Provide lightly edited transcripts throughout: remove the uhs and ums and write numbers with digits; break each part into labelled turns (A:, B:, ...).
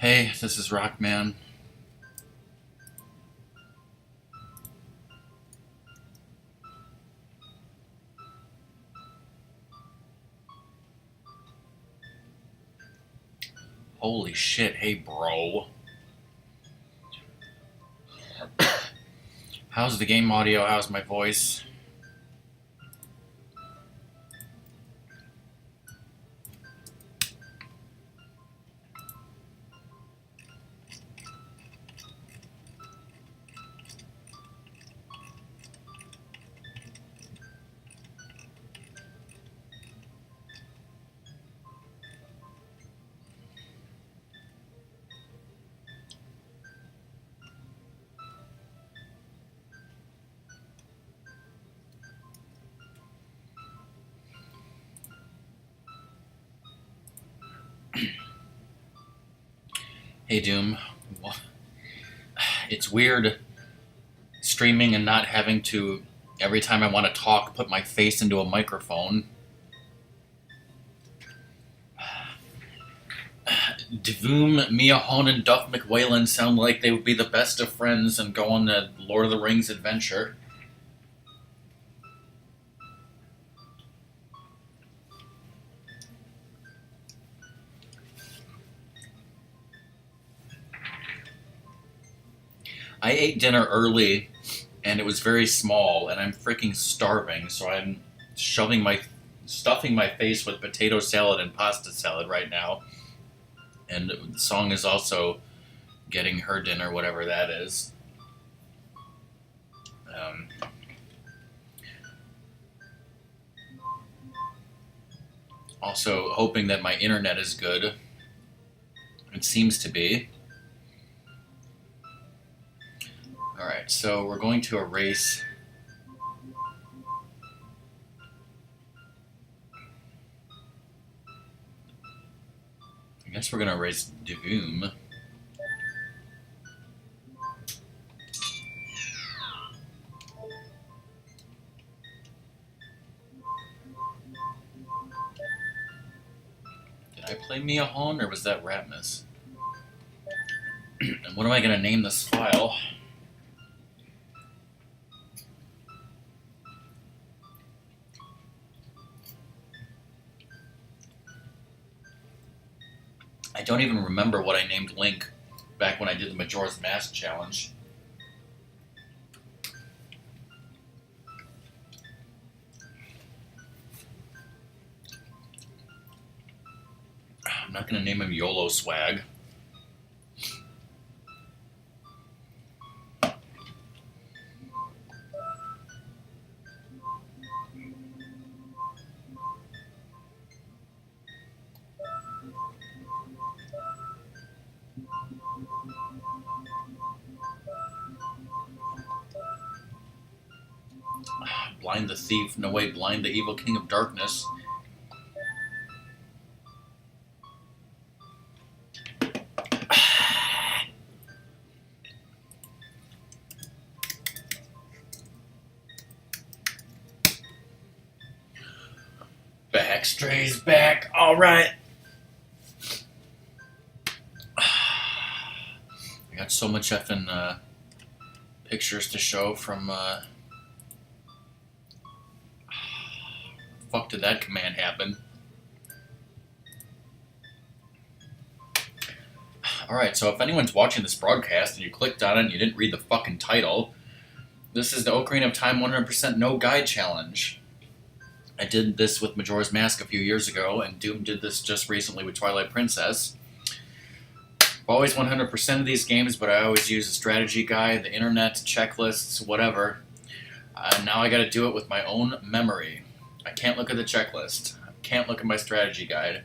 A: Hey, this is Rockman. Holy shit, hey bro. How's the game audio? How's my voice? Hey Doom. It's weird streaming and not having to, every time I want to talk, put my face into a microphone. Dvoom, Mia Hone, and Duff McWhalen sound like they would be the best of friends and go on a Lord of the Rings adventure. I ate dinner early and it was very small and I'm freaking starving, so I'm stuffing my face with potato salad and pasta salad right now. And the song is also getting her dinner, whatever that is. Um, Also hoping that my internet is good. It seems to be. Alright, so we're going to erase. I guess we're going to erase Dvoom. Did I play Mia Hon or was that Ratmus? And what am I going to name this file? I don't even remember what I named Link back when I did the Majora's Mask challenge. I'm not going to name him YOLO Swag. Blind the Thief. No, wait, Blind the Evil King of Darkness. Back, Stray's back. All right. I got so much effing pictures to show from. Fuck did that command happen? Alright, so if anyone's watching this broadcast and you clicked on it and you didn't read the fucking title, this is the Ocarina of Time 100% No Guide Challenge. I did this with Majora's Mask a few years ago, and Doom did this just recently with Twilight Princess. I've always 100% of these games, but I always use a strategy guide, the internet, checklists, whatever. Now I gotta do it with my own memory. I can't look at the checklist. I can't look at my strategy guide.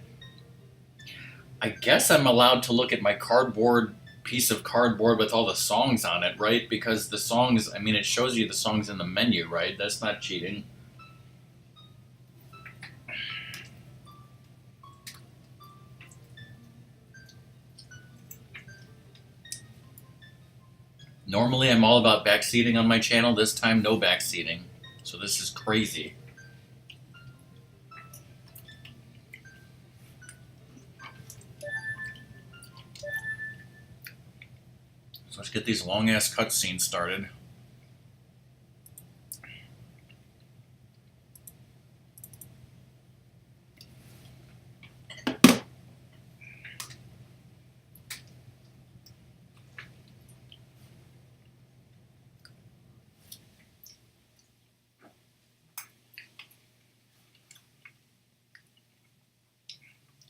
A: I guess I'm allowed to look at my piece of cardboard with all the songs on it, right? Because the songs, I mean, it shows you the songs in the menu, right? That's not cheating. Normally I'm all about backseating on my channel. This time, no backseating. So this is crazy. Let's get these long-ass cutscenes started.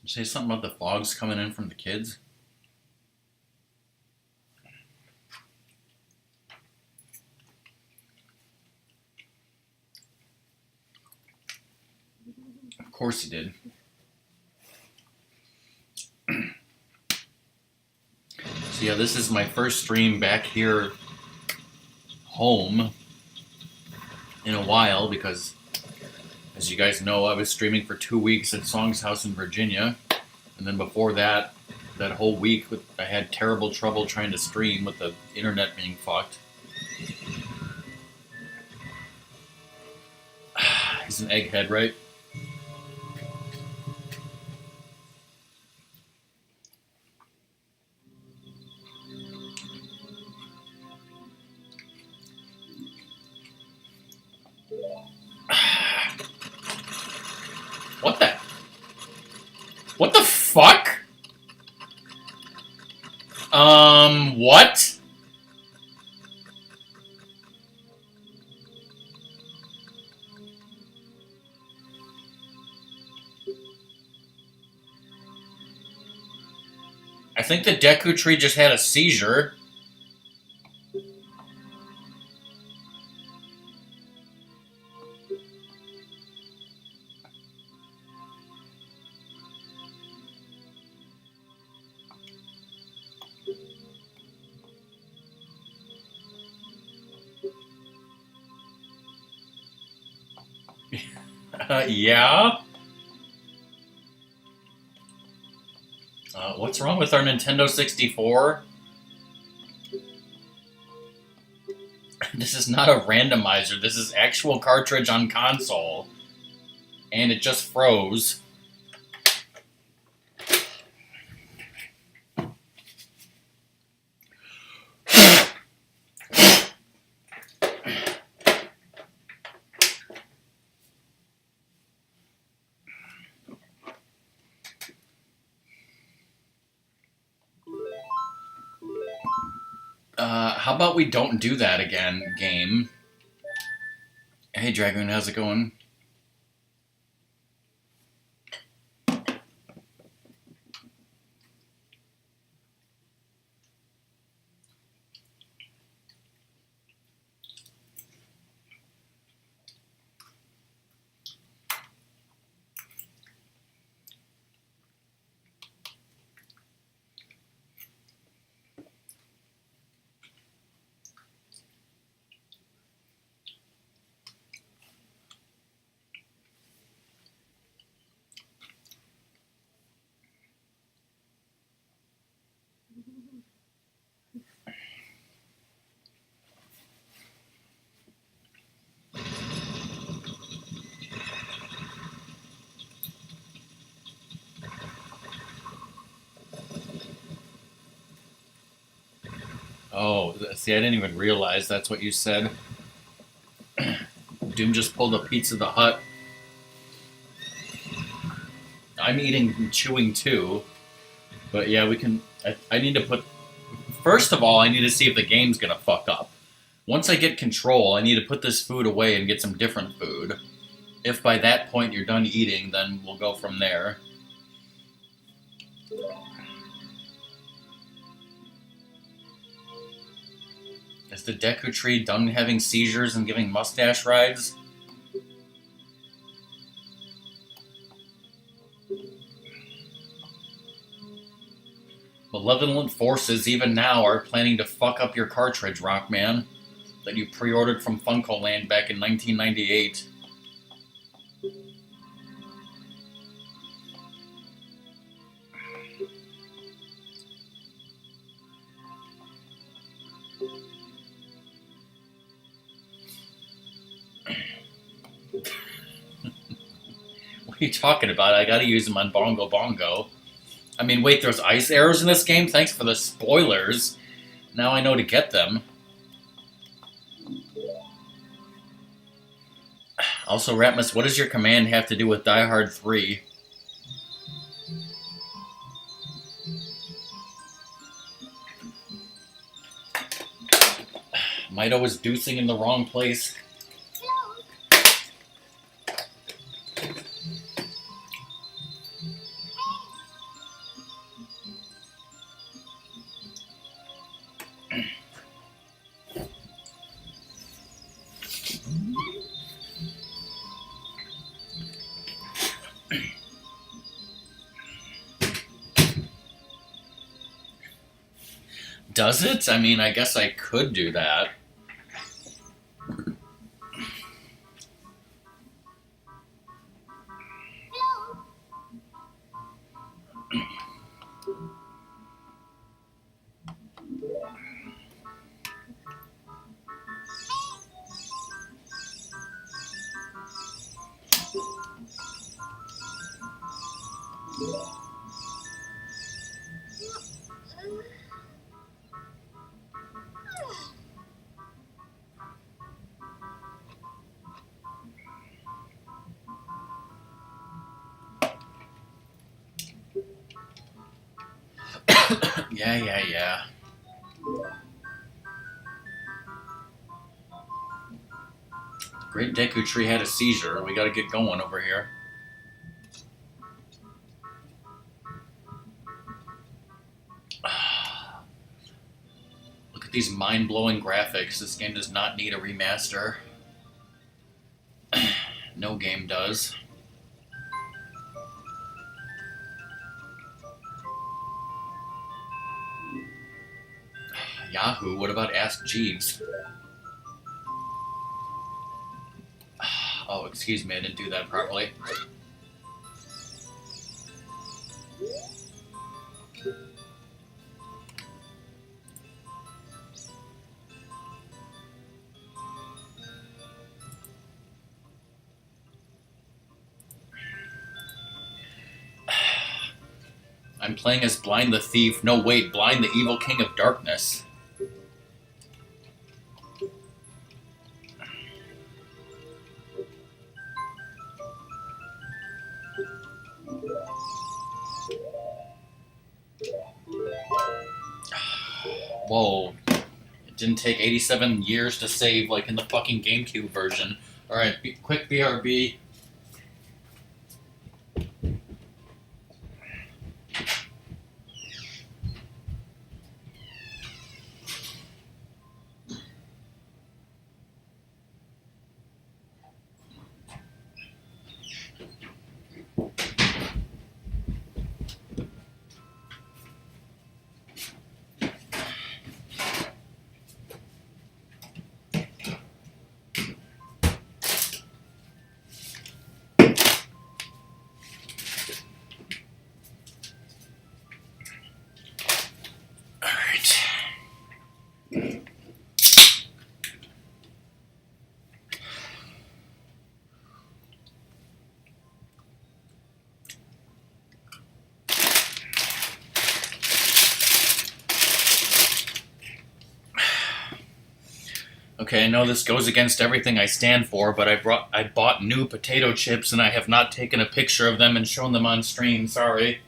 A: Say something about the fogs coming in from the kids? Of course he did. So yeah, this is my first stream back here home in a while because, as you guys know, I was streaming for 2 weeks at Song's house in Virginia. And then before that, that whole week, I had terrible trouble trying to stream with the internet being fucked. He's an egghead, right? What the? What the fuck? What? I think the Deku Tree just had a seizure. Yeah? What's wrong with our Nintendo 64? This is not a randomizer. This is actual cartridge on console. And it just froze. How about we don't do that again, game? Hey, Dragoon, how's it going? Oh, see, I didn't even realize that's what you said. Doom just pulled a Pizza the Hut. I'm eating and chewing too. But yeah, we can... I need to put... First of all, I need to see if the game's gonna fuck up. Once I get control, I need to put this food away and get some different food. If by that point you're done eating, then we'll go from there. Is the Deku Tree done having seizures and giving mustache rides? Malevolent forces, even now, are planning to fuck up your cartridge, Rockman, that you pre-ordered from Funko-Land back in 1998. What are you talking about? I gotta use them on Bongo Bongo. I mean, wait, there's ice arrows in this game? Thanks for the spoilers. Now I know to get them. Also, Ratmus, what does your command have to do with Die Hard 3? Mito was deucing in the wrong place. Does it? I mean, I guess I could do that. Yeah. Great Deku Tree had a seizure. We gotta get going over here. Look at these mind-blowing graphics. This game does not need a remaster. No game does. Yahoo! What about Ask Jeeves? Oh, excuse me, I didn't do that properly. I'm playing as Blind the Thief. No, wait, Blind the Evil King of Darkness. Whoa. It didn't take 87 years to save like in the fucking GameCube version. Alright, quick BRB. Okay, I know this goes against everything I stand for, but I bought new potato chips and I have not taken a picture of them and shown them on stream. Sorry.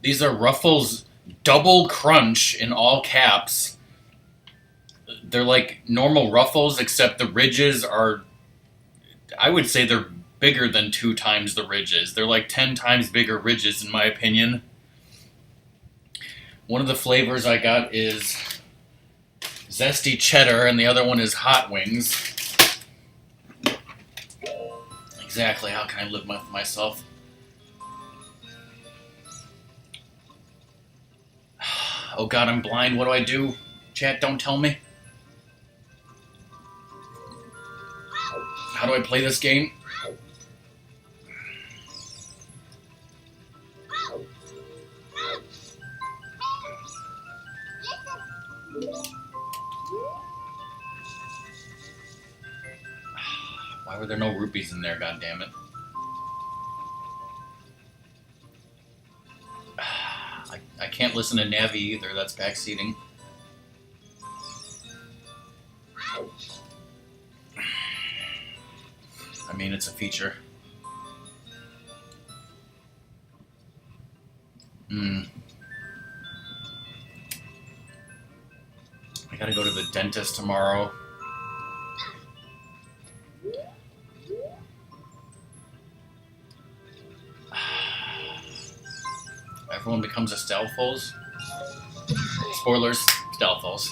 A: These are Ruffles Double Crunch in all caps. They're like normal Ruffles, except the ridges are, I would say they're bigger than 2 times the ridges. They're like 10 times bigger ridges in my opinion. One of the flavors I got is Zesty Cheddar, and the other one is Hot Wings. Exactly, how can I live with myself? Oh god, I'm blind, what do I do? Chat, don't tell me. How do I play this game? Why were there no rupees in there, goddammit? I can't listen to Navi either. That's backseating. I mean, it's a feature. I gotta go to the dentist tomorrow. Everyone becomes a Stalfos. Spoilers, Stalfos.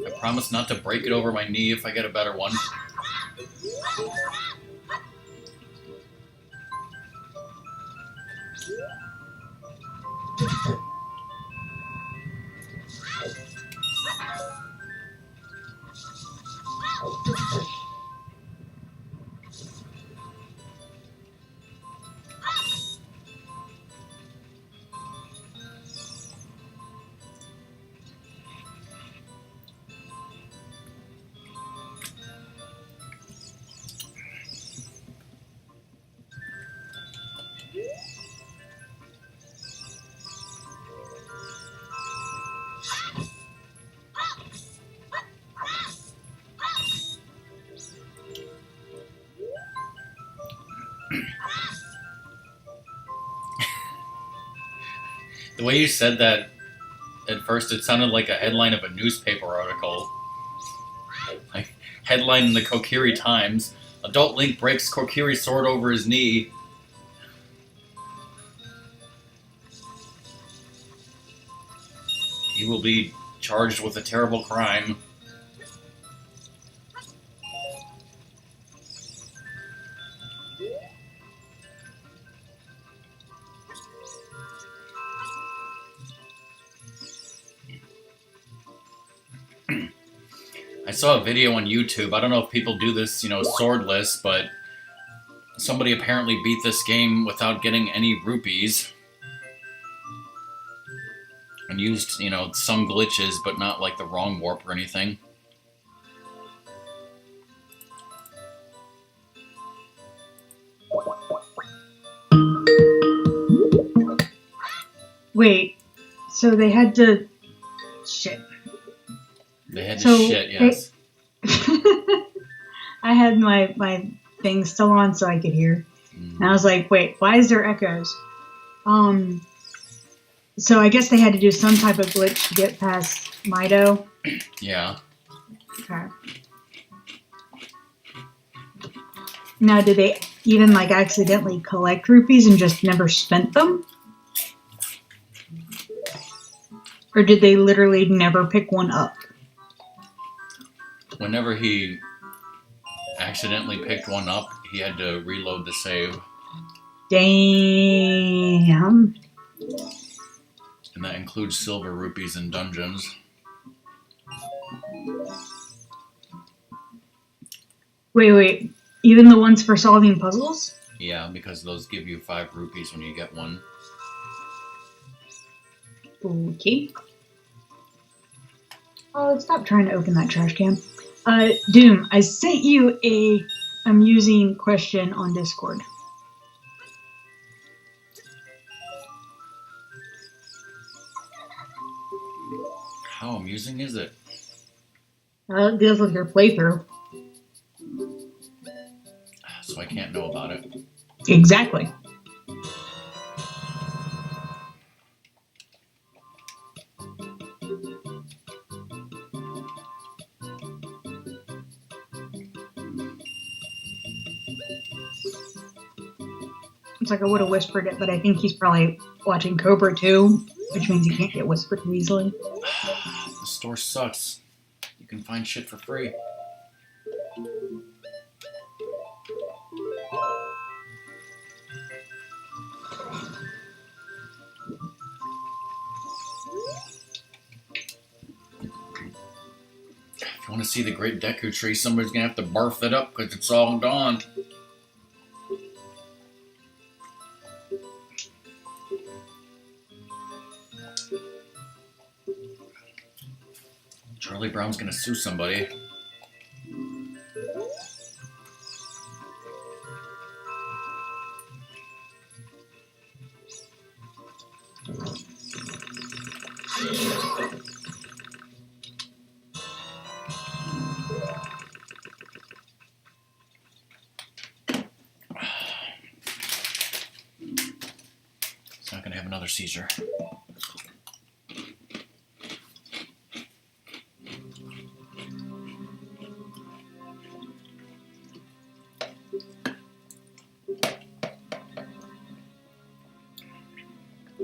A: I promise not to break it over my knee if I get a better one. The way you said that at first, it sounded like a headline of a newspaper article. Like, headline in the Kokiri Times. Adult Link breaks Kokiri sword over his knee. He will be charged with a terrible crime. I saw a video on YouTube. I don't know if people do this, swordless, but somebody apparently beat this game without getting any rupees. And used, some glitches, but not like the wrong warp or anything.
B: Wait, so they had to... Shit.
A: They had to shit, yes.
B: I had my thing still on so I could hear. And I was like, wait, why is there echoes? So I guess they had to do some type of glitch to get past Mido.
A: Yeah.
B: Okay. Now, did they even accidentally collect rupees and just never spent them? Or did they literally never pick one up?
A: Whenever he accidentally picked one up, he had to reload the save.
B: Damn.
A: And that includes silver rupees in dungeons.
B: Wait. Even the ones for solving puzzles?
A: Yeah, because those give you 5 rupees when you get one.
B: Okay. Oh, stop trying to open that trash can. Doom, I sent you a amusing question on Discord.
A: How amusing is it?
B: It deals with your playthrough.
A: So I can't know about it.
B: Exactly. It's like I would have whispered it, but I think he's probably watching Cobra too, which means he can't get whispered easily.
A: The store sucks. You can find shit for free. to see the Great Deku Tree, somebody's going to have to barf it up because it's all gone. Charlie Brown's going to sue somebody. It's not going to have another seizure.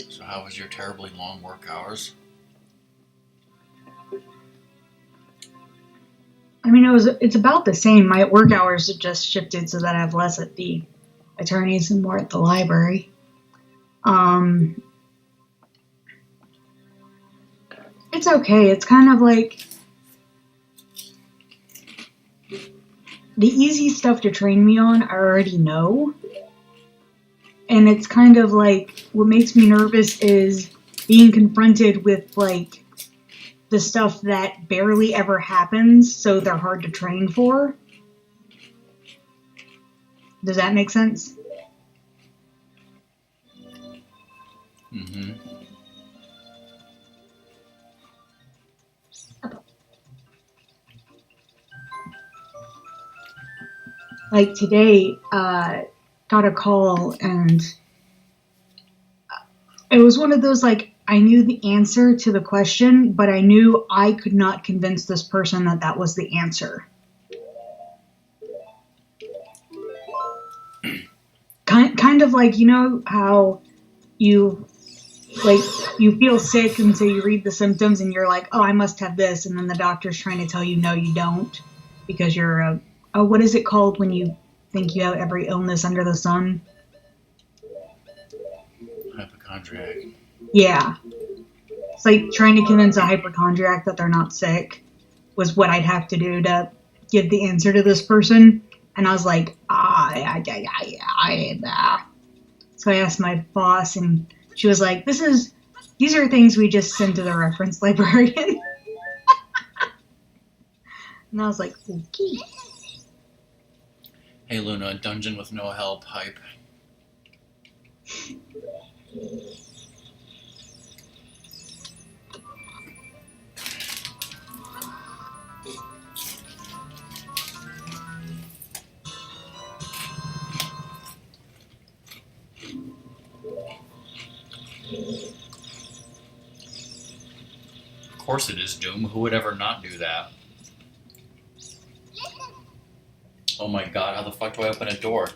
A: So how was your terribly long work hours?
B: I mean, it's about the same. My work hours have just shifted so that I have less at the attorneys and more at the library. It's okay. It's kind of like the easy stuff to train me on, I already know. And it's kind of like what makes me nervous is being confronted with like the stuff that barely ever happens, so they're hard to train for. Does that make sense?
A: Mm-hmm.
B: Like today, got a call and it was one of those like, I knew the answer to the question, but I knew I could not convince this person that that was the answer. Kind of like, you know how you feel sick and so you read the symptoms and you're like, oh, I must have this, and then the doctor's trying to tell you no, you don't, because you're what is it called when you think you have every illness under the sun?
A: Hypochondriac.
B: Yeah. It's like trying to convince a hypochondriac that they're not sick was what I'd have to do to give the answer to this person. And I was like, So I asked my boss, and she was like, these are things we just send to the reference librarian. And I was like, okay.
A: Hey Luna, dungeon with no help, hype. Of course it is, Doom. Who would ever not do that? Oh my god, how the fuck do I open a door?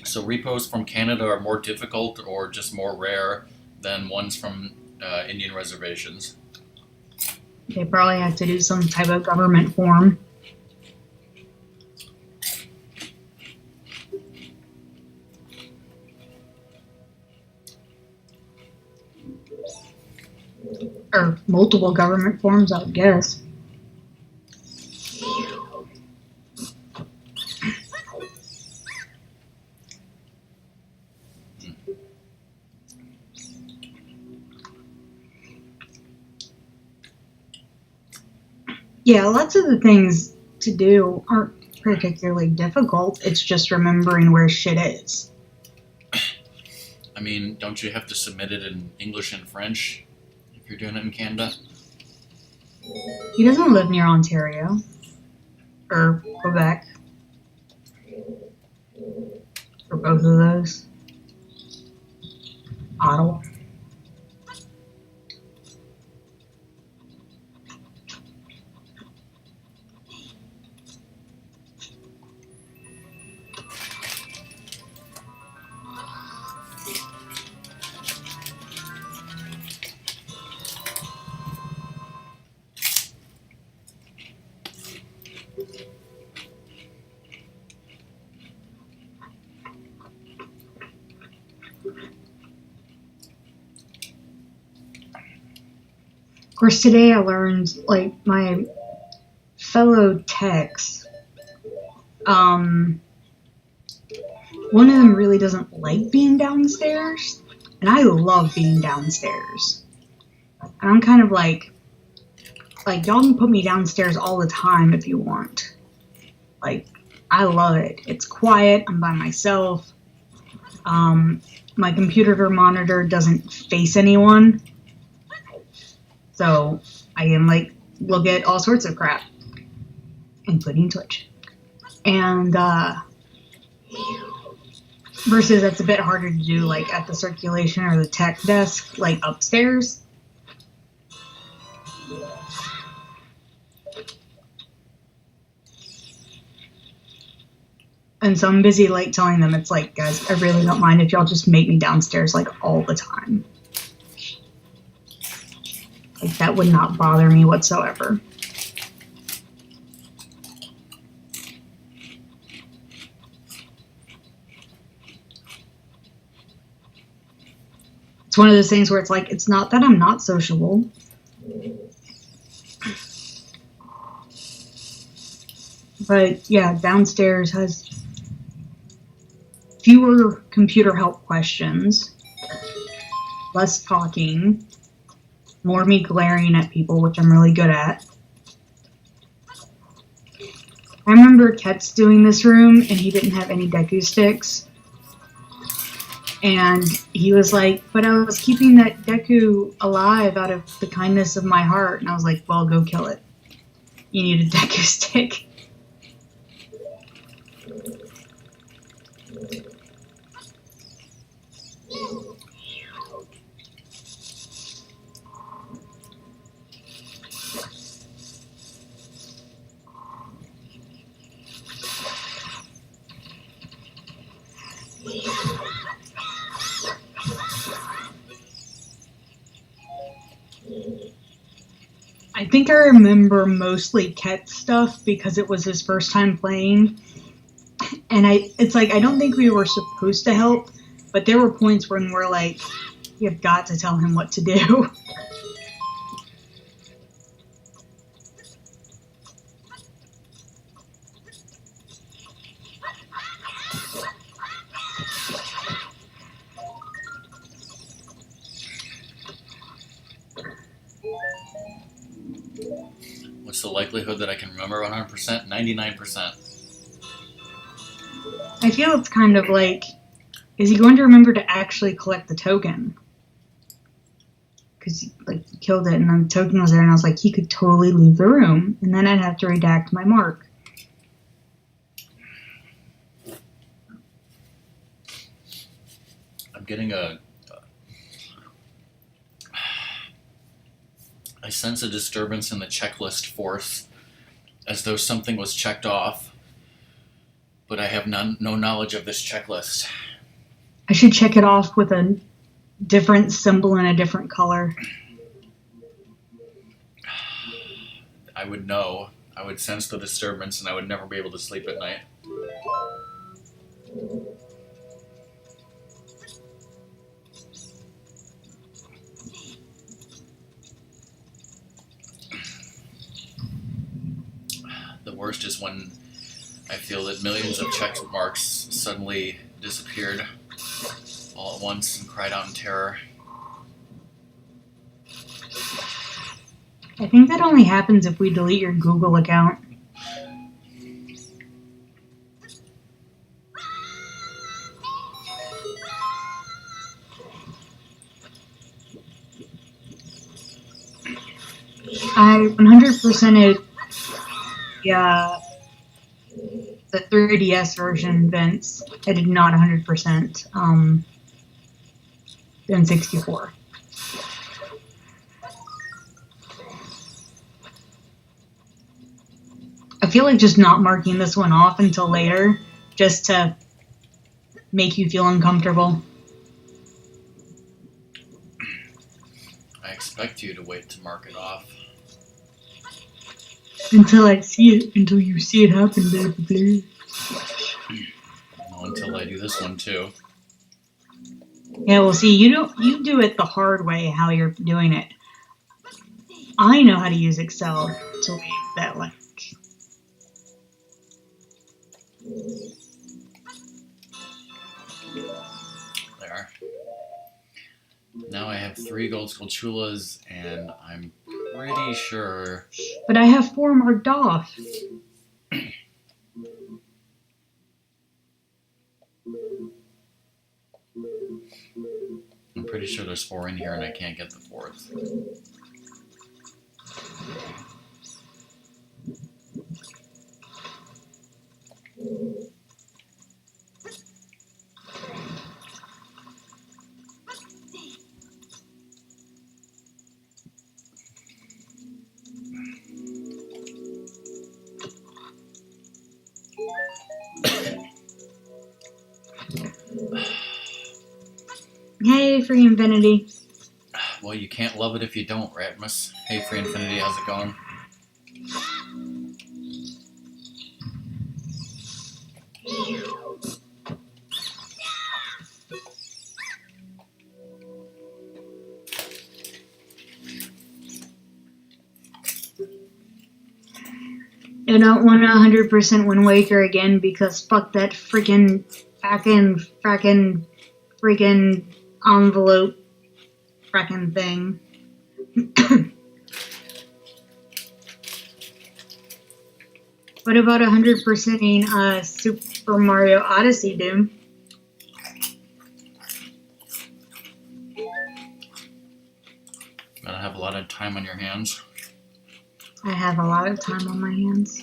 A: So repos from Canada are more difficult or just more rare than ones from Indian reservations?
B: They probably have to do some type of government form. Or multiple government forms, I would guess. Yeah, lots of the things to do aren't particularly difficult. It's just remembering where shit is.
A: I mean, don't you have to submit it in English and French if you're doing it in Canada?
B: He doesn't live near Ontario. Or Quebec. Or both of those. Ottawa. Of course, today I learned, like, my fellow techs, one of them really doesn't like being downstairs, and I love being downstairs. And I'm kind of like, y'all can put me downstairs all the time if you want. Like, I love it. It's quiet. I'm by myself. My computer monitor doesn't face anyone. So I can, like, look at all sorts of crap, including Twitch. And, versus that's a bit harder to do, like, at the circulation or the tech desk, like, upstairs. And so I'm busy, like, telling them, it's like, guys, I really don't mind if y'all just make me downstairs, like, all the time. Like, that would not bother me whatsoever. It's one of those things where it's like, it's not that I'm not sociable. But, yeah, downstairs has fewer computer help questions, less talking, more me glaring at people, which I'm really good at. I remember Ket's doing this room, and he didn't have any Deku sticks. And he was like, but I was keeping that Deku alive out of the kindness of my heart. And I was like, well, go kill it. You need a Deku stick. I think I remember mostly Ket's stuff because it was his first time playing. And it's like, I don't think we were supposed to help, but there were points when we're like, you've got to tell him what to do.
A: What's the likelihood that I can remember 100%? 99%.
B: I feel it's kind of like, is he going to remember to actually collect the token? Because, like, he killed it and then the token was there, and I was like, he could totally leave the room, and then I'd have to redact my mark.
A: I'm getting I sense a disturbance in the checklist force, as though something was checked off, but I have no knowledge of this checklist.
B: I should check it off with a different symbol in a different color.
A: I would know. I would sense the disturbance, and I would never be able to sleep at night. The worst is when I feel that millions of check marks suddenly disappeared all at once and cried out in terror.
B: I think that only happens if we delete your Google account. I 100%ed the 3DS version, Vince. I did not 100% N64. I feel like just not marking this one off until later, just to make you feel uncomfortable.
A: I expect you to wait to mark it off.
B: Until I see it, until you see it happen, baby.
A: No, until I do this one too.
B: Yeah, well, see, you do it the hard way, how you're doing it. I know how to use Excel to leave that, like,
A: Now I have 3 gold Skulltulas, and I'm pretty sure...
B: But I have 4 marked off.
A: I'm pretty sure there's 4 in here, and I can't get the 4th.
B: Hey, Free Infinity.
A: Well, you can't love it if you don't, Ratmus. Hey, Free Infinity, how's it going?
B: I don't want to 100% Wind Waker again because fuck that freaking envelope fracking thing. What about 100%ing Super Mario Odyssey, Doom?
A: Gotta have a lot of time on your hands.
B: I have a lot of time on my hands.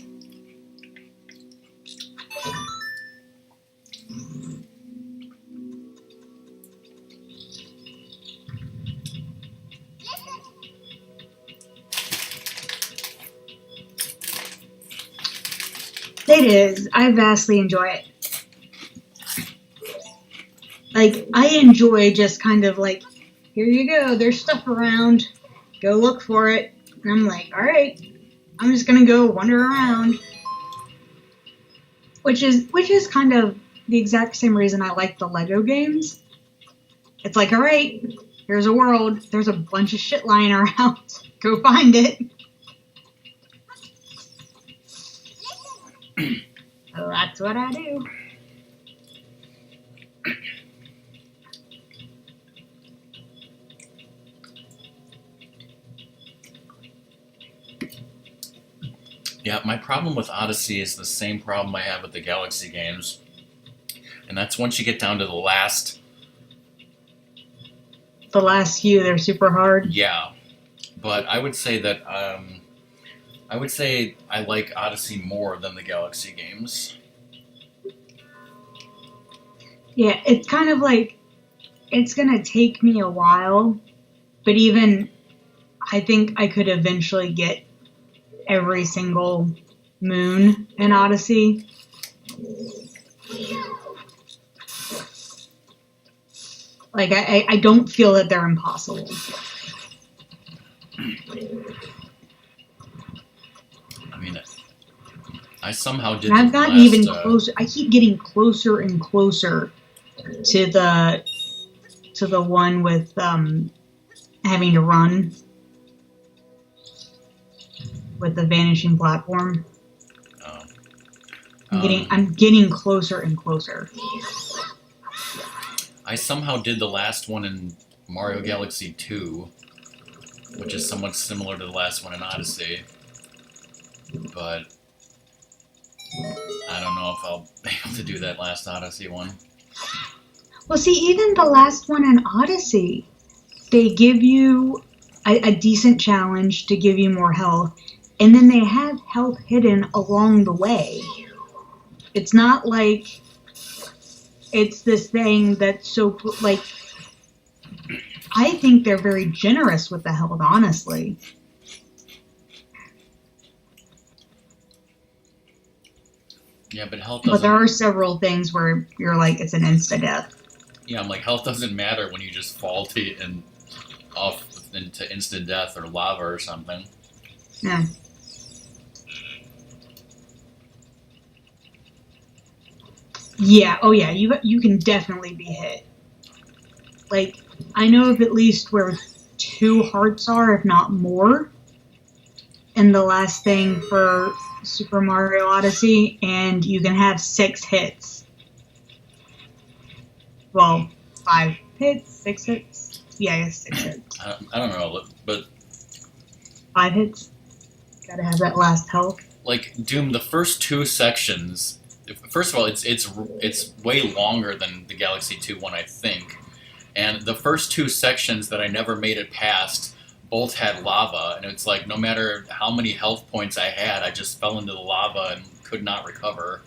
B: It is. I vastly enjoy it. Like, I enjoy just kind of like, here you go, there's stuff around, go look for it. And I'm like, alright, I'm just gonna go wander around. Which is kind of the exact same reason I like the Lego games. It's like, alright, here's a world, there's a bunch of shit lying around, go find it. So that's what I do.
A: Yeah, my problem with Odyssey is the same problem I have with the Galaxy games. And that's once you get down to the last...
B: The last few, they're super hard.
A: Yeah. But I would say that, I like Odyssey more than the Galaxy games.
B: Yeah, it's kind of like, it's gonna take me a while, but even, I think I could eventually get every single moon in Odyssey. Like, I don't feel that they're impossible.
A: I mean, I somehow did.
B: And I've gotten even closer. I keep getting closer and closer to the one with having to run with the vanishing platform.
A: Oh.
B: I'm getting closer and closer.
A: I somehow did the last one in Mario Galaxy 2, which is somewhat similar to the last one in Odyssey. But I don't know if I'll be able to do that last Odyssey one.
B: Well, see, even the last one in Odyssey, they give you a decent challenge to give you more health, and then they have health hidden along the way. It's not like it's this thing that's so, like, I think they're very generous with the health, honestly.
A: Yeah, but health doesn't...
B: But there are several things where you're like, it's an insta-death.
A: Yeah, I'm like, health doesn't matter when you just fall off into instant death or lava or something.
B: Yeah. Yeah, oh yeah, you can definitely be hit. Like, I know of at least where 2 hearts are, if not more, in the last thing for Super Mario Odyssey, and you can have 6 hits. Well, 5 hits, 6 hits. Yeah, I guess 6 hits.
A: I don't know, but
B: 5 hits. Gotta have that last health.
A: like Doom, the first 2 sections. First of all, it's way longer than the Galaxy 2 one, I think. And the first 2 sections that I never made it past both had lava, and it's like no matter how many health points I had, I just fell into the lava and could not recover.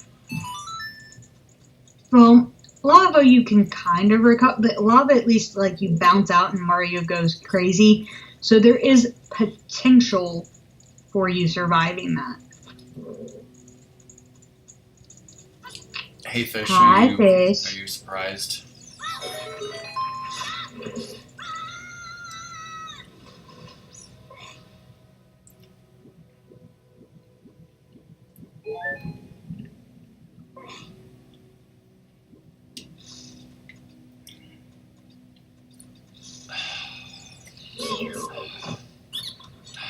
B: Well, lava you can kind of recover, but lava at least like you bounce out and Mario goes crazy. So there is potential for you surviving that.
A: Hey Fish,
B: Hi,
A: are
B: Fish.
A: you surprised?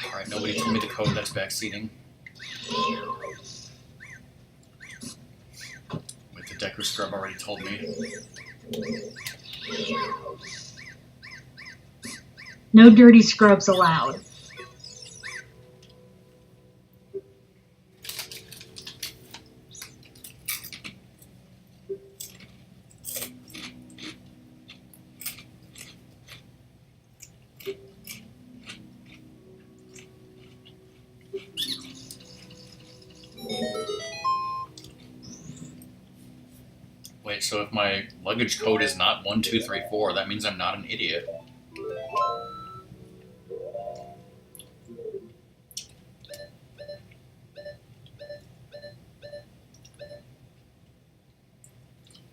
A: Alright, nobody told me the code that's backseating. Wait, the Deku Scrub already told me.
B: No dirty scrubs allowed.
A: Wait, so if my luggage code is not 1234, that means I'm not an idiot.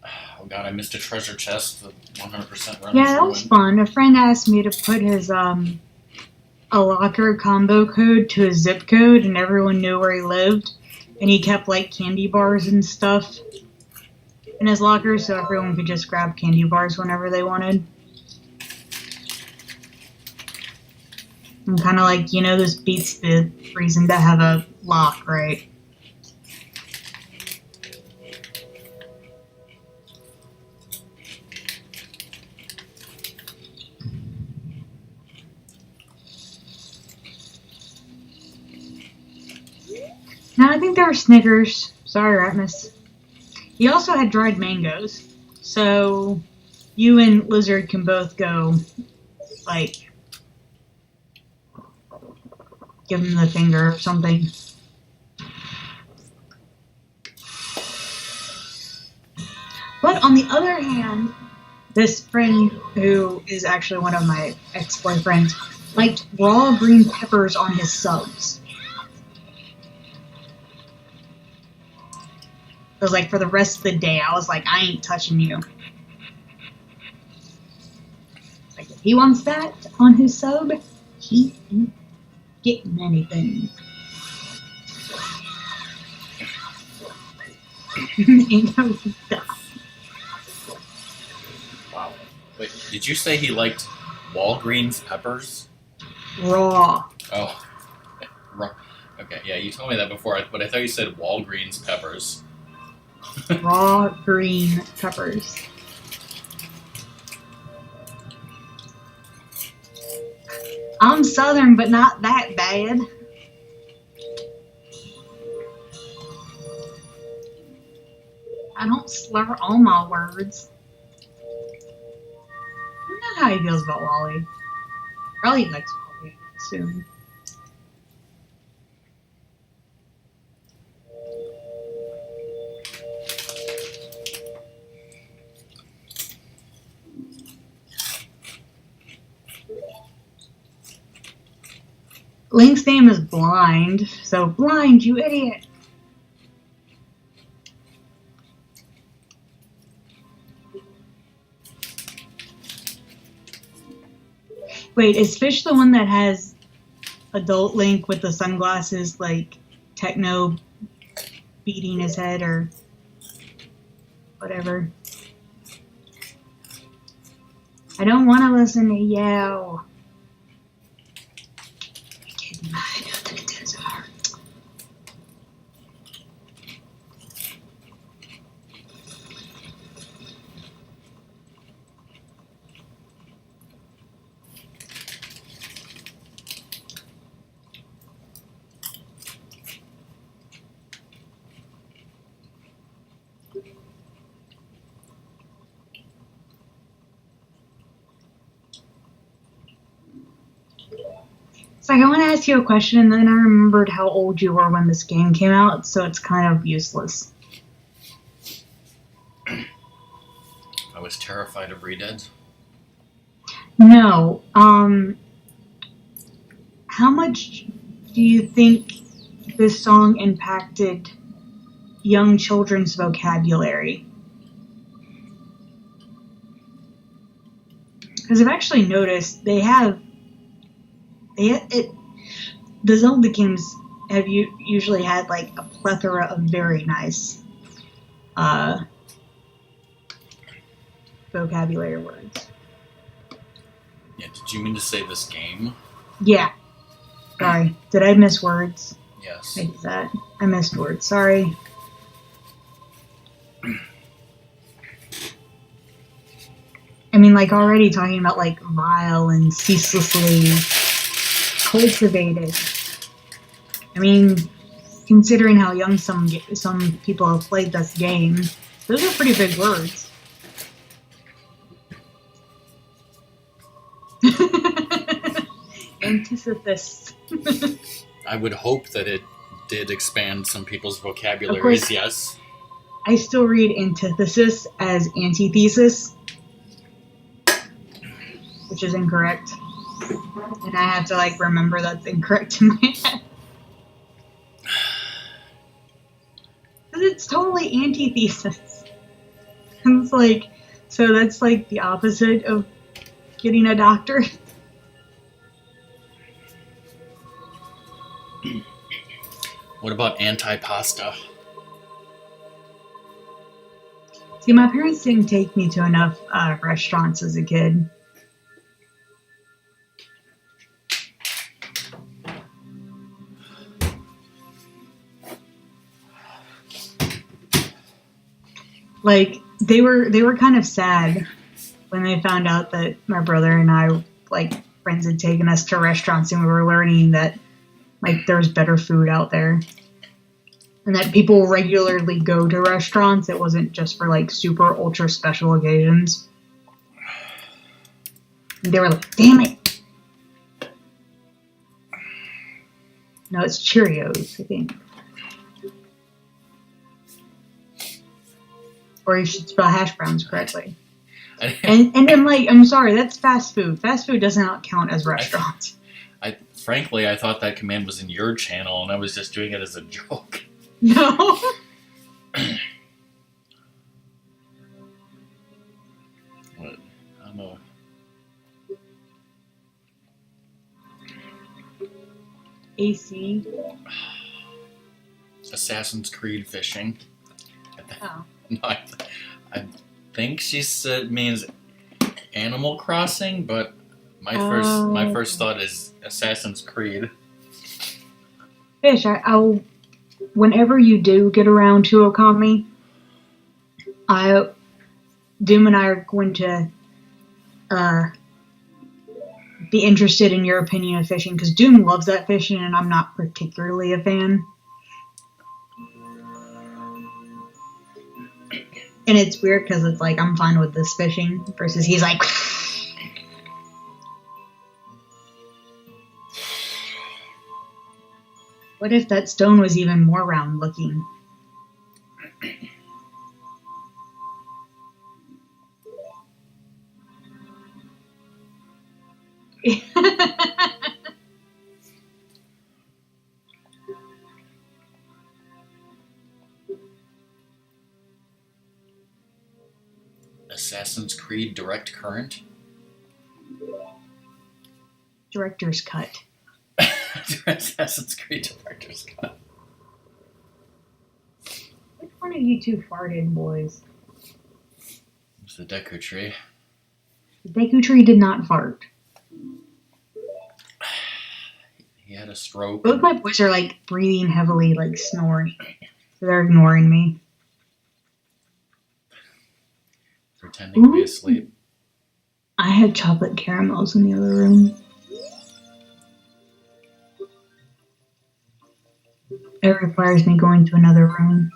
A: Oh god, I missed a treasure chest. The 100% run
B: Yeah,
A: is
B: that was
A: ruined.
B: fun. A friend asked me to put his a locker combo code to his zip code, and everyone knew where he lived. And he kept like candy bars and stuff in his locker, so everyone could just grab candy bars whenever they wanted. I'm kind of like, this beats the reason to have a lock, right? No, I think there were Snickers. Sorry, Ratmus. He also had dried mangoes. So you and Lizard can both go, like, give him the finger or something. But on the other hand, this friend, who is actually one of my ex-boyfriends, liked raw green peppers on his subs. It was like for the rest of the day, I was like, I ain't touching you. Like, if he wants that on his sub, he ain't getting anything. Ain't no stuff.
A: Wow. Wait, did you say he liked Walgreens peppers?
B: Raw.
A: Oh. Okay, yeah, you told me that before, but I thought you said Walgreens peppers.
B: Raw green peppers. I'm Southern, but not that bad. I don't slur all my words. I don't know how he feels about Wally. Probably likes Wally soon. Link's name is Blind, so Blind, you idiot. Wait, is Fish the one that has adult Link with the sunglasses, like techno beating his head or whatever? I don't want to listen to you. It's like I want to ask you a question, and then I remembered how old you were when this game came out, so it's kind of useless.
A: I was terrified of Red.
B: No. How much do you think this song impacted young children's vocabulary? Because I've actually noticed the Zelda games have usually had like a plethora of very nice vocabulary words.
A: Yeah, did you mean to say this game?
B: Yeah. Sorry. Did I miss words?
A: Yes.
B: I did that. I missed words. Sorry. I mean, like, already talking about, like, vile and ceaselessly cultivated. I mean, considering how young some people have played this game, those are pretty big words. Antithesis.
A: I would hope that it did expand some people's vocabularies, yes.
B: I still read antithesis as antithesis, which is incorrect. And I have to, like, remember that's incorrect in my head. Because it's totally antithesis. It's like, so that's like the opposite of getting a doctor.
A: What about anti-pasta?
B: See, my parents didn't take me to enough restaurants as a kid. Like, they were kind of sad when they found out that my brother and I, like, friends had taken us to restaurants and we were learning that, like, there was better food out there. And that people regularly go to restaurants. It wasn't just for, like, super ultra special occasions. And they were like, damn it. No, it's Cheerios, I think. Or you should spell hash browns correctly. And then, like, I'm sorry, that's fast food. Fast food does not count as restaurants.
A: Frankly, I thought that command was in your channel, and I was just doing it as a joke.
B: No.
A: What? I don't know.
B: AC.
A: Assassin's Creed fishing.
B: Oh.
A: No, I think she said means Animal Crossing, but my first thought is Assassin's Creed.
B: Fish, I'll whenever you do get around to Okami, Doom and I are going to be interested in your opinion of fishing, because Doom loves that fishing and I'm not particularly a fan. And it's weird because it's like I'm fine with this fishing versus he's like. What if that stone was even more round looking?
A: Assassin's Creed Direct Current?
B: Director's cut.
A: Assassin's Creed Director's Cut.
B: Which one of you two farted, boys?
A: It was the Deku Tree.
B: The Deku Tree did not fart.
A: He had a stroke.
B: Both my boys are like breathing heavily, like snoring. So they're ignoring me.
A: Pretending to be asleep.
B: I have chocolate caramels in the other room. It requires me going to another room.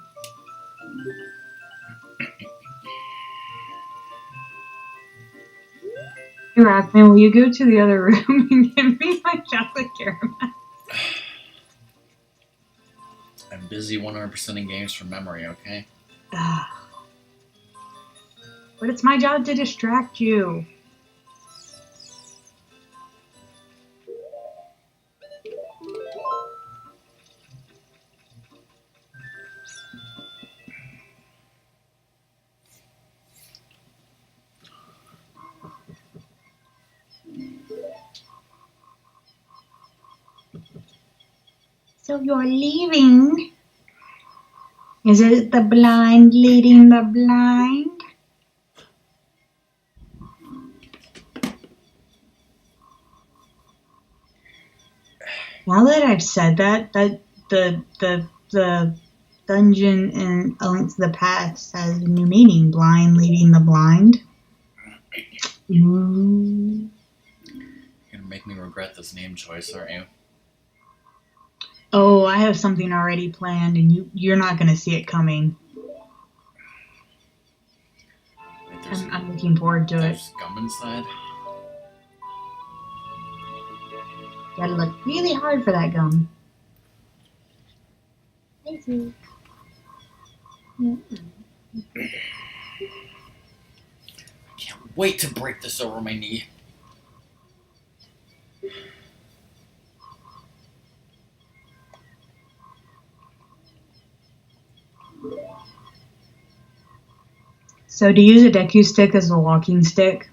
B: Hey, Rockman, will you go to the other room and give me my chocolate caramel?
A: I'm busy 100%ing games from memory, okay?
B: Ugh. But it's my job to distract you. So you're leaving? Is it the blind leading the blind? Now that I've said that the dungeon in A Link to the Past has a new meaning. Blind leading the blind. Ooh.
A: You're gonna make me regret this name choice, aren't you?
B: Oh, I have something already planned, and you're not gonna see it coming.
A: Wait,
B: I'm looking forward to it.
A: there's gum inside?
B: Gotta look really hard for that gum. Thank you.
A: I can't wait to break this over my knee.
B: So to use a Deku stick as a walking stick,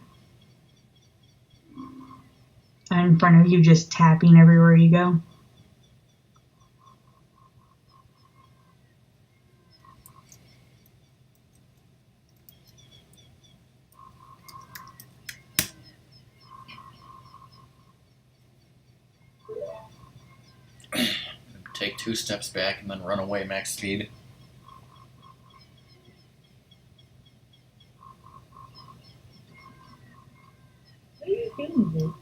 B: in front of you, just tapping everywhere you go.
A: Take 2 steps back and then run away max speed.
B: What are you doing, dude?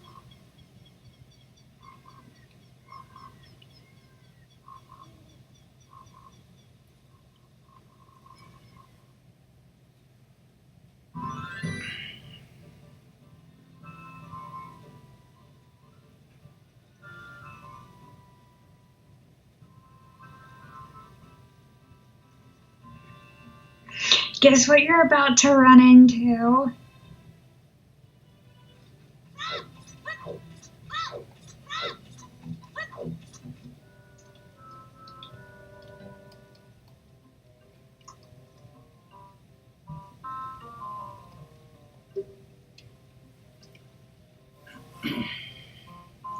B: Guess what you're about to run into?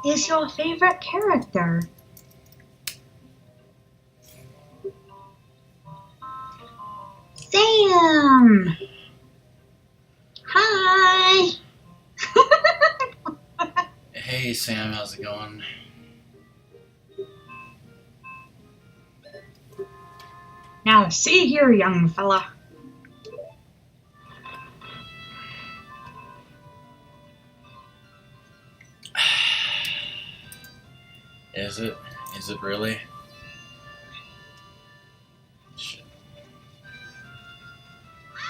B: Is your favorite character? Sam! Hi!
A: Hey Sam, how's it going?
B: Now see here, young fella.
A: Is it? Is it really? Shit.
B: I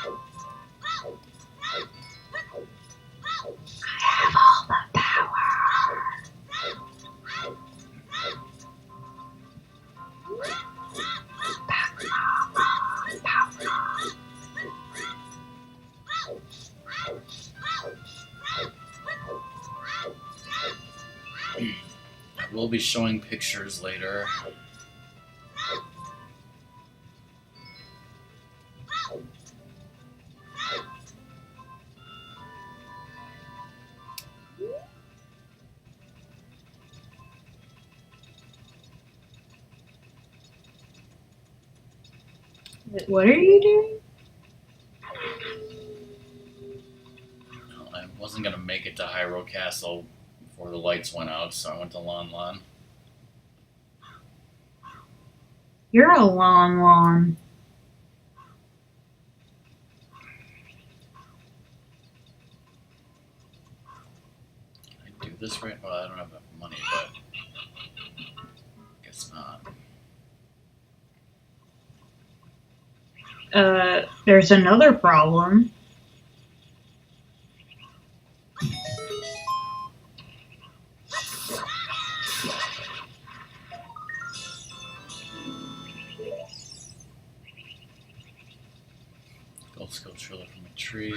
B: have all the power.
A: I will be showing pictures later.
B: What are you doing?
A: I wasn't gonna make it to Hyrule Castle before the lights went out, so I went to Lon Lon.
B: You're a Lon.
A: I do this right? Well, I don't have enough money, but guess not.
B: There's another problem.
A: tree.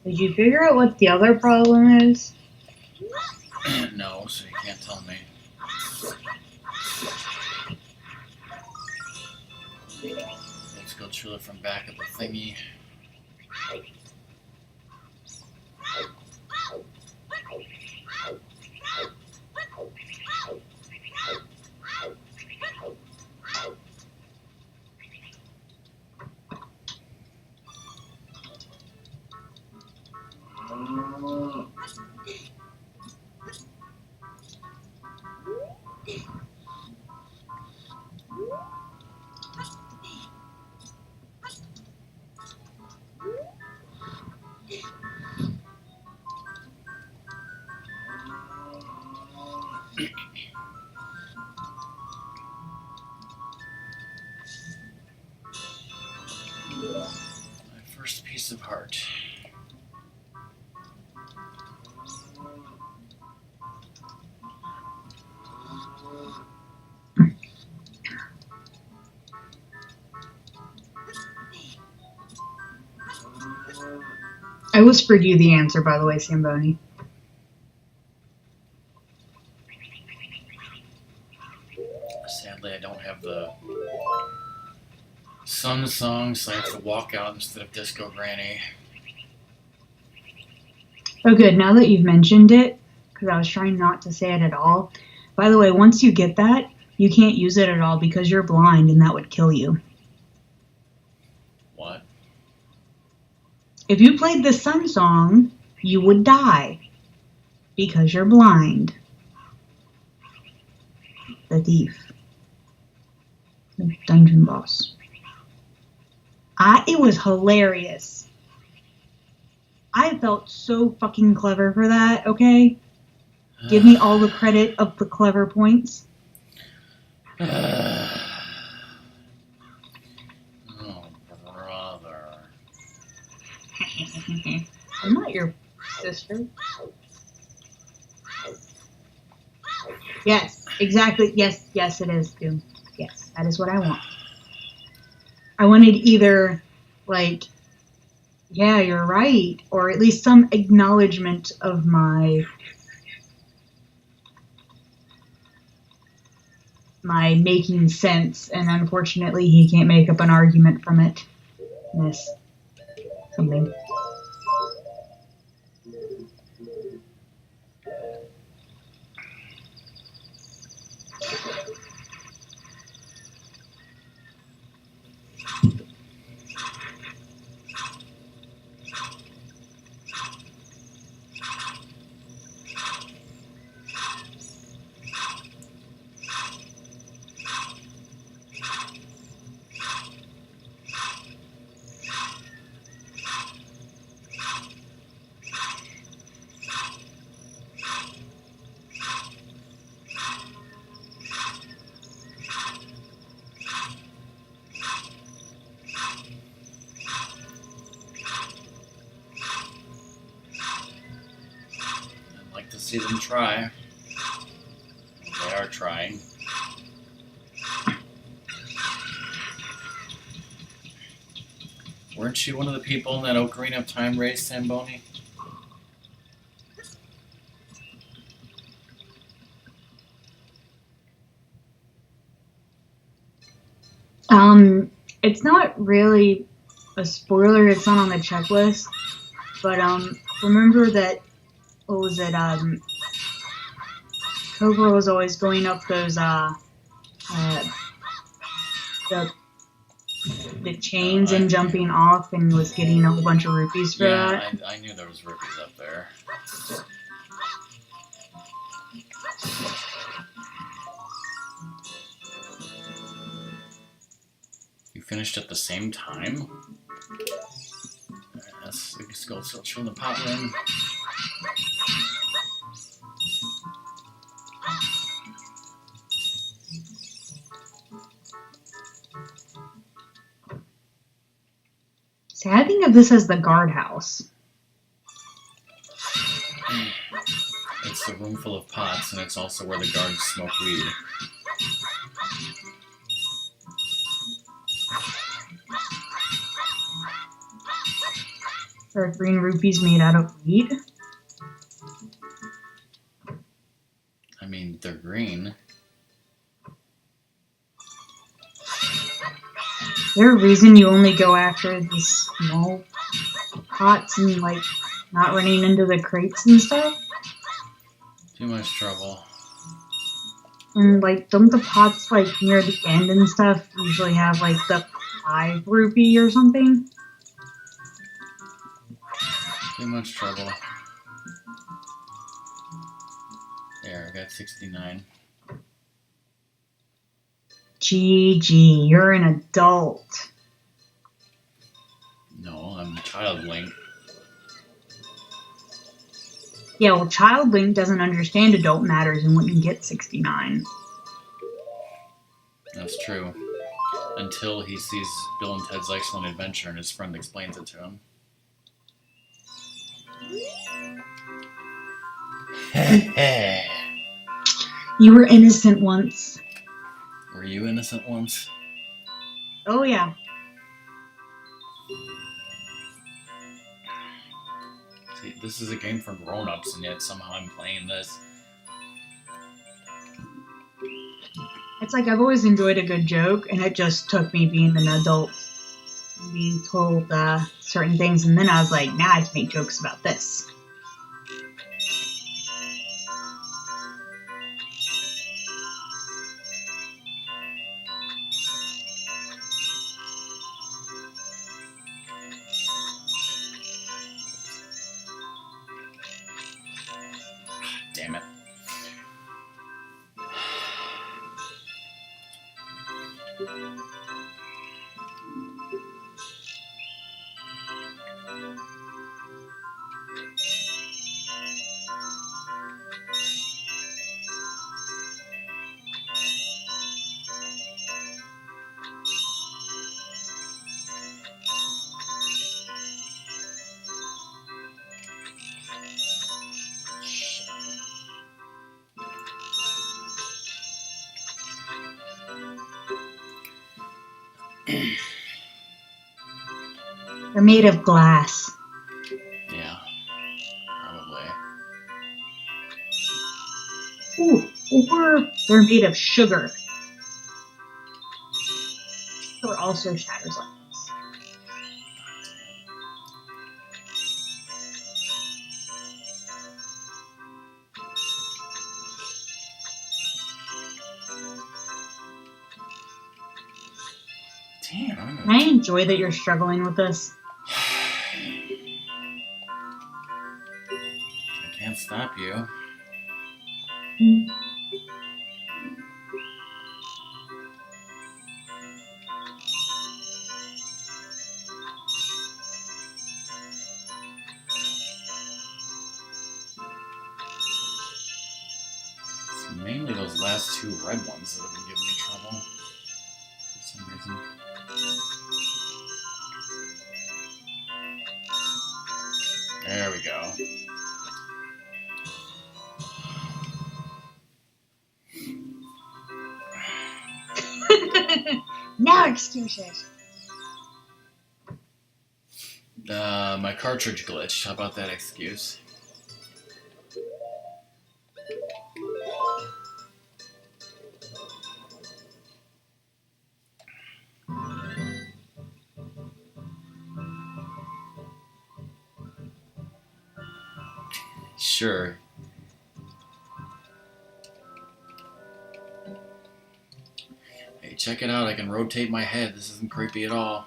B: Did you figure out what the other problem is?
A: No, so you can't tell me. Let's go chill it from back at the thingy. My first piece of heart.
B: I whispered you the answer, by the way, Samboni.
A: Sadly, I don't have the Sun song, so I have to walk out instead of Disco Granny.
B: Oh, good. Now that you've mentioned it, because I was trying not to say it at all. By the way, once you get that, you can't use it at all because you're blind, and that would kill you.
A: What?
B: If you played the Sun song, you would die because you're blind. The thief. The dungeon boss. It was hilarious. I felt so fucking clever for that, okay? Give me all the credit of the clever points.
A: Oh, brother.
B: I'm not your sister. Yes, exactly. Yes, it is, Doom. Yes, that is what I want. I wanted either, like, yeah, you're right, or at least some acknowledgement of my making sense, and unfortunately he can't make up an argument from it. Yes. Something.
A: I'd like to see them try. They are trying. Weren't you one of the people in that Ocarina of Time race, Samboni?
B: It's not really a spoiler, it's not on the checklist, but remember that, what was it, Cobra was always going up those the chains and jumping off and was getting a whole bunch of rupees for that.
A: I knew there was rupees up there. You finished at the same time? Let's go search for the pot room.
B: See, I think of this as the guardhouse.
A: It's the room full of pots, and it's also where the guards smoke weed.
B: Are green rupees made out of weed?
A: I mean, they're green.
B: Is there a reason you only go after these small pots and, like, not running into the crates and stuff?
A: Too much trouble.
B: And, like, don't the pots, like, near the end and stuff usually have, like, the 5 rupee or something?
A: Too much trouble. There, I got 69.
B: GG, you're an adult.
A: No, I'm Child Link.
B: Yeah, well, Child Link doesn't understand adult matters and wouldn't get 69.
A: That's true. Until he sees Bill and Ted's Excellent Adventure and his friend explains it to him.
B: You were innocent once.
A: Were you innocent once?
B: Oh, yeah.
A: See, this is a game for grown-ups, and yet somehow I'm playing this.
B: It's like I've always enjoyed a good joke, and it just took me being an adult, being told certain things, and then I was like, now I have to make jokes about this.
A: Damn it.
B: They're made of glass.
A: Yeah, probably.
B: Ooh, or they're made of sugar. Sugar also shatters like this.
A: Damn.
B: I enjoy that you're struggling with this.
A: I can't stop you. It's mainly those last 2 red ones that have been giving me trouble for some reason. There we go.
B: No excuses.
A: My cartridge glitched. How about that excuse? Sure. Hey, check it out. I can rotate my head. This isn't creepy at all.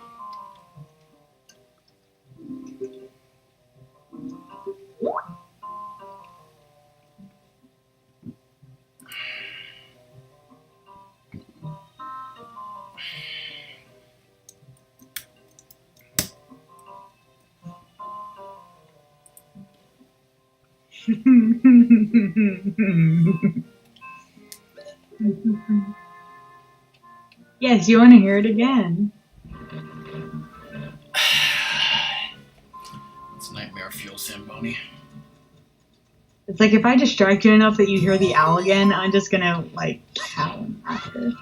B: Yes, you want to hear it again.
A: It's nightmare fuel, Samboni.
B: It's like if I distract you enough that you hear the owl again, I'm just gonna like cow after.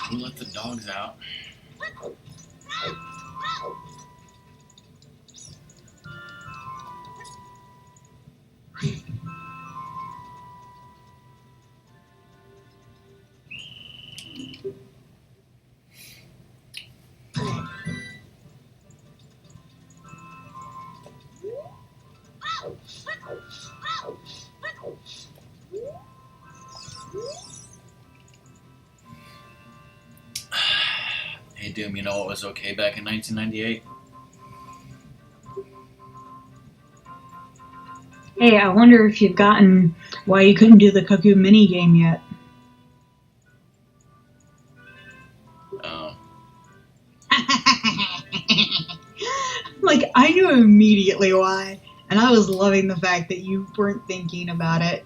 A: Who let the dogs out? Hey Doom, you know what was okay back in 1998?
B: Hey, I wonder if you've gotten why you couldn't do the Cuckoo mini game yet.
A: Oh.
B: Like, I knew immediately why, and I was loving the fact that you weren't thinking about it.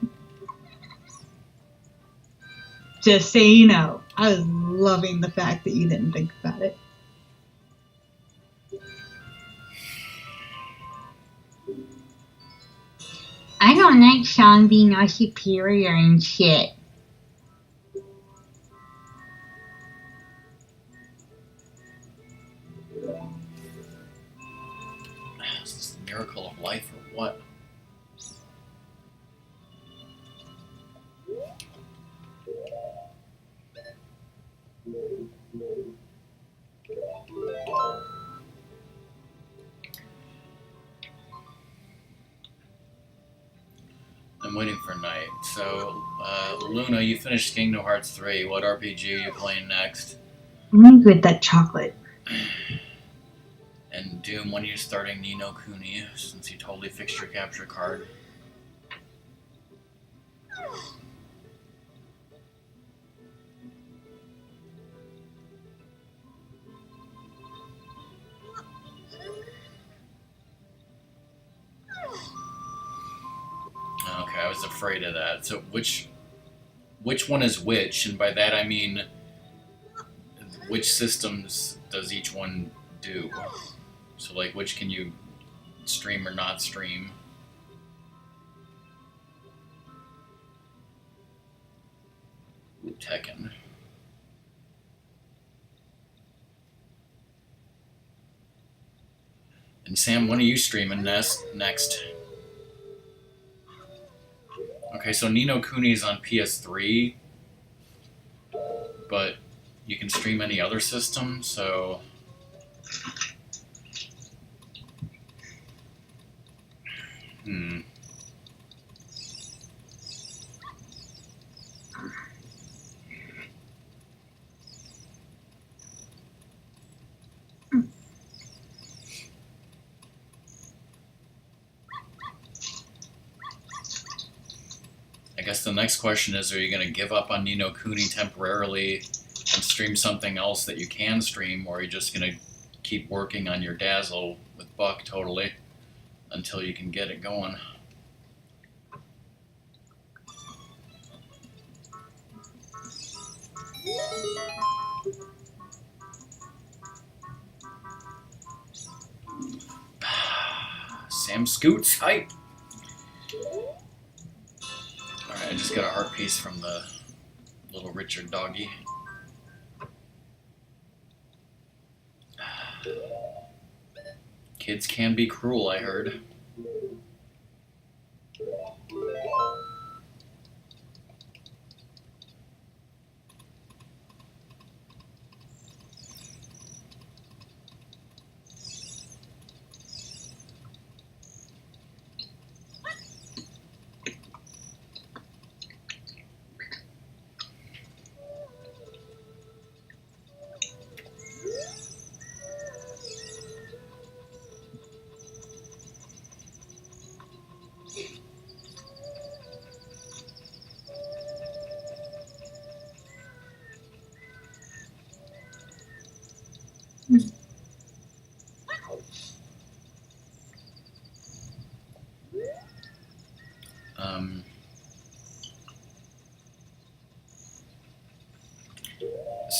B: Just so you know, I was loving the fact that you didn't think about it. I don't like Sean being all superior and shit.
A: Is this the miracle of life or what? I'm waiting for night. So, Luna, you finished Kingdom Hearts 3. What RPG are you playing next?
B: I'm gonna get that chocolate.
A: And Doom, when are you starting Ni no Kuni, since you totally fixed your capture card? Okay, I was afraid of that. So which one is which? And by that I mean, which systems does each one do? So like, which can you stream or not stream? Ooh, Tekken. And Sam, when are you streaming next? Okay, so Ni no Kuni is on PS3, but you can stream any other system, so... I guess the next question is, are you going to give up on Ni no Kuni temporarily and stream something else that you can stream, or are you just going to keep working on your Dazzle with Buck totally until you can get it going? Sam Scoots, hype! Alright, I just got a heart piece from the little Richard doggy. Kids can be cruel, I heard.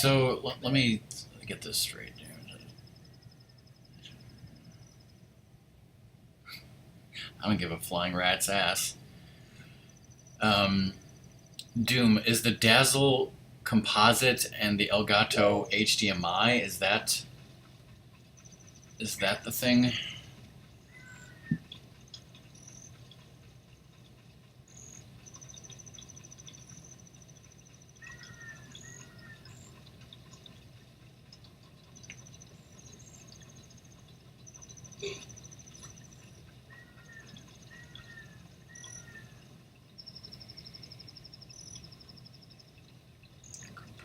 A: So let me get this straight, dude. I don't give a flying rat's ass. Um, Doom, is the Dazzle composite and the Elgato HDMI, is that the thing?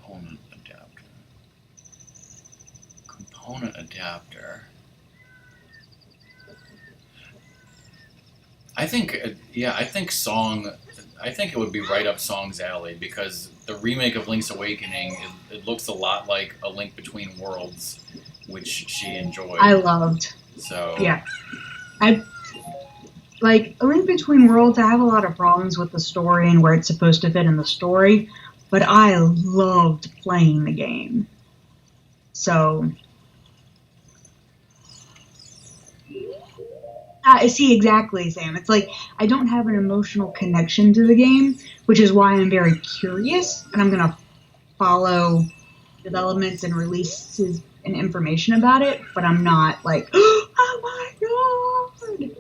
A: Component adapter. Component adapter. I think, I think I think it would be right up Song's alley because the remake of Link's Awakening, it looks a lot like A Link Between Worlds, which she enjoyed.
B: I loved.
A: So
B: Yeah. I like A Link Between Worlds. I have a lot of problems with the story and where it's supposed to fit in the story, but I loved playing the game. So I see exactly, Sam. It's like I don't have an emotional connection to the game, which is why I'm very curious, and I'm gonna follow developments and releases and information about it. But I'm not like, oh my god.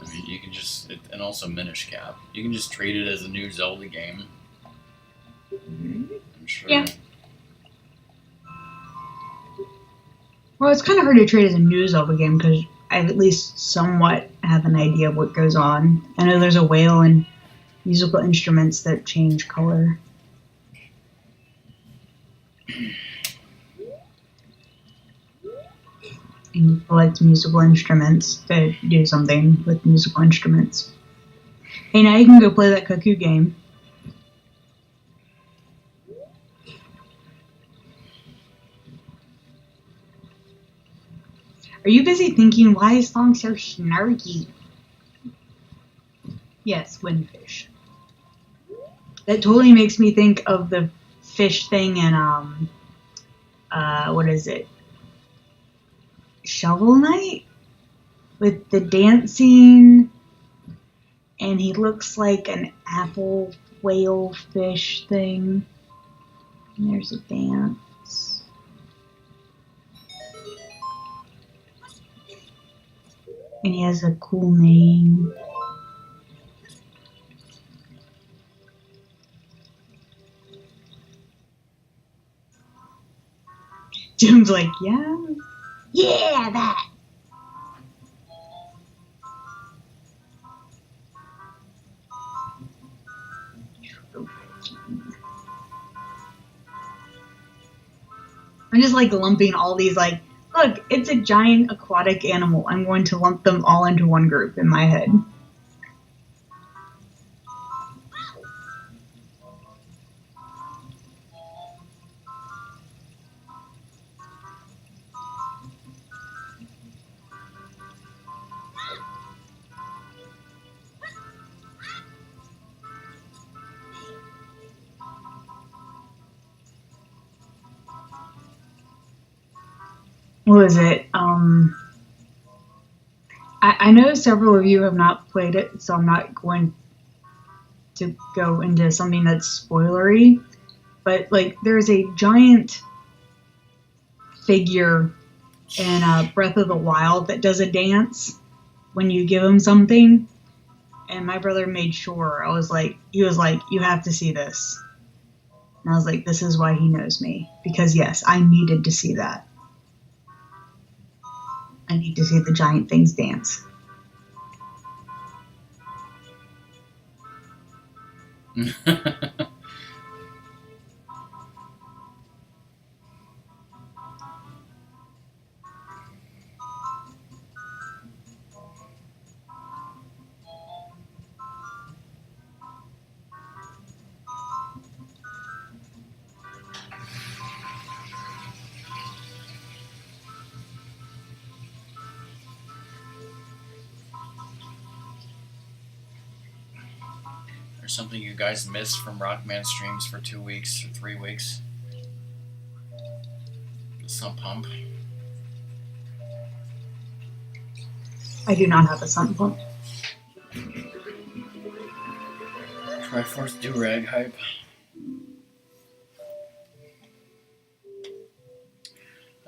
A: I mean, you can just, and also Minish Cap, you can just treat it as a new Zelda game. I'm sure.
B: Yeah. Well, it's kind of hard to treat as a new Zelda game because I at least somewhat have an idea of what goes on. I know there's a whale and musical instruments that change color. And you collect musical instruments to do something with musical instruments. Hey, now you can go play that Cuckoo game. Are you busy thinking, why is Song so snarky? Yes, windfish. That totally makes me think of the fish thing in, what is it? Shovel Knight? With the dancing, and he looks like an apple whale fish thing. And there's a dance. And he has a cool name. Jim's like, yeah. Yeah, that. I'm just like lumping all these like, look, it's a giant aquatic animal. I'm going to lump them all into one group in my head. What was it? I know several of you have not played it, so I'm not going to go into something that's spoilery. But like, there's a giant figure in Breath of the Wild that does a dance when you give him something. And my brother made sure. He was like, you have to see this. And I was like, this is why he knows me. Because yes, I needed to see that. I need to see the giant things dance.
A: something you guys missed from Rockman streams for 2 weeks or 3 weeks? The sump pump.
B: I do not have a sump pump.
A: Triforce do-rag hype.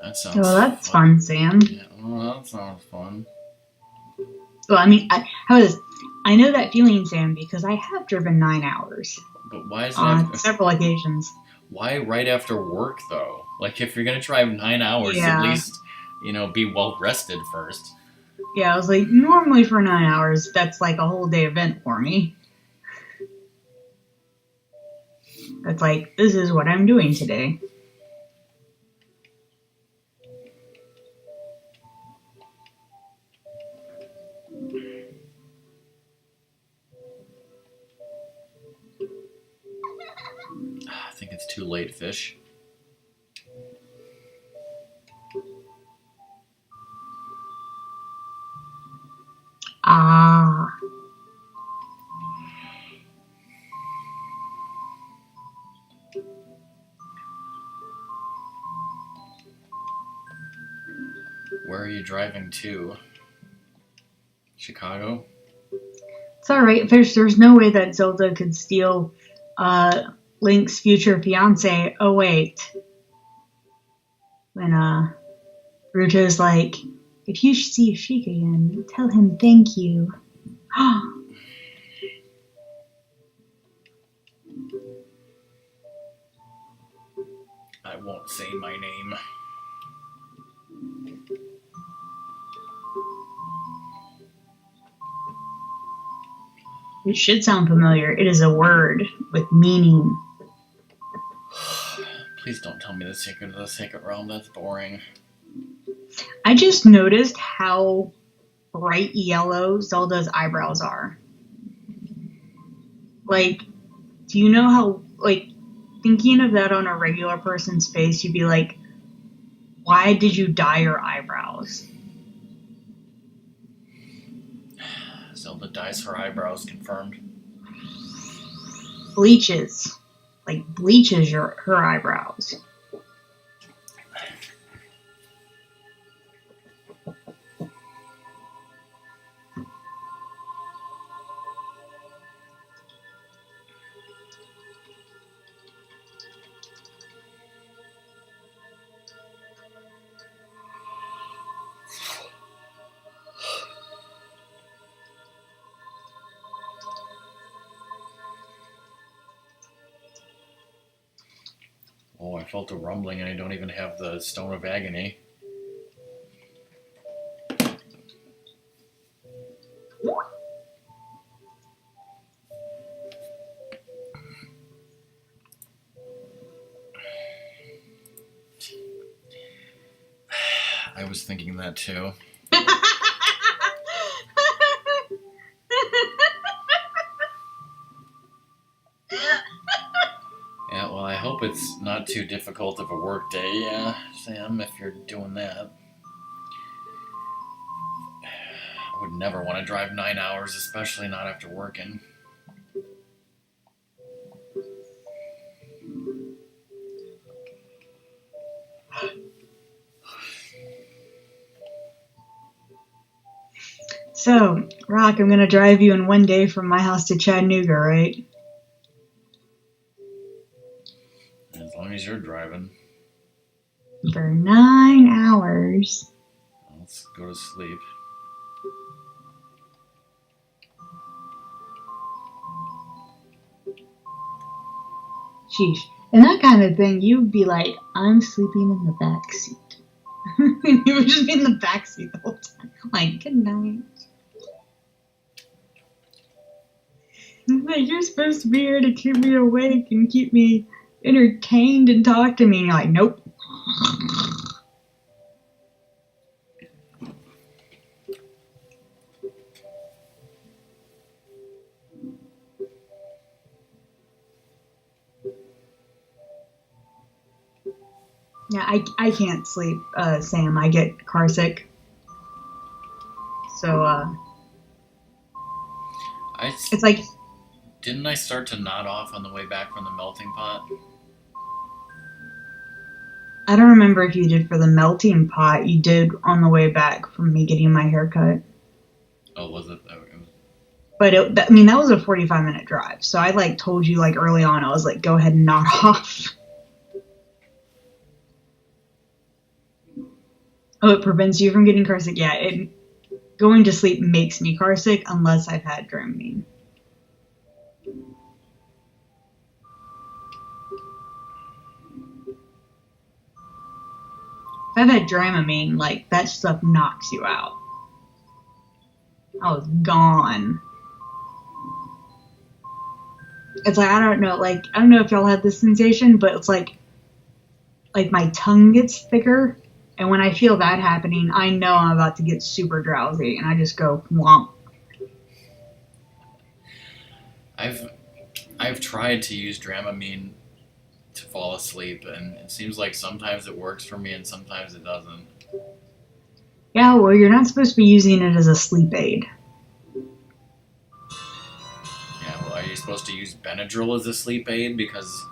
A: That sounds
B: Well, that's fun, Sam.
A: Yeah, well, that sounds fun.
B: Well, I mean, how is this? I know that feeling, Sam, because I have driven 9 hours.
A: But why is
B: on
A: that?
B: Several occasions.
A: Why right after work, though? Like, if you're going to drive 9 hours,
B: Yeah.
A: at least, be well rested first.
B: Yeah, I was like, normally for 9 hours, that's like a whole day event for me. It's like, this is what I'm doing today.
A: I think it's too late, fish.
B: Ah.
A: Where are you driving to? Chicago?
B: It's alright, Fish. There's no way that Zelda could steal Link's future fiance. Oh, wait. When Ruto's like, if you see Sheik again, tell him thank you.
A: I won't say my name.
B: It should sound familiar. It is a word with meaning.
A: Please don't tell me the secret of the Sacred Realm. That's boring.
B: I just noticed how bright yellow Zelda's eyebrows are. Like, do you know how, like, thinking of that on a regular person's face, you'd be like, why did you dye your eyebrows?
A: Zelda dyes her eyebrows, confirmed.
B: Bleaches. Like, bleaches her eyebrows.
A: Oh, I felt a rumbling and I don't even have the Stone of Agony. I was thinking that too. Yeah, well, I hope it's not too difficult of a work day, Sam, if you're doing that. I would never want to drive 9 hours, especially not after working.
B: So, Rock, I'm gonna drive you in one day from my house to Chattanooga, right?
A: As long as you're driving.
B: For 9 hours.
A: Let's go to sleep.
B: Sheesh. And that kind of thing, you'd be like, I'm sleeping in the back seat. You would just be in the back seat the whole time. Like, good night. Like, you're supposed to be here to keep me awake and keep me entertained and talk to me. And you're like, nope. Yeah, I can't sleep, Sam. I get car sick. So, it's like
A: Didn't I start to nod off on the way back from the melting pot?
B: I don't remember if you did for the melting pot. You did on the way back from me getting my hair cut.
A: Oh, was it? Oh, it was...
B: But I mean, that was a 45-minute drive. So I like told you like early on, I was like, go ahead and nod off. Oh, it prevents you from getting carsick. Yeah, going to sleep makes me carsick unless I've had Dramamine. If I've had Dramamine, like, that stuff knocks you out. I was gone. It's like, I don't know if y'all had this sensation, but it's like my tongue gets thicker, and when I feel that happening, I know I'm about to get super drowsy, and I just go womp.
A: I've tried to use Dramamine to fall asleep, and it seems like sometimes it works for me and sometimes it doesn't.
B: Yeah, well, you're not supposed to be using it as a sleep aid.
A: Yeah, well, are you supposed to use Benadryl as a sleep aid? Because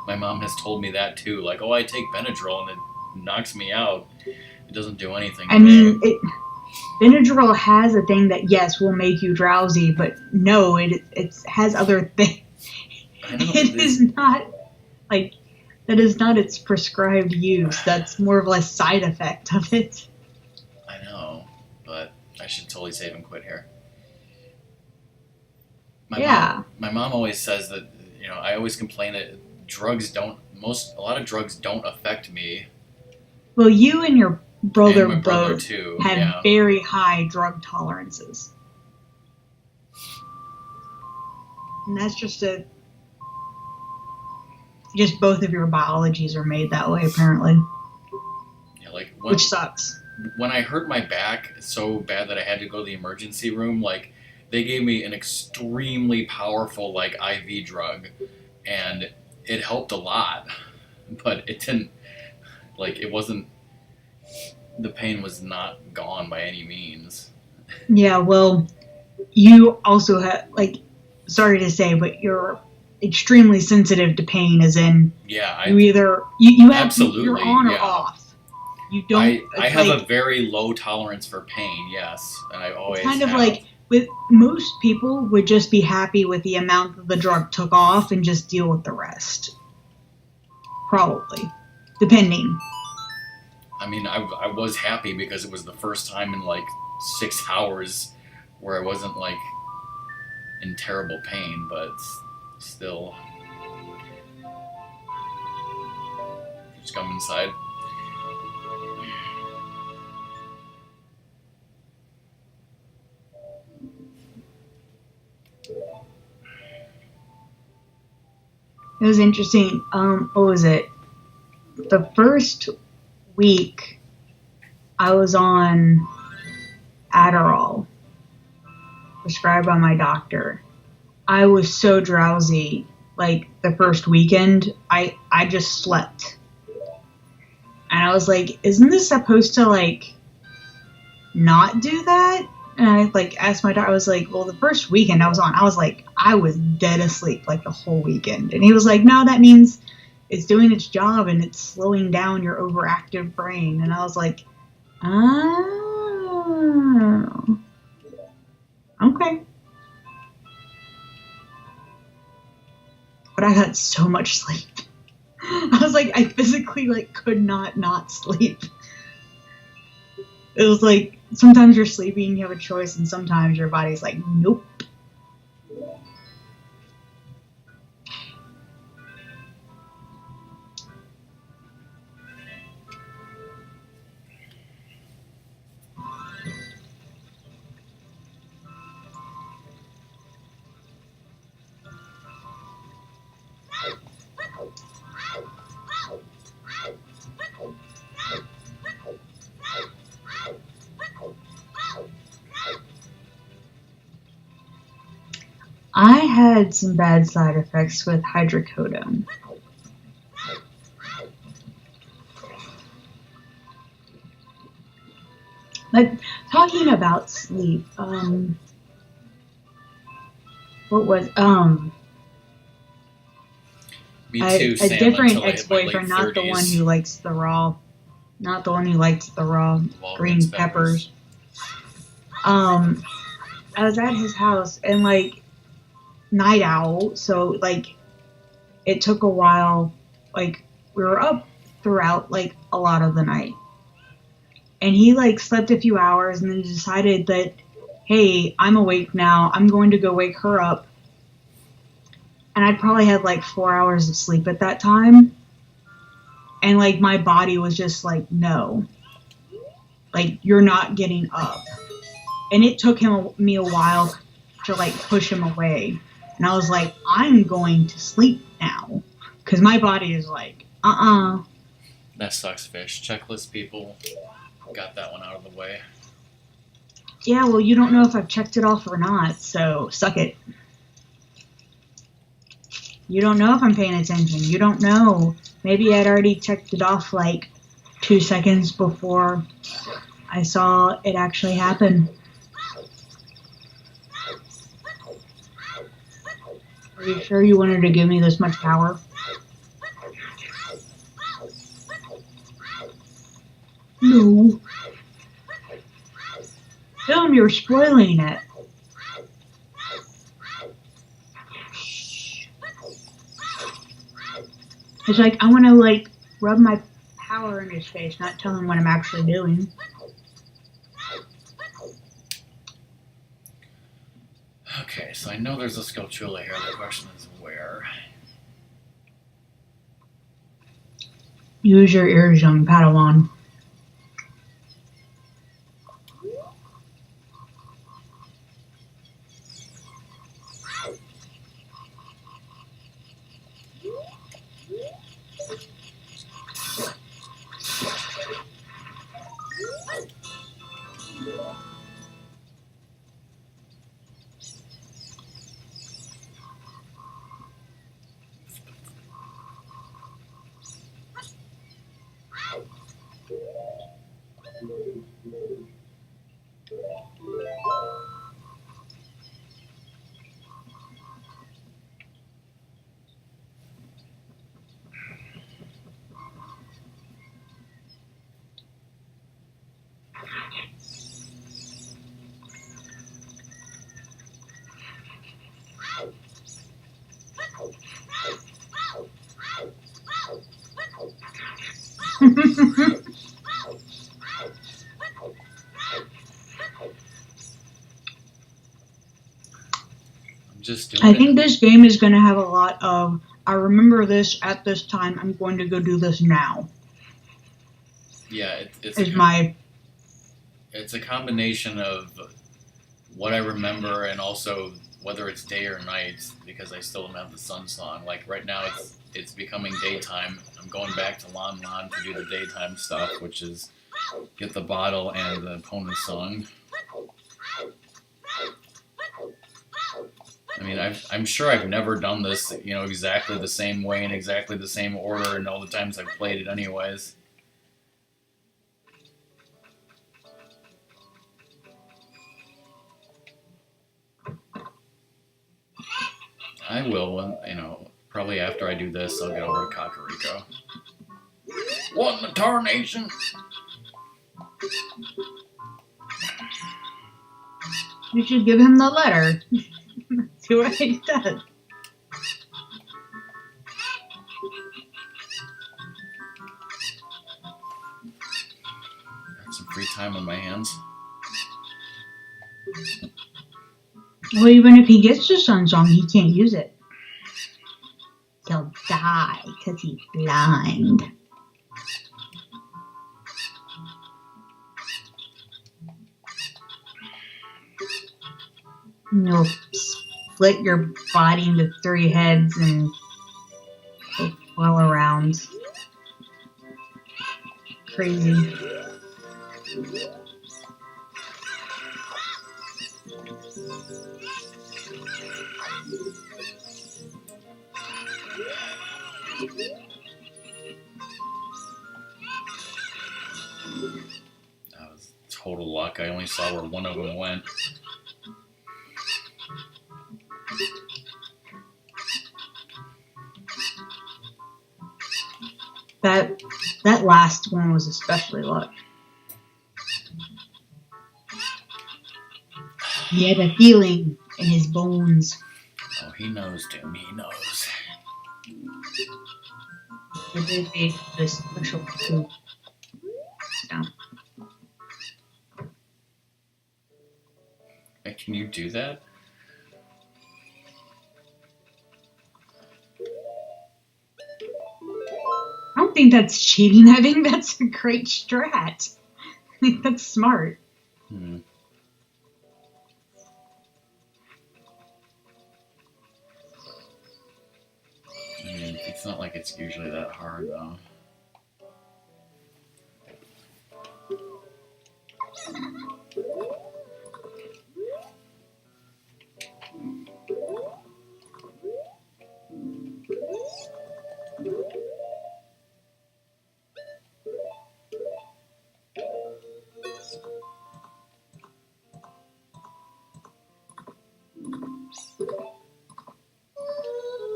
A: my mom has told me that too. Like, oh, I take Benadryl and it knocks me out. It doesn't do anything to me.
B: Benadryl has a thing that, yes, will make you drowsy, but no, it has other things.
A: I know,
B: It is not, like, that is not its prescribed use. That's more of a side effect of it.
A: I know, but I should totally save and quit here. My mom always says that, I always complain that a lot of drugs don't affect me.
B: Well, you and your brother
A: and my brother
B: both
A: too.
B: have very high drug tolerances. And that's just both of your biologies are made that way, apparently.
A: Yeah,
B: which sucks.
A: When I hurt my back so bad that I had to go to the emergency room, they gave me an extremely powerful IV drug, and it helped a lot, but it didn't, it wasn't, the pain was not gone by any means.
B: Yeah, well, you also have, sorry to say, but you're extremely sensitive to pain, as in, you have,
A: absolutely,
B: you're on or off. You don't.
A: I have a very low tolerance for pain, yes, and I always
B: kind of
A: have.
B: With most people would just be happy with the amount that the drug took off and just deal with the rest. Probably. Depending.
A: I mean, I was happy because it was the first time in 6 hours where I wasn't in terrible pain, but still. Just come inside.
B: It was interesting. What was it? The first week I was on Adderall, prescribed by my doctor. I was so drowsy. The first weekend, I just slept. And I was like, isn't this supposed to, not do that? And I, asked my doctor, I was like, well, the first weekend I was dead asleep, the whole weekend. And he was like, no, that means it's doing its job and it's slowing down your overactive brain. And I was like, oh, okay. But I got so much sleep. I was like, I physically, could not sleep. It was sometimes you're sleeping, you have a choice, and sometimes your body's like, nope. I had some bad side effects with hydrocodone. Talking about sleep, what was
A: Me too,
B: a
A: Sam,
B: different
A: until I hit my late
B: ex-boyfriend, not the one
A: 30s.
B: who likes the raw, not the one who likes the raw
A: Walgreens
B: green peppers. I was at his house and like night owl, so like it took a while. Like we were up throughout like a lot of the night, and he like slept a few hours and then decided that, hey, I'm awake now. I'm going to go wake her up. And I'd probably had like 4 hours of sleep at that time, and like my body was just like, no, like you're not getting up. And it took me a while to like push him away. And I was like, I'm going to sleep now. Because my body is like,
A: That sucks, fish. Checklist people got that one out of the way.
B: Yeah, well, you don't know if I've checked it off or not, so suck it. You don't know if I'm paying attention. You don't know. Maybe I'd already checked it off like 2 seconds before I saw it actually happen. Are you sure you wanted to give me this much power? No. Film, you're spoiling it. It's like, I want to like rub my power in his face, not tell him what I'm actually doing.
A: Okay, so I know there's a Sculptula here. The question is where?
B: Use your ears, young Padawan.
A: Just doing
B: I
A: it.
B: think this game is going to have a lot of, I remember this at this time, I'm going to go do this now.
A: Yeah, it's a combination of what I remember and also whether it's day or night because I still don't have the sun song. Like right now, it's becoming daytime. I'm going back to Lon Lon to do the daytime stuff, which is get the bottle and the opponent's song. I mean, I'm sure I've never done this, exactly the same way in exactly the same order, and all the times I've played it, anyways. I will, when probably after I do this, I'll get over to Kakariko. What in the tarnation?
B: You should give him the letter. See what he does.
A: Got some free time on my hands.
B: Well, even if he gets the sun song, he can't use it. He'll die because he's blind. You'll split your body into 3 heads and fall around. Crazy.
A: That was total luck. I only saw where one of them went.
B: That last one was especially luck. He had a feeling in his bones.
A: Oh, he knows, Doom. He knows.
B: It did be the special coup. Yeah.
A: Hey, can you do that?
B: I don't think that's cheating. I think that's a great strat. I think that's smart.
A: Hmm. I mean, it's not like it's usually that hard, though.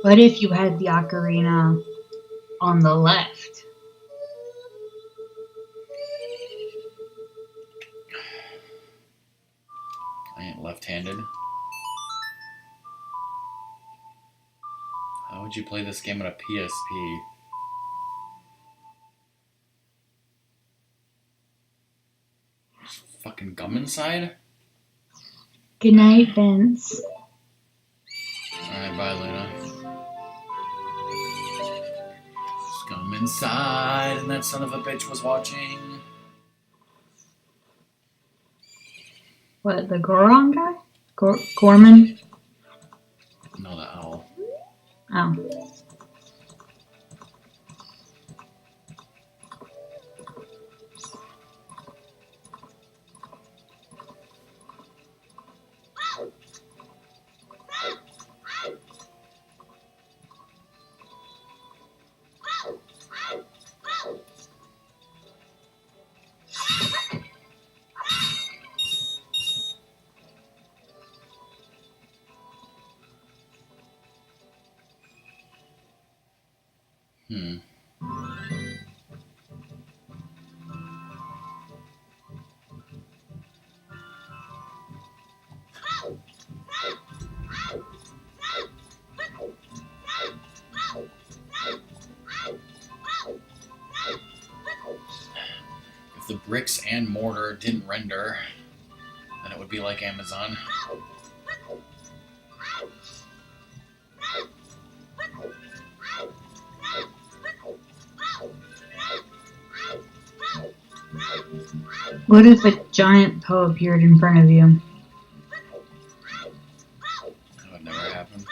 B: What if you had the ocarina on the left?
A: I ain't left-handed. How would you play this game on a PSP? Fucking gum inside?
B: Good night, Vince.
A: Alright, bye, Luna. Scum inside, and that son of a bitch was watching.
B: What, the Goron guy? Gorman?
A: No, the owl.
B: Oh.
A: Hmm. If the bricks and mortar didn't render, then it would be like Amazon.
B: What if a giant Poe appeared in front of you?
A: That would never happen.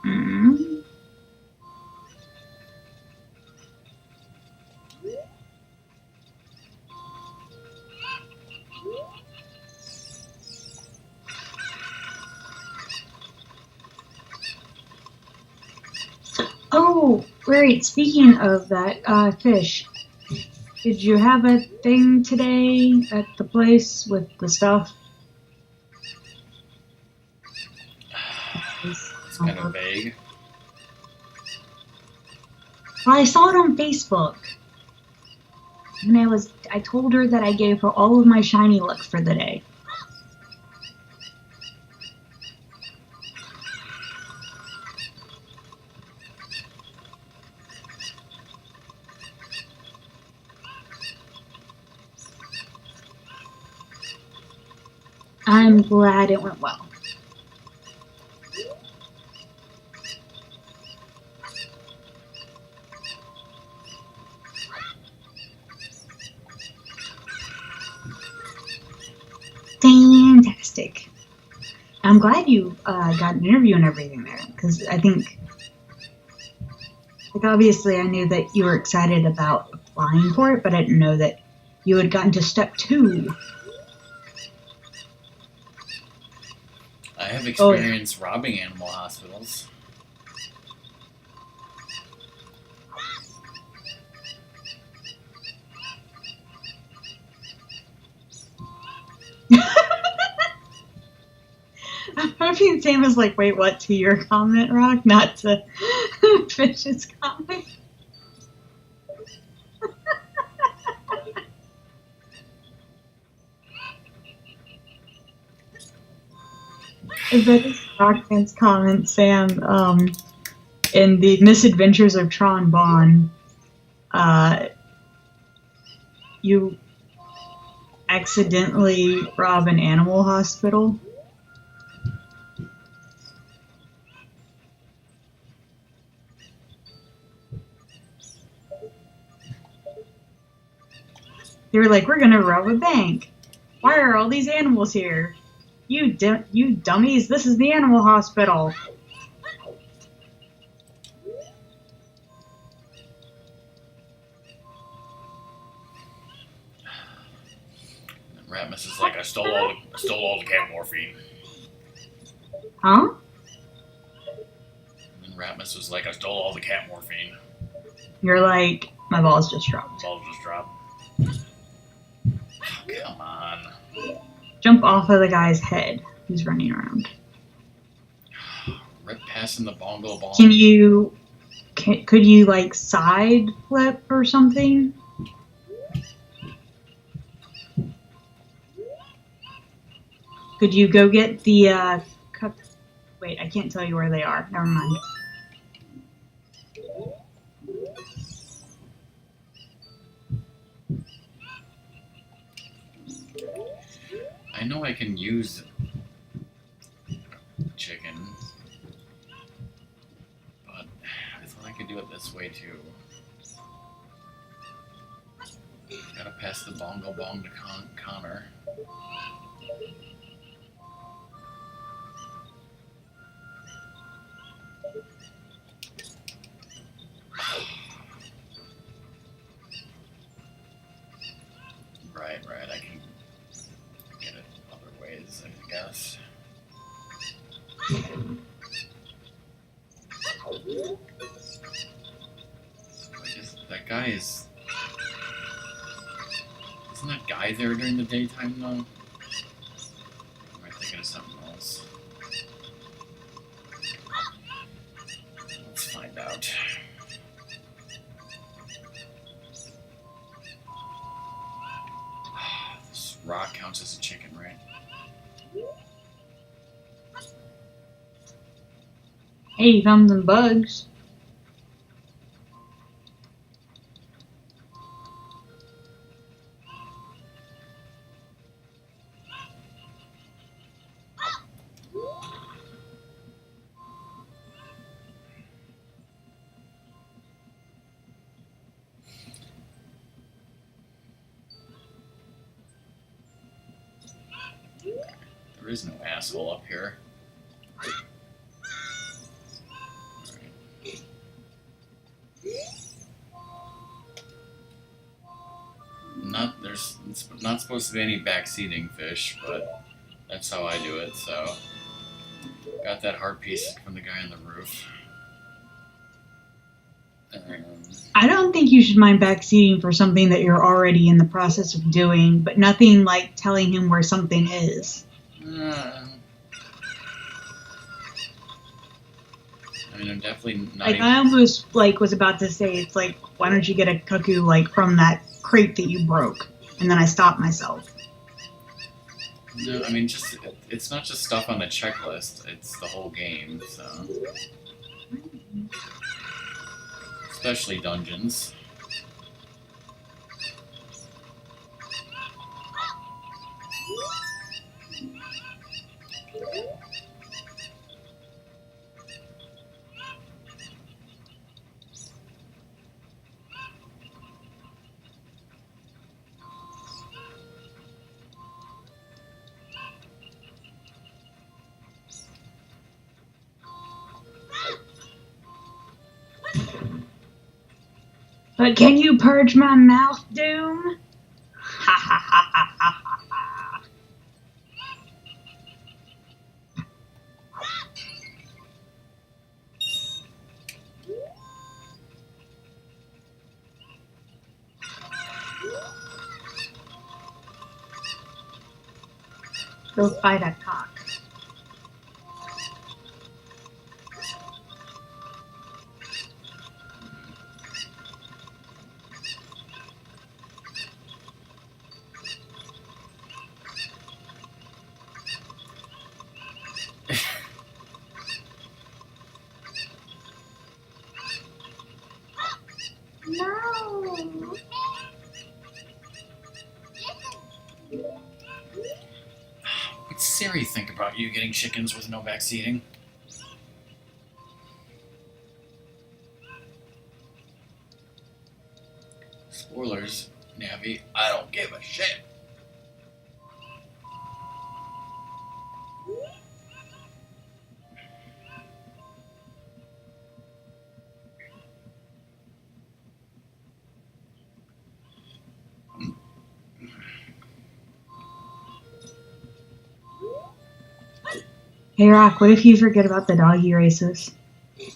B: Mm. Oh, right. Speaking of that, fish. Did you have a thing today at the place with the stuff?
A: It's kind of vague.
B: Well, I saw it on Facebook. And I told her that I gave her all of my shiny luck for the day. I'm glad it went well. Fantastic. I'm glad you got an interview and everything there, because I think, like, obviously I knew that you were excited about applying for it, but I didn't know that you had gotten to step 2.
A: I have experience robbing animal hospitals.
B: hoping Sam is like, wait, what, to your comment, Rock, not to Fish's comment. I bet it's Rockman's comment, Sam, in the Misadventures of Tron Bonne, you accidentally rob an animal hospital. They were like, we're gonna rob a bank. Why are all these animals here? You dummies, this is the animal hospital.
A: Ratmus is like, I stole all the cat morphine.
B: Huh?
A: And then Ratmus was like, I stole all the cat morphine.
B: You're like, my balls just dropped.
A: Balls just dropped. Come on.
B: Jump off of the guy's head who's running around.
A: Rip passing the bongo bong.
B: Could you like side flip or something? Could you go get the cup? Wait, I can't tell you where they are. Never mind.
A: I know I can use chicken, but I thought I could do it this way too. Gotta pass the bongo bong to Connor. Right, I can get it other ways, I guess. That guy is... Isn't that guy there during the daytime, though? Or am I thinking of something else? Let's find out. This rock counts as a chicken, right?
B: Hey, you found some bugs.
A: There is no asshole up here. It's not supposed to be any backseating fish, but that's how I do it, so. Got that heart piece from the guy on the roof.
B: I don't think you should mind backseating for something that you're already in the process of doing, but nothing like telling him where something is.
A: I mean, I'm definitely not.
B: Like, I almost was about to say, it's like, why don't you get a cuckoo from that crate that you broke? And then I stopped myself.
A: No, I mean, it's not just stuff on the checklist. It's the whole game, so. Especially dungeons.
B: But can you purge my mouth, Doom? Ha ha ha ha ha ha ha. Go fight a cock. No.
A: What'd Siri think about you getting chickens with no backseating? Spoilers, Navi. I don't give a shit.
B: Hey, Rock, what if you forget about the doggy races?
A: Okay,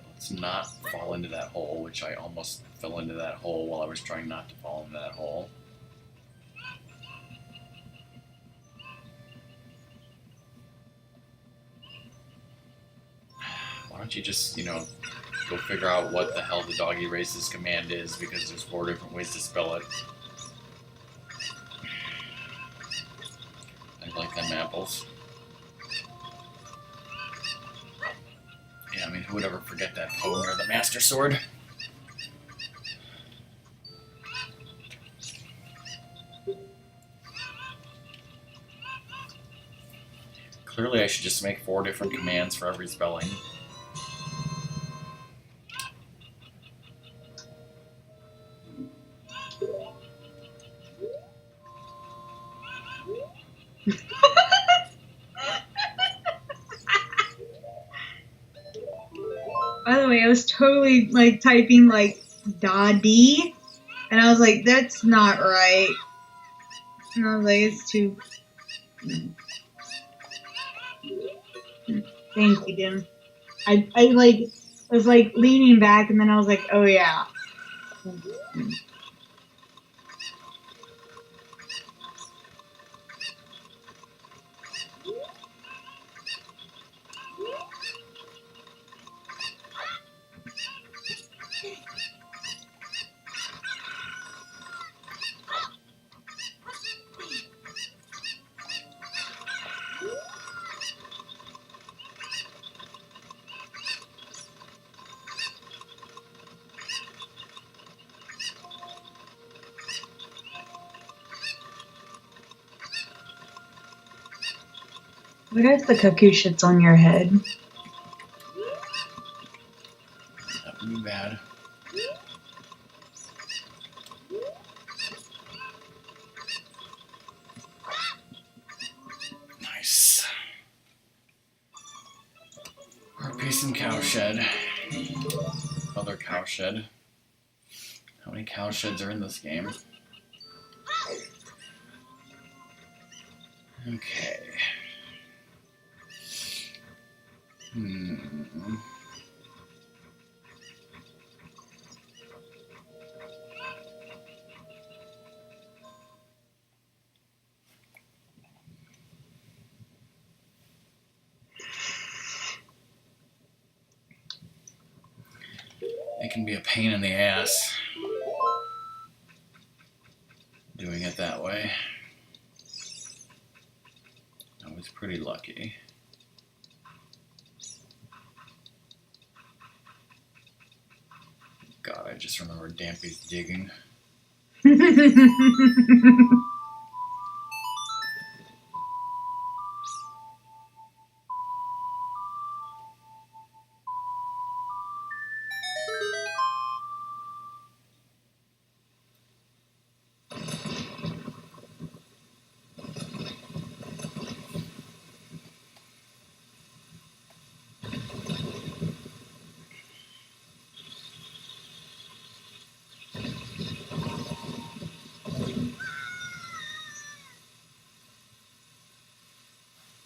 A: let's not fall into that hole, which I almost fell into that hole while I was trying not to fall into that hole. Why don't you just, go figure out what the hell the doggy races command is, because there's 4 different ways to spell it. I like them apples. Yeah, I mean, who would ever forget that poem or the Master Sword? Clearly, I should just make 4 different commands for every spelling.
B: By the way, I was totally typing da-dee, and I was like, that's not right. And I was like, it's too. Thank you, Dim. I was leaning back, and then I was like, oh yeah. What if the cuckoo shits on your head?
A: That would be bad. Nice. Harpies and cowshed. Other cowshed. How many cowsheds are in this game? Okay. It can be a pain in the ass doing it that way. I was pretty lucky. God, I just remember Dampy's digging.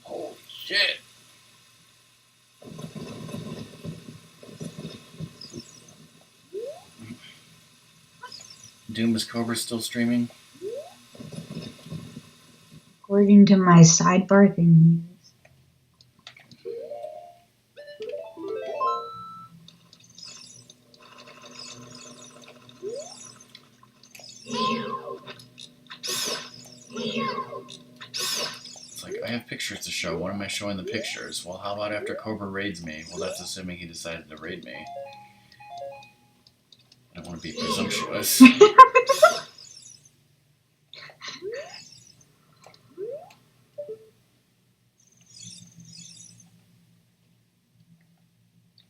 A: Holy shit! Doom is Cobra still streaming?
B: According to my sidebar thing.
A: It's like I have pictures to show. When am I showing the pictures? Well, how about after Cobra raids me? Well, that's assuming he decided to raid me. I don't want to be presumptuous.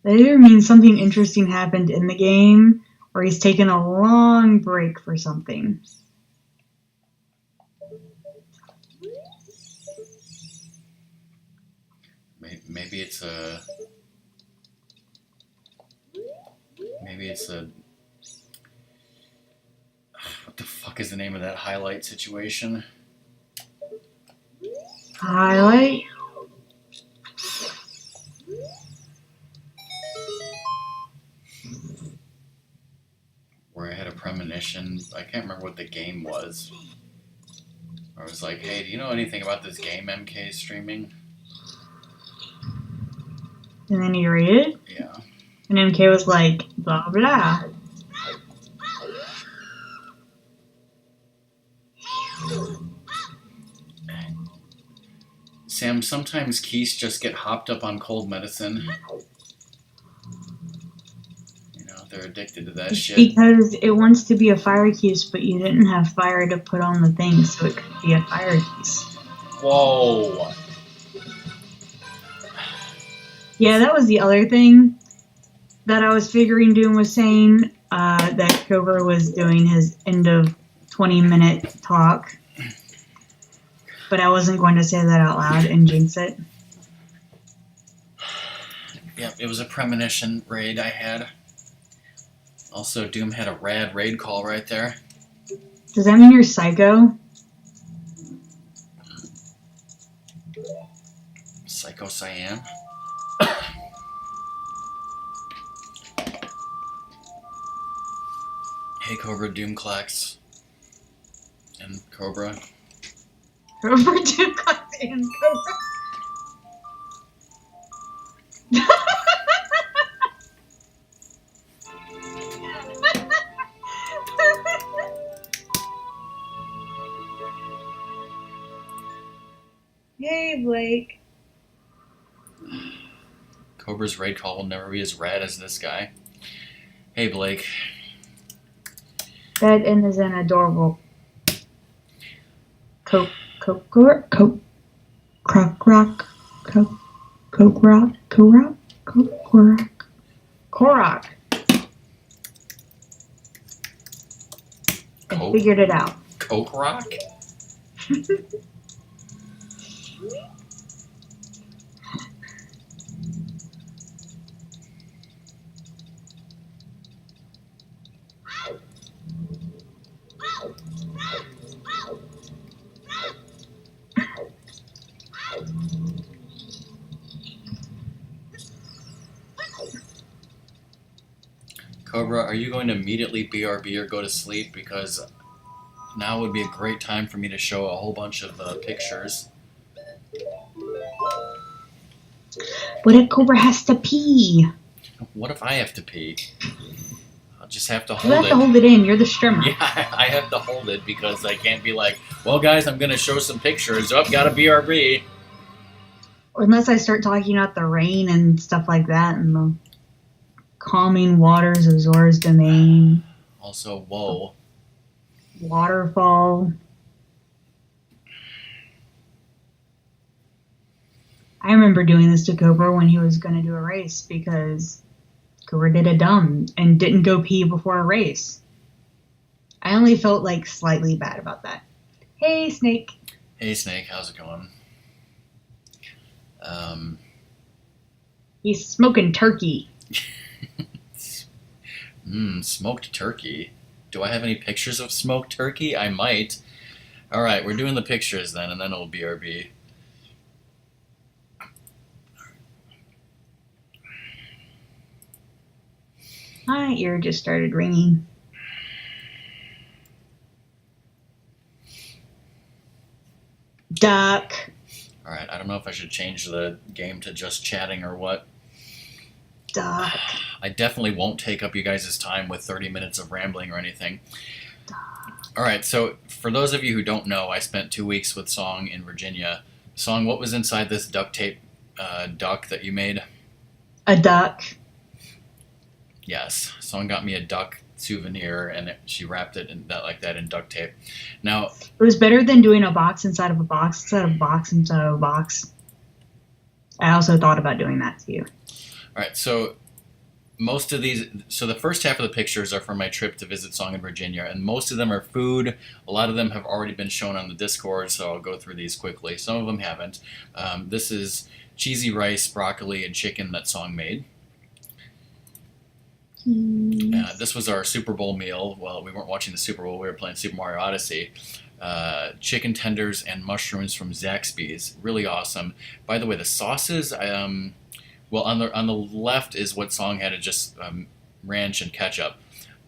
B: That either means something interesting happened in the game, or he's taken a long break for something.
A: Maybe it's a... Maybe it's a... What the fuck is the name of that highlight situation?
B: Highlight?
A: Where I had a premonition. I can't remember what the game was. I was like, hey, do you know anything about this game MK is streaming?
B: And then he read it?
A: Yeah.
B: And MK was like, blah blah.
A: Sam, sometimes geese just get hopped up on cold medicine. You know, they're addicted to that shit.
B: Because it wants to be a fire keys, but you didn't have fire to put on the thing, so it could be a fire keys.
A: Whoa!
B: Yeah, that was the other thing that I was figuring Doom was saying, that Cobra was doing his end of 20-minute talk. But I wasn't going to say that out loud and jinx it.
A: Yep, it was a premonition raid I had. Also, Doom had a rad raid call right there.
B: Does that mean you're psycho?
A: Psycho Cyan. Hey Cobra, Doom Clax. And Cobra.
B: Cobra, Doom, Clax, and Cobra. Hey, Blake.
A: Cobra's raid call will never be as rad as this guy. Hey Blake.
B: That and is an adorable croc rock, Korok. I figured it out.
A: Coke Rock? Cobra, are you going to immediately BRB or go to sleep? Because now would be a great time for me to show a whole bunch of pictures.
B: But a Cobra has to pee.
A: What if I have to pee? I'll just have to
B: You
A: hold
B: have
A: it.
B: to hold it in. You're the streamer.
A: Yeah, I have to hold it because I can't be like, well, guys, I'm going to show some pictures. Oh, got a BRB.
B: Unless I start talking about the rain and stuff like that and the calming waters of Zora's domain.
A: Also, whoa.
B: Waterfall. I remember doing this to Cobra when he was going to do a race because Cobra did a dumb and didn't go pee before a race. I only felt like slightly bad about that. Hey, Snake.
A: Hey, Snake, how's it going?
B: He's smoking turkey.
A: Smoked turkey. Do I have any pictures of smoked turkey? I might. Alright, we're doing the pictures then, and then it'll BRB.
B: My ear just started ringing. Duck.
A: Alright, I don't know if I should change the game to just chatting or what.
B: Duck.
A: I definitely won't take up you guys' time with 30 minutes of rambling or anything. Alright, so for those of you who don't know, I spent 2 weeks with Song in Virginia Song, what was inside this duct tape duck that you made?
B: A duck.
A: Yes. Song got me a duck souvenir, and she wrapped it in that like that in duct tape. Now,
B: It was better than doing a box inside of a box inside of a box inside of a box. I also thought about doing that to you.
A: all right, so most of these, so the first half of the pictures are from my trip to visit Song in Virginia, and most of them are food. A lot of them have already been shown on the Discord, so I'll go through these quickly. Some of them haven't. This is cheesy rice, broccoli, and chicken that Song made. This was our Super Bowl meal. Well, we weren't watching the Super Bowl, we were playing Super Mario Odyssey. Chicken tenders and mushrooms from Zaxby's. Really awesome. By the way, the sauces, well, on the left is what Song had, just ranch and ketchup.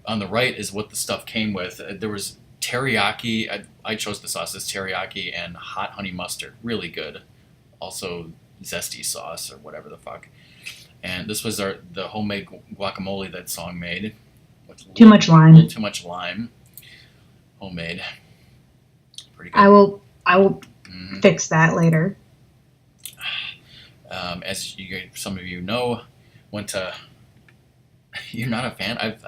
A: On the right is what the stuff came with. There was teriyaki. I chose the sauces, teriyaki and hot honey mustard. Really good. Also zesty sauce or whatever the fuck. And this was the homemade guacamole that Song made. With
B: Too much lime.
A: A little too much lime. Homemade. Pretty good.
B: I will fix that later.
A: As some of you know, went to. You're not a fan.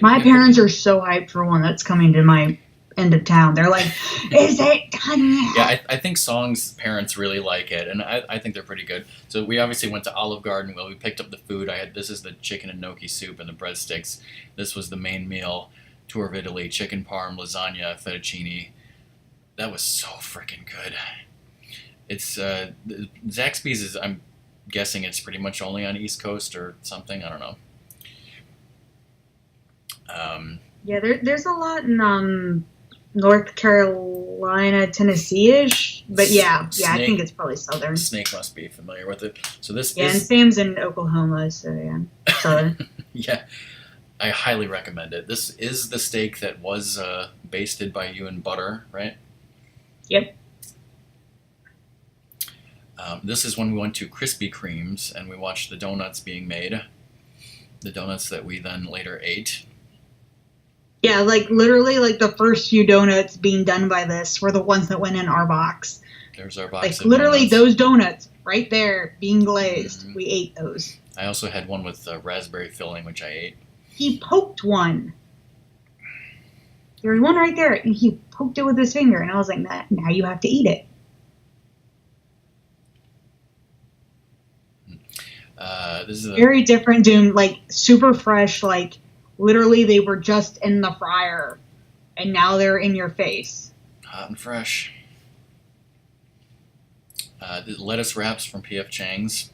B: My parents are so hyped for one that's coming to my end of town. They're like, "Is it done yet?"
A: Yeah, I think Song's parents really like it, and I think they're pretty good. So we obviously went to Olive Garden. Well, we picked up the food. This is the chicken and gnocchi soup and the breadsticks. This was the main meal. Tour of Italy, chicken parm, lasagna, fettuccine. That was so freaking good. It's Zaxby's is, I'm guessing it's pretty much only on East Coast or something. I don't know.
B: Yeah, there's a lot in North Carolina, Tennessee-ish, but yeah, I think it's probably southern.
A: Snake must be familiar with it. So this
B: and
A: is
B: Sam's in Oklahoma, so yeah, southern.
A: yeah, I highly recommend it. This is the steak that was basted by you in butter, right?
B: Yep.
A: This is when we went to Krispy Kreme's and we watched the donuts being made. The donuts that we then later ate.
B: Yeah, like literally, like the first few donuts being done by this were the ones that went in our box.
A: There's our box.
B: Like literally, those donuts right there being glazed. Mm-hmm. We ate those.
A: I also had one with raspberry filling, which I ate.
B: He poked one. There was one right there, and he poked it with his finger, and I was like, "Now you have to eat it."
A: This is
B: very different Doom, like super fresh, like literally they were just in the fryer and now they're in your face.
A: Hot and fresh. The lettuce wraps from P.F. Chang's.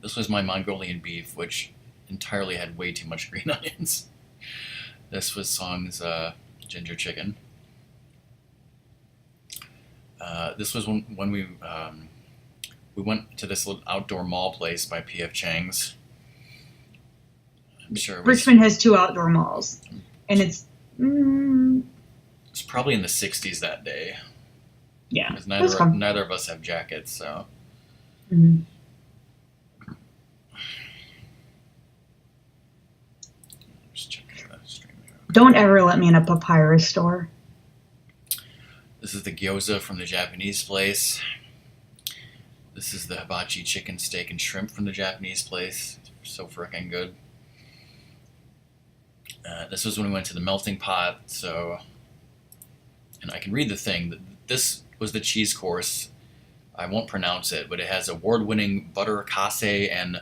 A: This was my Mongolian beef, which entirely had way too much green onions. This was Song's ginger chicken. This was when we went to this little outdoor mall place by P.F. Chang's. I'm sure
B: Richmond has 2 outdoor malls, and it's
A: probably in the 60s that day.
B: Yeah,
A: because neither of us have jackets, so.
B: Mm-hmm.
A: Just checking the stream here.
B: Don't ever let me in a papyrus store.
A: This is the gyoza from the Japanese place. This is the hibachi chicken, steak, and shrimp from the Japanese place. So frickin' good. This was when we went to the melting pot, so... And I can read the thing. This was the cheese course. I won't pronounce it, but it has award-winning butter casse and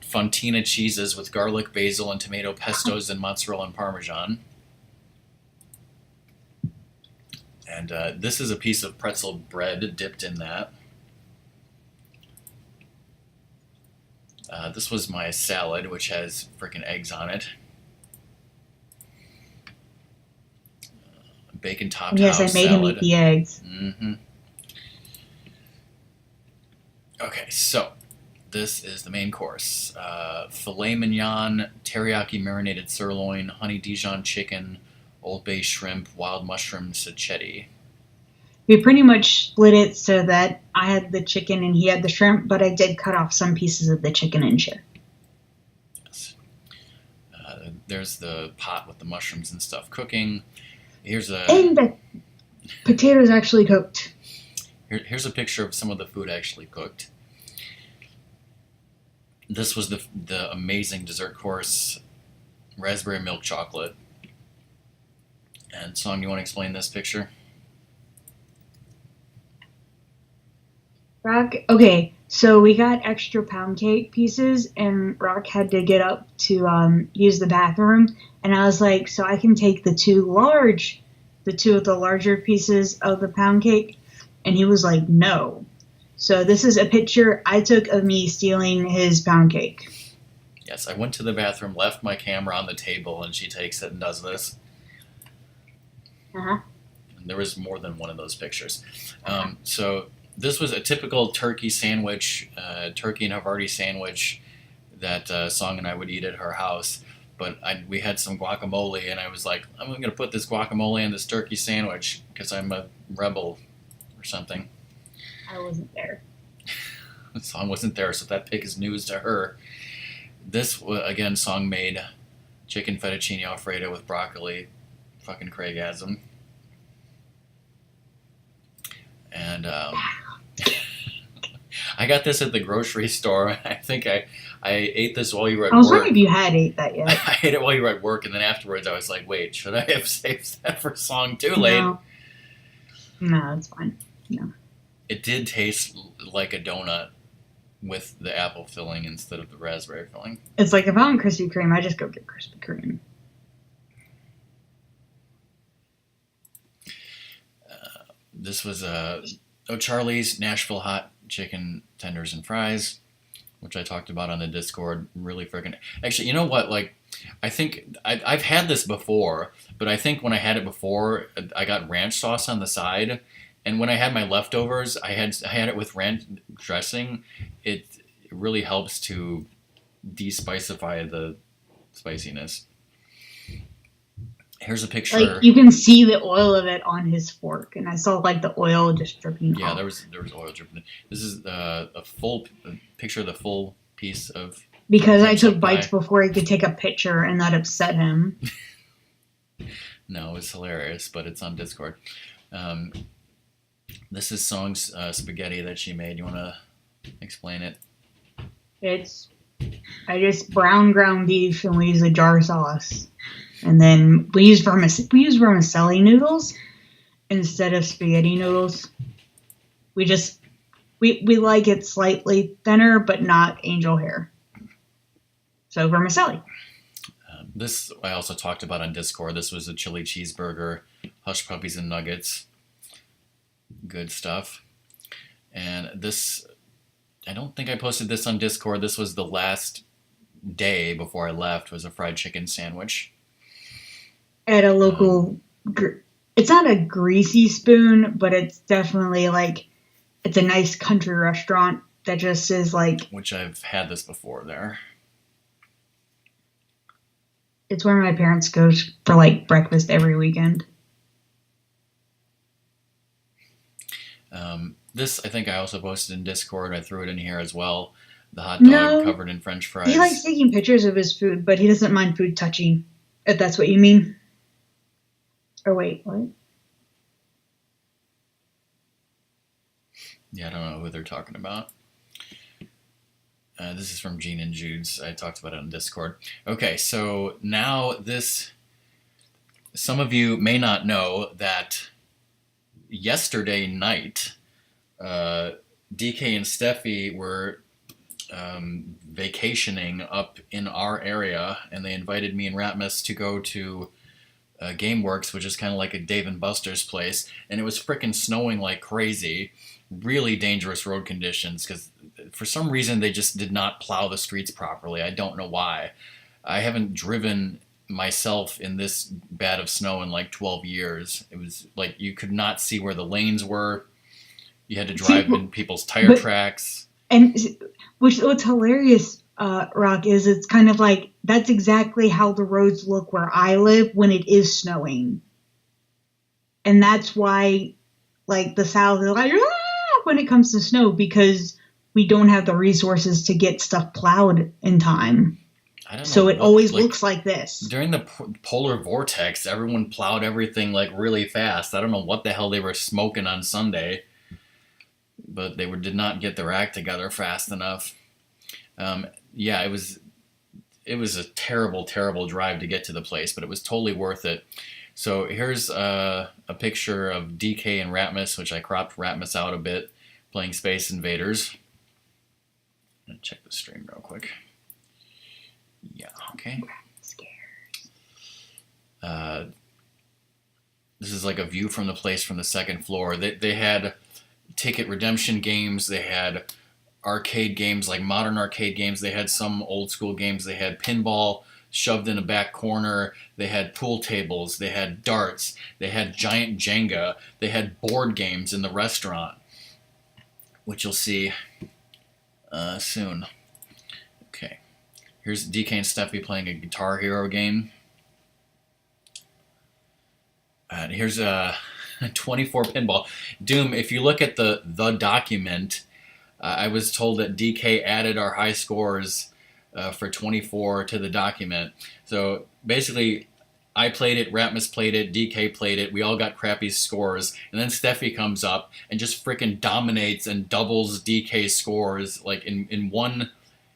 A: fontina cheeses with garlic, basil, and tomato pestos and mozzarella and parmesan. And this is a piece of pretzel bread dipped in that. This was my salad, which has frickin' eggs on it. Bacon topped
B: yes,
A: house
B: I made
A: salad.
B: Him eat the eggs.
A: Mm-hmm. Okay, so this is the main course. Filet mignon, teriyaki marinated sirloin, honey Dijon chicken, Old Bay shrimp, wild mushroom sacchetti.
B: We pretty much split it so that I had the chicken and he had the shrimp, but I did cut off some pieces of the chicken and share.
A: Yes. There's the pot with the mushrooms and stuff cooking. Here's a...
B: And Potatoes actually cooked.
A: Here's a picture of some of the food actually cooked. This was the amazing dessert course, raspberry milk chocolate. And Song, you want to explain this picture?
B: Rock, okay, so we got extra pound cake pieces, and Rock had to get up to use the bathroom, and I was like, so I can take the two of the larger pieces of the pound cake, and he was like, no. So this is a picture I took of me stealing his pound cake.
A: Yes, I went to the bathroom, left my camera on the table, and she takes it and does this.
B: Uh-huh.
A: And there was more than one of those pictures. So this was a typical turkey sandwich, turkey and Havarti sandwich that Song and I would eat at her house. But we had some guacamole, and I was like, I'm going to put this guacamole in this turkey sandwich because I'm a rebel or something.
B: I wasn't there.
A: Song wasn't there, so that pic is news to her. This, again, Song made chicken fettuccine alfredo with broccoli. Fucking Craigasm. And I got this at the grocery store. I think I ate this while you were at work.
B: I was wondering if you had ate that yet.
A: I ate it while you were at work, and then afterwards I was like, wait, should I have saved that for Song too late?
B: No, it's fine. No.
A: It did taste like a donut with the apple filling instead of the raspberry filling.
B: It's like if I want Krispy Kreme, I just go get Krispy Kreme.
A: This was O'Charlie's Nashville hot chicken tenders and fries, which I talked about on the Discord. Really freaking. Actually, you know what? Like, I think I've had this before, but I think when I had it before, I got ranch sauce on the side, and when I had my leftovers, I had it with ranch dressing. It really helps to de-spicify the spiciness. Here's a picture.
B: Like, you can see the oil of it on his fork, and I saw like the oil just dripping.
A: Yeah,
B: off.
A: there was oil dripping. This is a full picture of the full piece of.
B: Because I took bites before he could take a picture, and that upset him.
A: No, it's hilarious, but it's on Discord. This is Song's spaghetti that she made. You want to explain it?
B: I just brown ground beef, and we use a jar sauce. And then we use vermicelli noodles instead of spaghetti noodles. We like it slightly thinner, but not angel hair. So vermicelli.
A: This I also talked about on Discord. This was a chili cheeseburger, hush puppies and nuggets. Good stuff. And this, I don't think I posted this on Discord. This was the last day before I left, was a fried chicken sandwich.
B: At a local, it's not a greasy spoon, but it's definitely like, it's a nice country restaurant that just is like...
A: Which I've had this before there.
B: It's where my parents go for like breakfast every weekend.
A: This, I think I also posted in Discord. I threw it in here as well. The hot dog covered in French fries.
B: He likes taking pictures of his food, but he doesn't mind food touching, if that's what you mean. Or wait, what?
A: Yeah, I don't know who they're talking about. This is from Gene and Jude's. I talked about it on Discord. Okay, so now this... Some of you may not know that yesterday night, DK and Steffi were vacationing up in our area, and they invited me and Ratmus to go to GameWorks, which is kind of like a Dave & Buster's place, and it was frickin' snowing like crazy. Really dangerous road conditions, because for some reason they just did not plow the streets properly. I don't know why. I haven't driven myself in this bad of snow in like 12 years. It was like you could not see where the lanes were. You had to drive in people's tire tracks.
B: And what's hilarious, Rock, is it's kind of like that's exactly how the roads look where I live when it is snowing. And that's why, like, the South is like, when it comes to snow, because we don't have the resources to get stuff plowed in time.
A: I don't know
B: So it
A: what,
B: always
A: like,
B: looks like this.
A: during the polar vortex, everyone plowed everything like really fast. I don't know what the hell they were smoking on Sunday, but they did not get their act together fast enough. Yeah, it was a terrible, terrible drive to get to the place, but it was totally worth it. So here's a picture of DK and Ratmus, which I cropped Ratmus out a bit, playing Space Invaders. I'm gonna check the stream real quick. Yeah, okay. This is like a view from the place from the second floor. They had ticket redemption games. They had arcade games, like modern arcade games. They had some old school games. They had pinball shoved in a back corner. They had pool tables. They had darts. They had giant Jenga. They had board games in the restaurant, which you'll see soon. Okay. Here's DK and Steffi playing a Guitar Hero game. And here's a 24 pinball. Doom, if you look at the document, I was told that DK added our high scores for 24 to the document. So basically, I played it, Ratmus played it, DK played it, we all got crappy scores, and then Steffi comes up and just freaking dominates and doubles DK's scores. Like in one,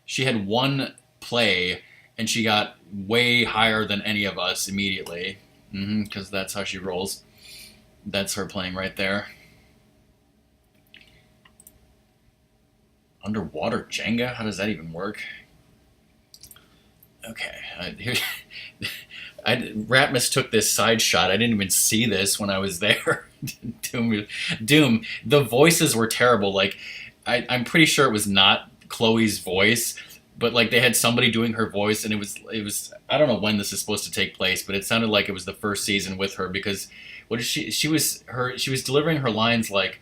A: she had one play, and she got way higher than any of us immediately. Because that's how she rolls. That's her playing right there. Underwater Jenga? How does that even work? Okay. Ratmus took this side shot. I didn't even see this when I was there. Doom. The voices were terrible. Like, I'm pretty sure it was not Chloe's voice, but like they had somebody doing her voice, and it was I don't know when this is supposed to take place, but it sounded like it was the first season with her, because what is she was delivering her lines like,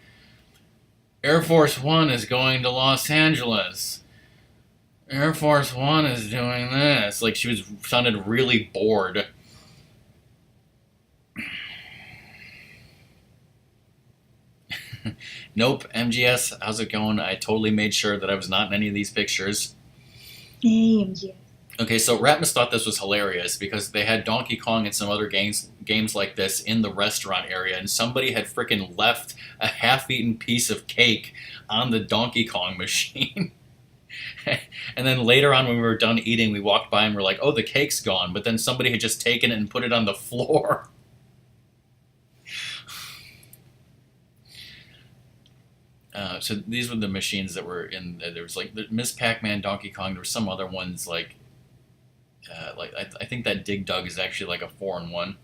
A: Air Force One is going to Los Angeles. Air Force One is doing this. Like she sounded really bored. Nope, MGS, how's it going? I totally made sure that I was not in any of these pictures.
B: Hey, MGS.
A: Okay, so Ratmus thought this was hilarious because they had Donkey Kong and some other games like this in the restaurant area, and somebody had freaking left a half-eaten piece of cake on the Donkey Kong machine. And then later on when we were done eating, we walked by and we're like, oh, the cake's gone, but then somebody had just taken it and put it on the floor. So these were the machines that were in. There was like Miss Pac-Man, Donkey Kong. There were some other ones like I think that Dig Dug is actually like a 4-in-1.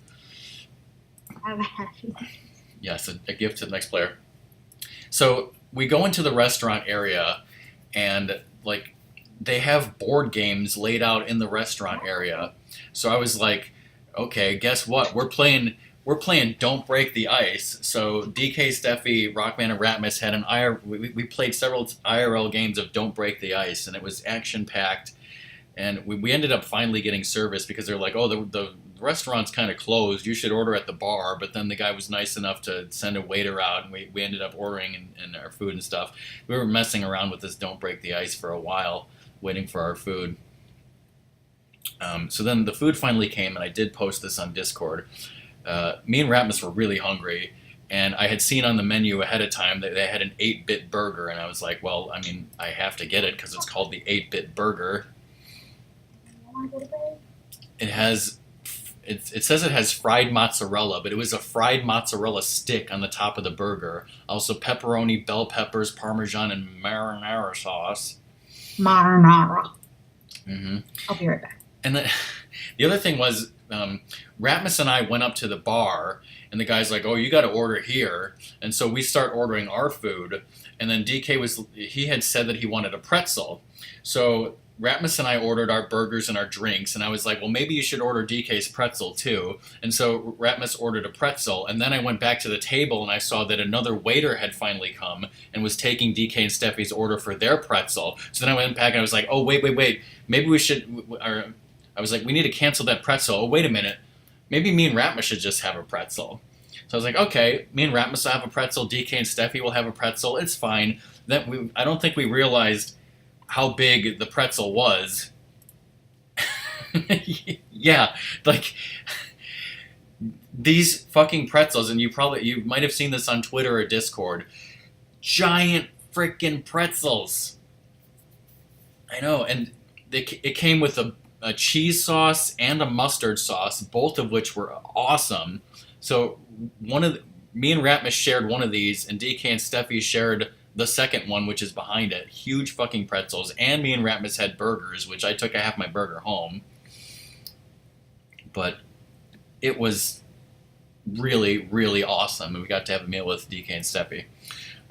A: Yes, a gift to the next player. So we go into the restaurant area, and like they have board games laid out in the restaurant area. So I was like, okay, guess what? We're playing Don't Break the Ice. So DK, Steffi, Rockman, and Ratmus had we played several IRL games of Don't Break the Ice, and it was action-packed. And we ended up finally getting service because they're like, oh, the restaurant's kind of closed. You should order at the bar. But then the guy was nice enough to send a waiter out, and we ended up ordering and our food and stuff. We were messing around with this Don't Break the Ice for a while, waiting for our food. So then the food finally came, and I did post this on Discord. Me and Ratmus were really hungry, and I had seen on the menu ahead of time that they had an 8-bit burger, and I was like, well, I mean, I have to get it because it's called the 8-bit burger. It says it has fried mozzarella, but it was a fried mozzarella stick on the top of the burger. Also pepperoni, bell peppers, parmesan, and marinara sauce.
B: Marinara.
A: Mm-hmm.
B: I'll be right back.
A: And the other thing was, Ratmus and I went up to the bar, and the guy's like, oh, you got to order here. And so we start ordering our food, and then he had said that he wanted a pretzel. So Ratmus and I ordered our burgers and our drinks, and I was like, well, maybe you should order DK's pretzel too. And so Ratmus ordered a pretzel, and then I went back to the table and I saw that another waiter had finally come and was taking DK and Steffi's order for their pretzel. So then I went back and I was like, oh, wait, maybe we should, I was like, we need to cancel that pretzel. Oh, wait a minute, maybe me and Ratmus should just have a pretzel. So I was like, okay, me and Ratmus will have a pretzel, DK and Steffi will have a pretzel, it's fine. I don't think we realized how big the pretzel was. Yeah, like these fucking pretzels, and you might have seen this on Twitter or Discord. Giant freaking pretzels. I know, and it came with a cheese sauce and a mustard sauce, both of which were awesome. So me and Ratmus shared one of these, and DK and Steffi shared the second one, which is behind it. Huge fucking pretzels, and me and Ratmus had burgers, which I took half my burger home. But it was really, really awesome, and we got to have a meal with DK and Steffi.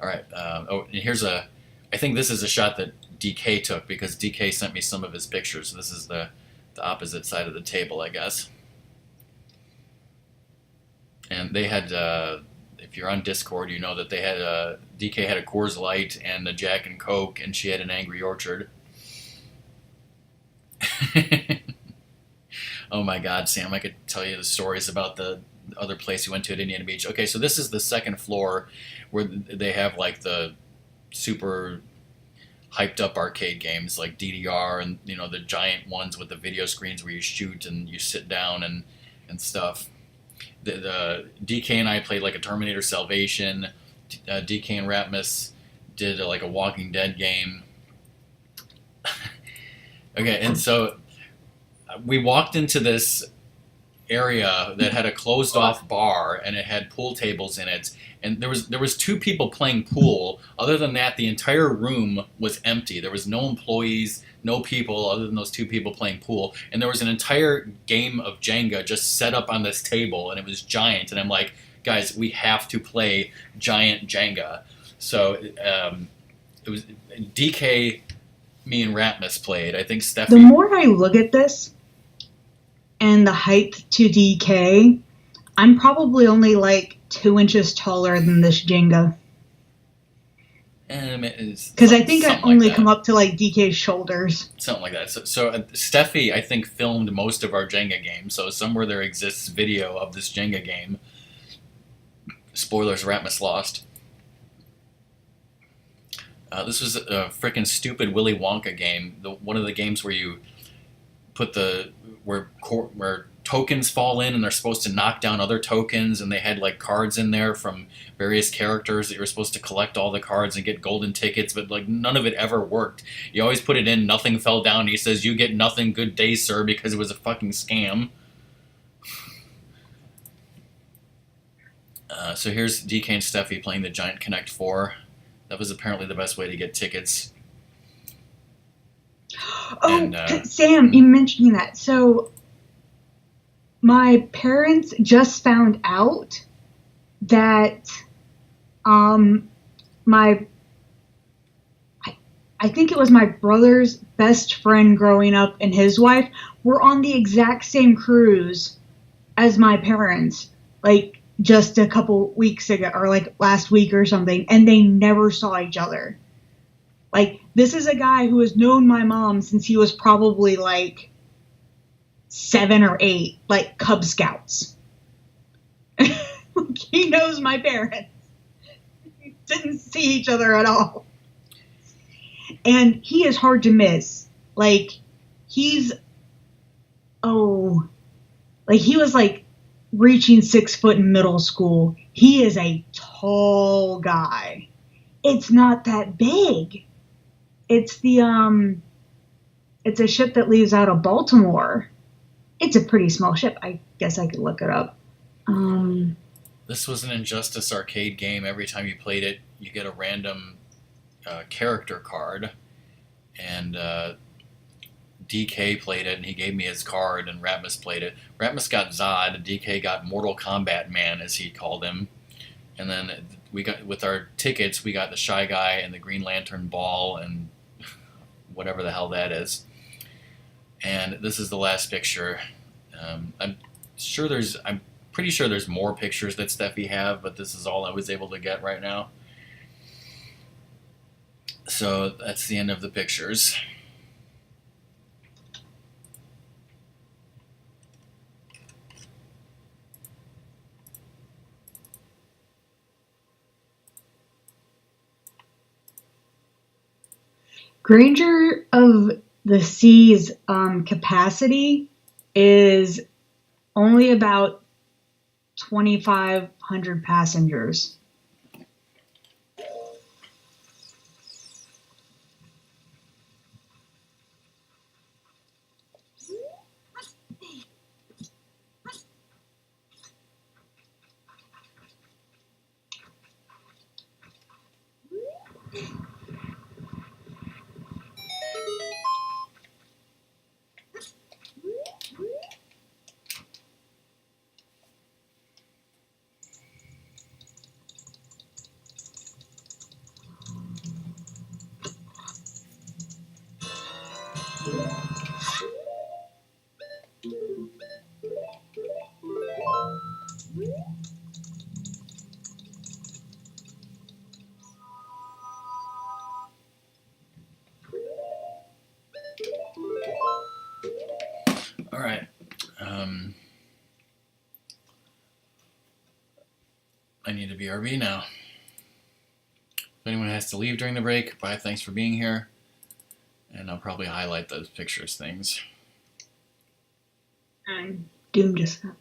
A: All right. And here's I think this is a shot that DK took because DK sent me some of his pictures. So this is the opposite side of the table, I guess. And they had, if you're on Discord, you know that they had DK had a Coors Light and a Jack and Coke, and she had an Angry Orchard. Oh my God, Sam! I could tell you the stories about the other place we went to at Indiana Beach. Okay, so this is the second floor where they have like the super hyped up arcade games like DDR and the giant ones with the video screens where you shoot and you sit down and stuff. The DK and I played like a Terminator Salvation. DK and Ratmus did like a Walking Dead game. Okay, and so we walked into this area that had a closed off bar and it had pool tables in it, and there was two people playing pool. Other than that, the entire room was empty. There was no employees, no people other than those two people playing pool, and there was an entire game of Jenga just set up on this table, and it was giant. And I'm like, guys, we have to play giant Jenga. So it was DK, me and Ratmus played. I think Stephanie.
B: The more I look at this and the height to DK, I'm probably only like 2 inches taller than this Jenga. Because I think I only come up to like DK's shoulders.
A: Something like that. So Steffi, I think, filmed most of our Jenga game. So somewhere there exists video of this Jenga game. Spoilers, Ratmus lost. This was a freaking stupid Willy Wonka game. One of the games where you put where tokens fall in and they're supposed to knock down other tokens, and they had like cards in there from various characters that you're supposed to collect all the cards and get golden tickets, but like none of it ever worked. You always put it in, nothing fell down, and he says, "You get nothing, good day, sir," because it was a fucking scam. So here's DK and Steffi playing the Giant Connect 4. That was apparently the best way to get tickets.
B: Oh, and, Sam, you mentioning that. So my parents just found out that I think it was my brother's best friend growing up and his wife were on the exact same cruise as my parents, like just a couple weeks ago, or like last week or something, and they never saw each other. Like, this is a guy who has known my mom since he was probably like 7 or 8, like Cub Scouts. He knows my parents. Didn't see each other at all. And he is hard to miss. Like, he was like reaching 6 foot in middle school. He is a tall guy. It's not that big. It's it's a ship that leaves out of Baltimore. It's a pretty small ship. I guess I could look it up.
A: This was an Injustice arcade game. Every time you played it, you get a random character card, and DK played it, and he gave me his card, and Ratmus played it. Ratmus got Zod, and DK got Mortal Kombat Man, as he called him. And then we got, with our tickets, we got the Shy Guy and the Green Lantern Ball and whatever the hell that is. And this is the last picture. I'm pretty sure there's more pictures that Steffi have, but this is all I was able to get right now. So that's the end of the pictures.
B: Granger of the Sea's capacity is only about 2,500 passengers.
A: All right. I need to BRB now. If anyone has to leave during the break, bye, thanks for being here. And I'll probably highlight those pictures things.
B: I'm doomed to stop.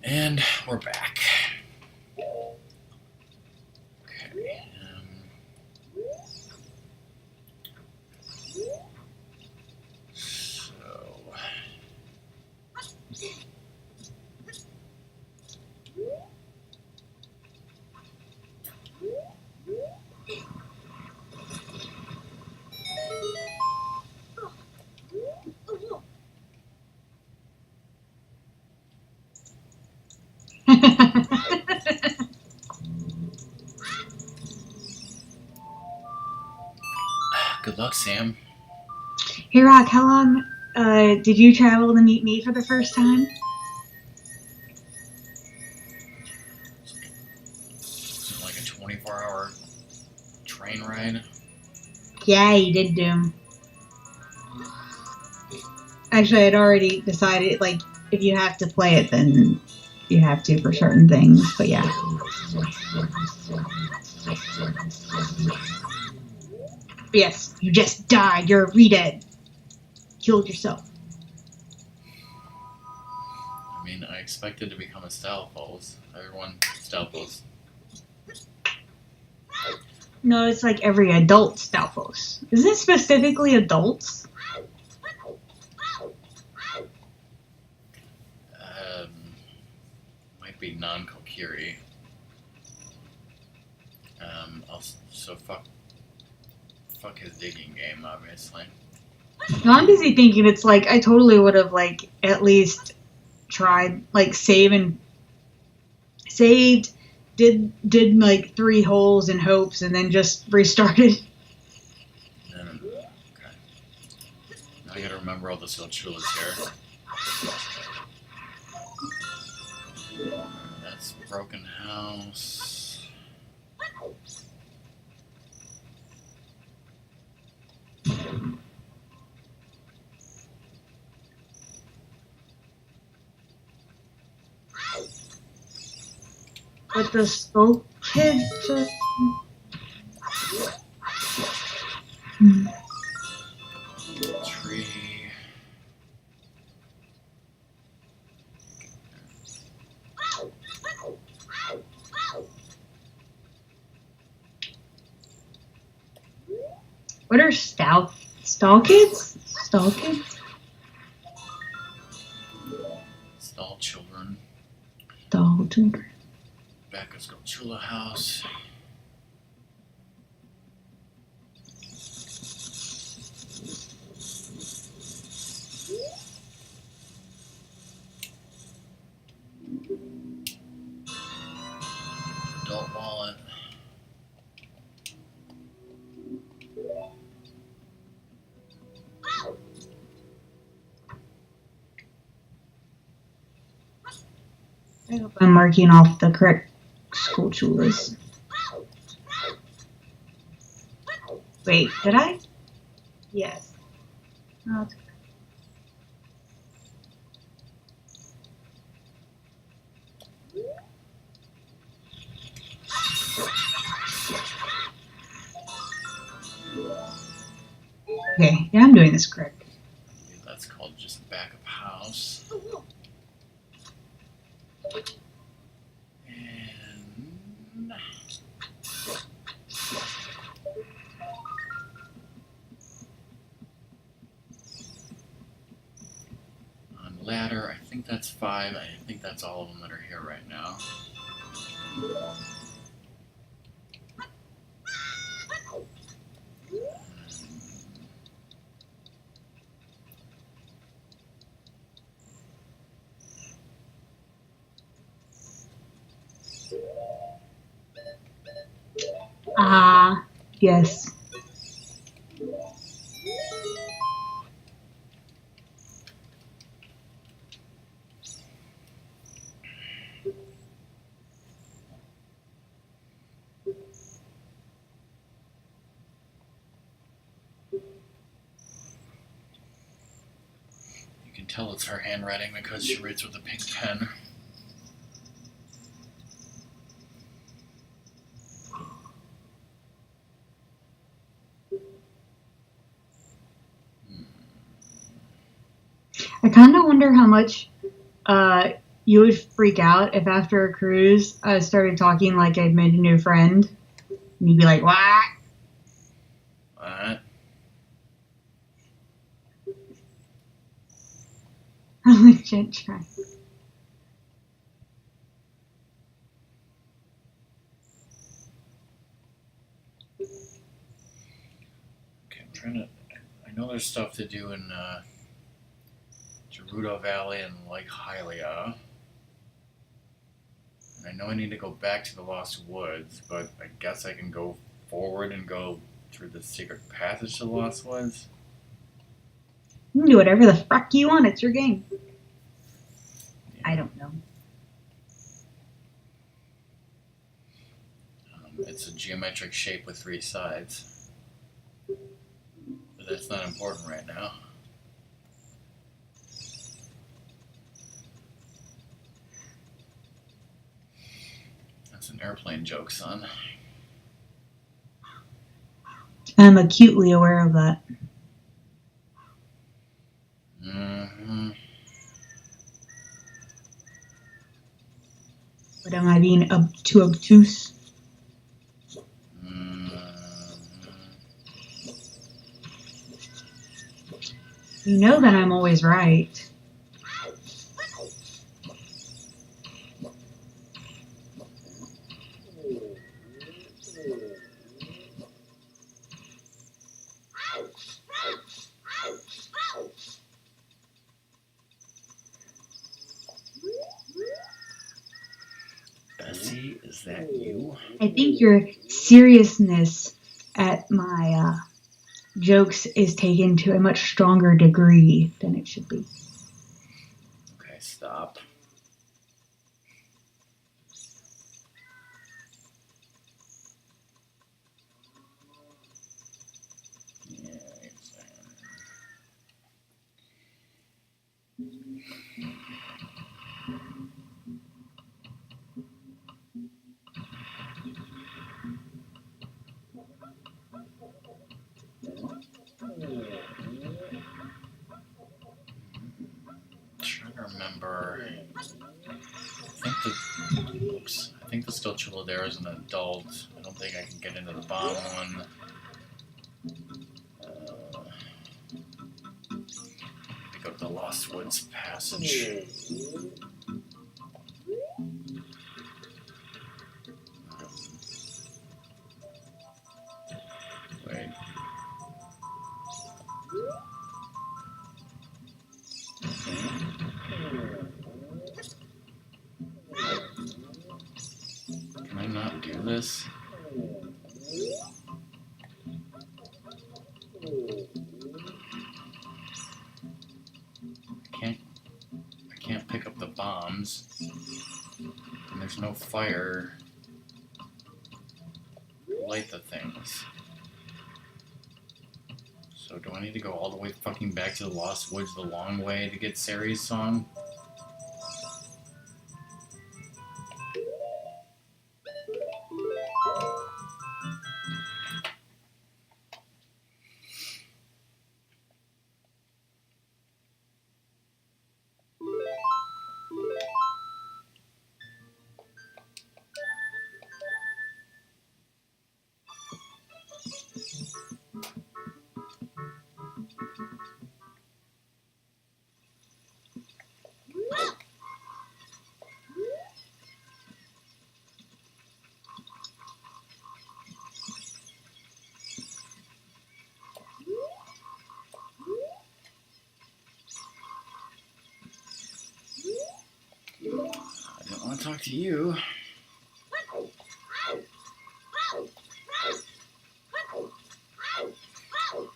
A: And we're back. Okay. Good luck, Sam.
B: Hey, Rock, how long did you travel to meet me for the first time?
A: Was it like a 24-hour train ride?
B: Yeah, you did, Doom. Actually, I'd already decided, like, if you have to play it, then you have to for certain things, but yeah. Yes, you just died. You're a re-dead. Killed yourself.
A: I mean, I expected to become a Stalfos. Everyone Stalfos.
B: No, it's like every adult Stalfos. Isn't it specifically adults?
A: Might be non-Kokiri. So fuck his digging game, obviously.
B: No, I'm busy thinking it's like I totally would have like at least tried like saved, did like 3 holes in hopes, and then just restarted.
A: No. Okay. Now I gotta remember all the Silchulas here. That's Broken House.
B: But the Skull Kids just...
A: Tree.
B: What are Stall Kids? Stall Kids?
A: Stall Children.
B: Stall Children.
A: Back of Skullchula House. Adult Wallet.
B: I hope I'm marking off the correct Skullchulas. Wait, did I? Yes. Oh, it's... Okay, yeah, I'm doing this correct.
A: I believe that's called just back of house. And on ladder, I think that's 5. I think that's all of them that are here right now.
B: Ah, yes.
A: You can tell it's her handwriting because she writes with a pink pen.
B: I kind of wonder how much you would freak out if after a cruise I started talking like I'd made a new friend. And you'd be like, what?
A: What?
B: I'm legit trying.
A: Okay, I'm trying to. I know there's stuff to do in Gerudo Valley and Lake Hylia. And I know I need to go back to the Lost Woods, but I guess I can go forward and go through the secret passage to the Lost Woods.
B: You can do whatever the fuck you want. It's your game.
A: Yeah.
B: I don't know.
A: It's a geometric shape with 3 sides. But that's not important right now. That's an airplane joke, son.
B: I'm acutely aware of that.
A: Mm-hmm.
B: But am I being too obtuse?
A: Mm-hmm.
B: You know that I'm always right.
A: Bessie, is that you?
B: I think your seriousness at my jokes is taken to a much stronger degree than it should be.
A: Okay, stop. Yeah, trying to remember. I think the still Chilladera is an adult. I don't think I can get into the bomb one. Go to the Lost Woods passage. Wait. Can I not do this? I can't pick up the bombs. And there's no fire to light the things. So do I need to go all the way fucking back to the Lost Woods the long way to get Sari's song? I don't want to talk to you.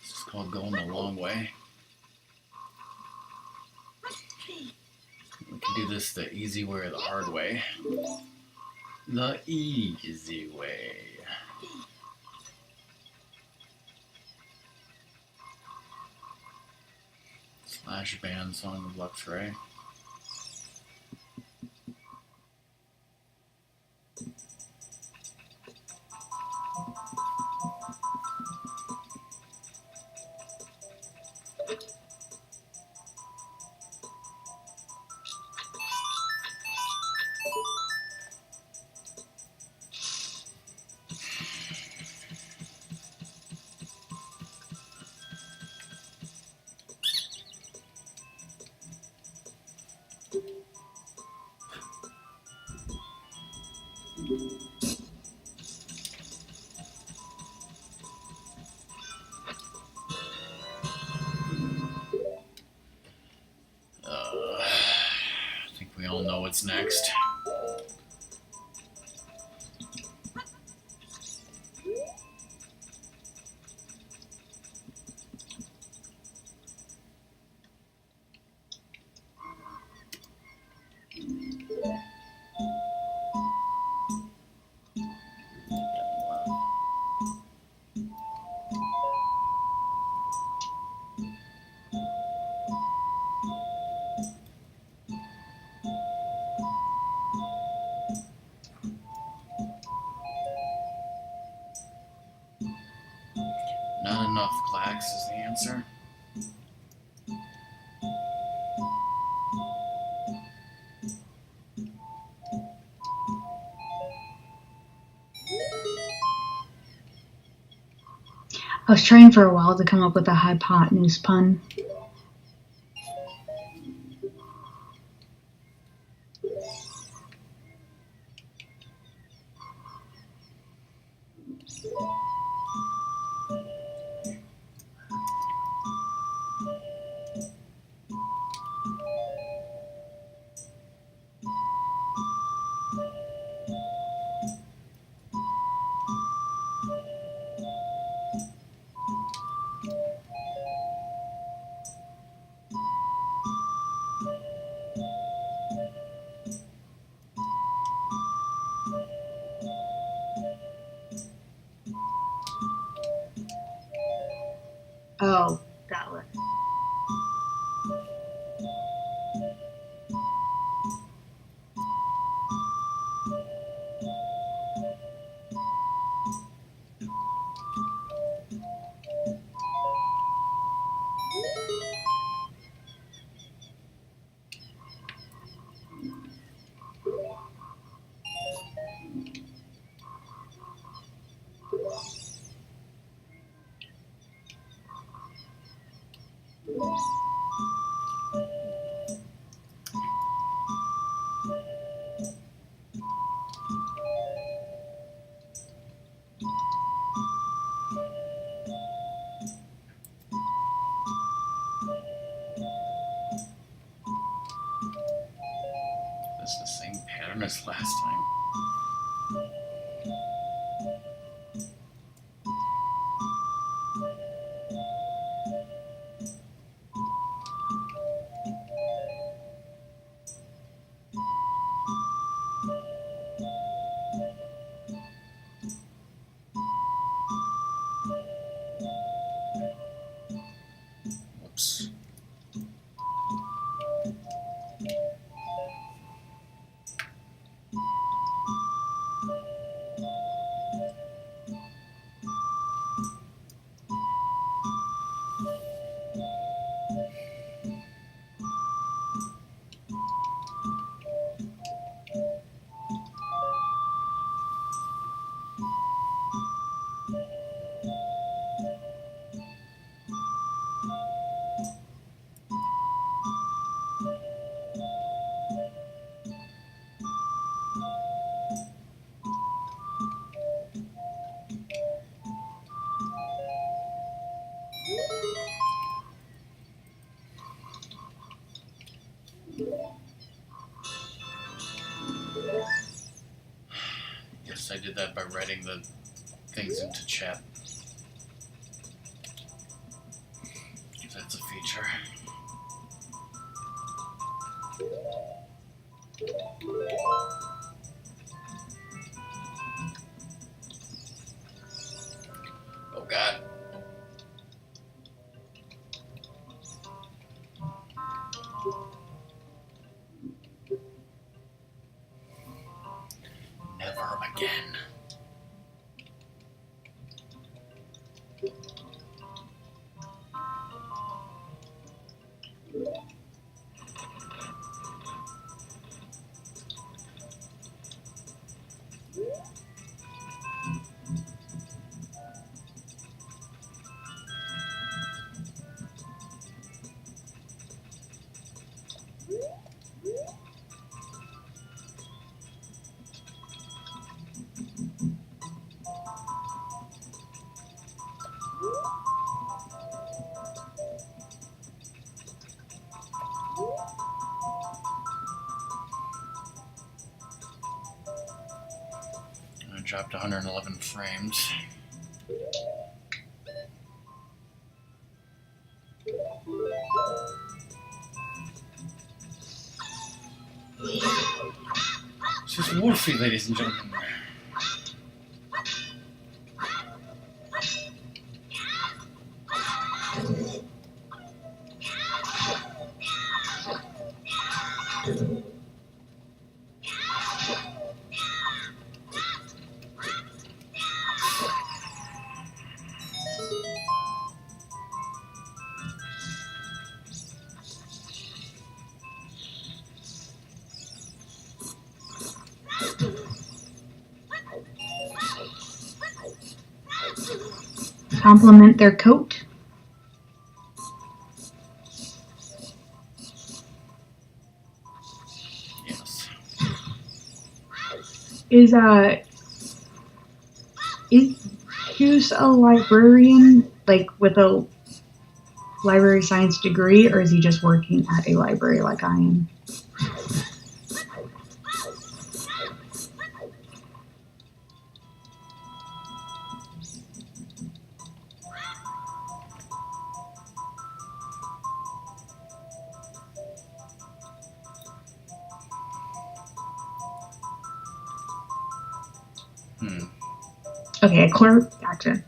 A: This is called going the long way. We can do this the easy way or the hard way. The easy way. Slash band song of Lux Ray. all know what's next. Not enough clacks is the answer.
B: I was trying for a while to come up with a hypotenuse pun. Oh, that one.
A: That's the same pattern as last time. Whoops. Yes, I did that by writing the things into chat. If that's a feature. Oh God. Never again. dropped 111 frames. This is Wolfie, ladies and gentlemen.
B: Compliment their coat.
A: Yes.
B: Is Hughes a librarian, like with a library science degree, or is he just working at a library like I am? Okay, a clerk. Gotcha.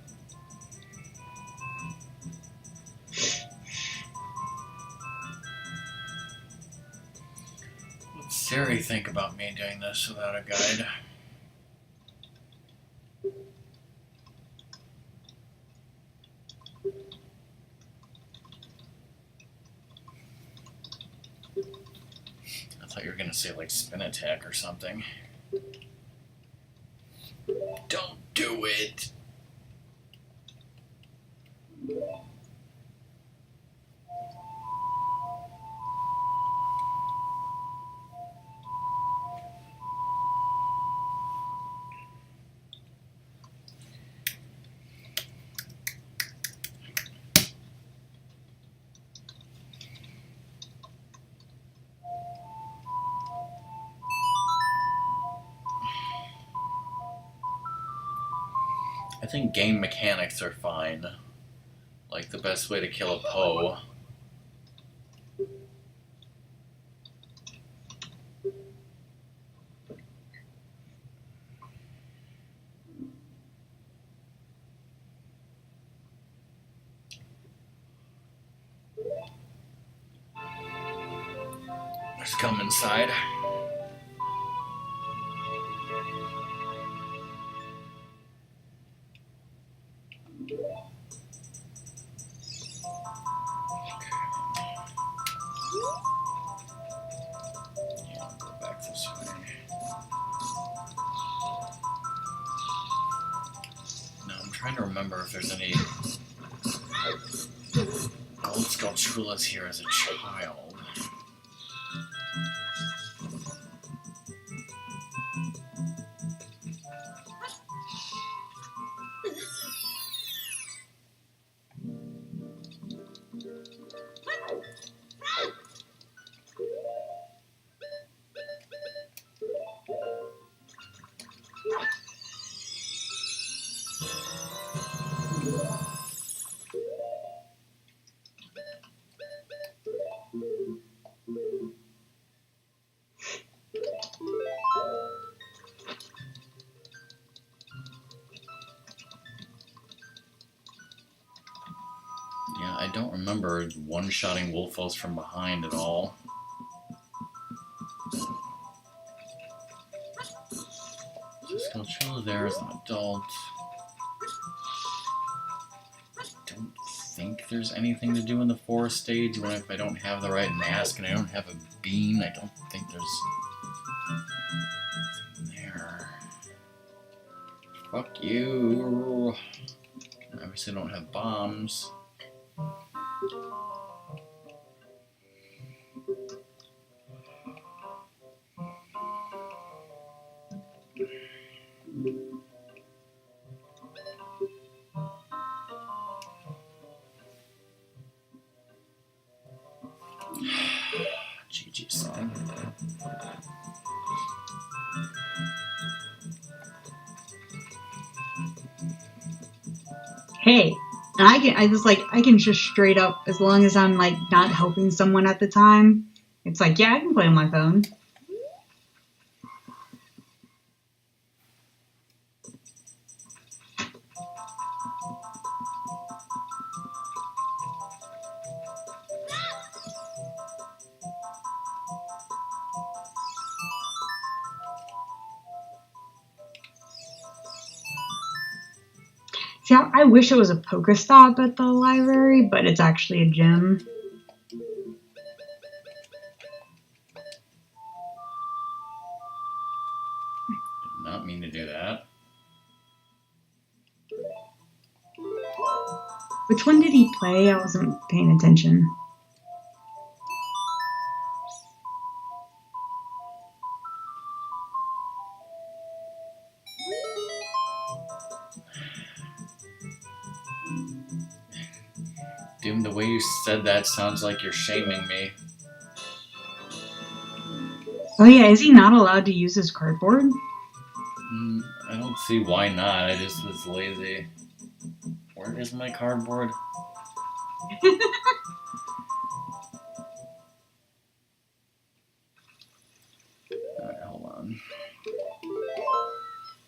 A: What's Siri think about me doing this without a guide? I thought you were gonna say like spin attack or something. Don't do it! I think game mechanics are fine. Like the best way to kill a Poe. Let's come inside. Yeah, I'll go back this way. Now I'm trying to remember if there's any gold Skulltulas here as a child. Yeah, I don't remember one-shotting Wolfos from behind at all. Skulltula there as an adult. Don't think there's anything to do in the forest stage, even if I don't have the right mask and I don't have a bean. I don't think there's anything there. Fuck you. I obviously don't have bombs. GG, son.
B: hey, and I can just straight up, as long as I'm like not helping someone at the time, it's like, yeah, I can play on my phone. See, I wish it was a Pokestop at the library, but it's actually a gym.
A: Did not mean to do that.
B: Which one did he play? I wasn't paying attention.
A: Doom, the way you said that sounds like you're shaming me.
B: Oh yeah, is he not allowed to use his cardboard?
A: I don't see why not. I just was lazy. Where is my cardboard? Alright, hold on.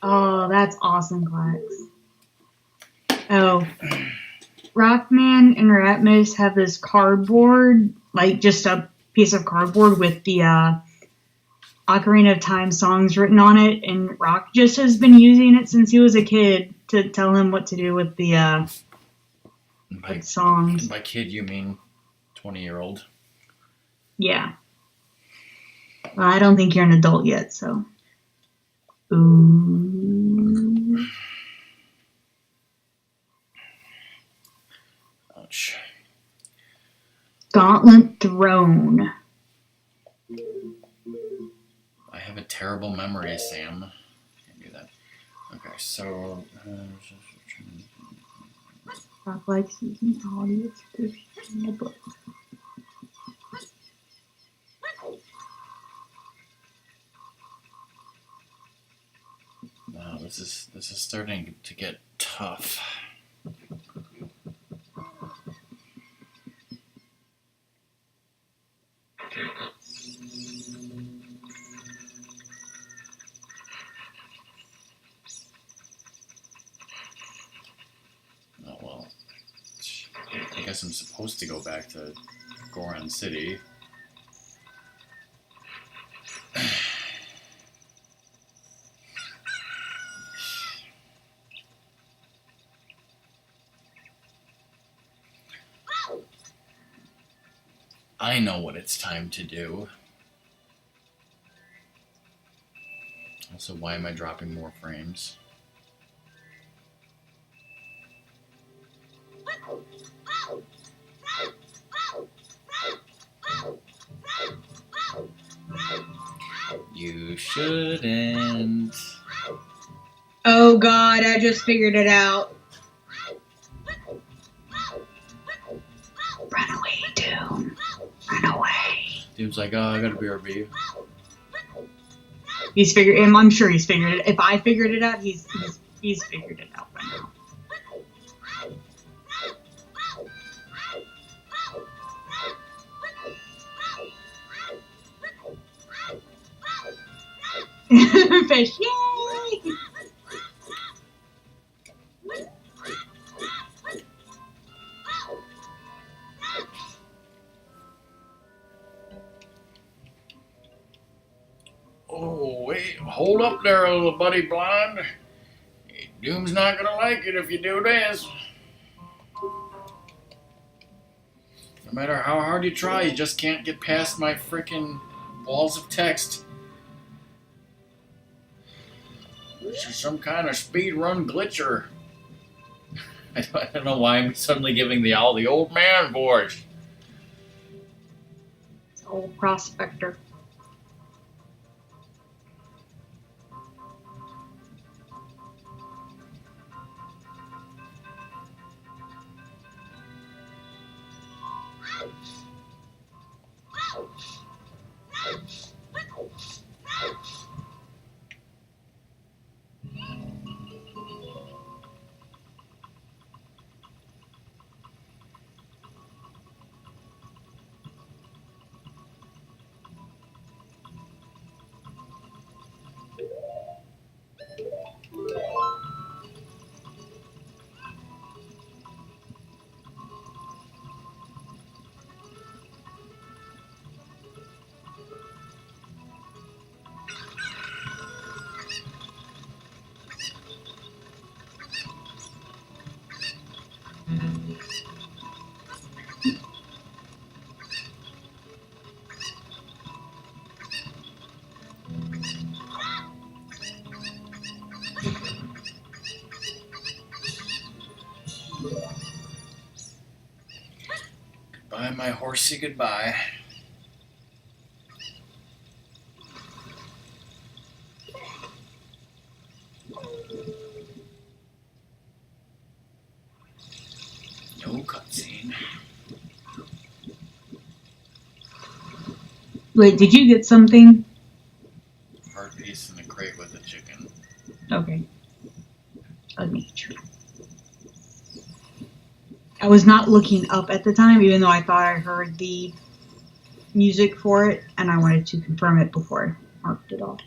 B: Oh, that's awesome, Klax. Oh. Rockman and Ratmus have this cardboard, like just a piece of cardboard with the Ocarina of Time songs written on it, and Rock just has been using it since he was a kid to tell him what to do with the songs.
A: By kid, you mean 20-year-old?
B: Yeah. Well, I don't think you're an adult yet, so. Ooh.
A: Ouch.
B: Gauntlet Throne.
A: I have a terrible memory, Sam. Can't do that. Okay, so.
B: Rock likes using audio description in the book.
A: Wow, this is starting to get tough. Oh well. I guess I'm supposed to go back to Goron City. I know what it's time to do. Also, why am I dropping more frames? You shouldn't.
B: Oh god, I just figured it out. Run away, Doom. Run away.
A: Doom's like, oh, I got a BRB.
B: I'm sure he's figured it. If I figured it out, he's figured it out by now. Fish, yay!
A: Oh, wait, hold up there, little buddy blind. Doom's not gonna like it if you do this. No matter how hard you try, you just can't get past my frickin' walls of text. This is some kind of speedrun glitcher. I don't know why I'm suddenly giving the old man voice.
B: It's old prospector.
A: my horsey goodbye. No cutscene.
B: Wait, did you get something?
A: Hard piece in the crate with the chicken.
B: Okay. Let me try. I was not looking up at the time, even though I thought I heard the music for it, and I wanted to confirm it before I marked it off.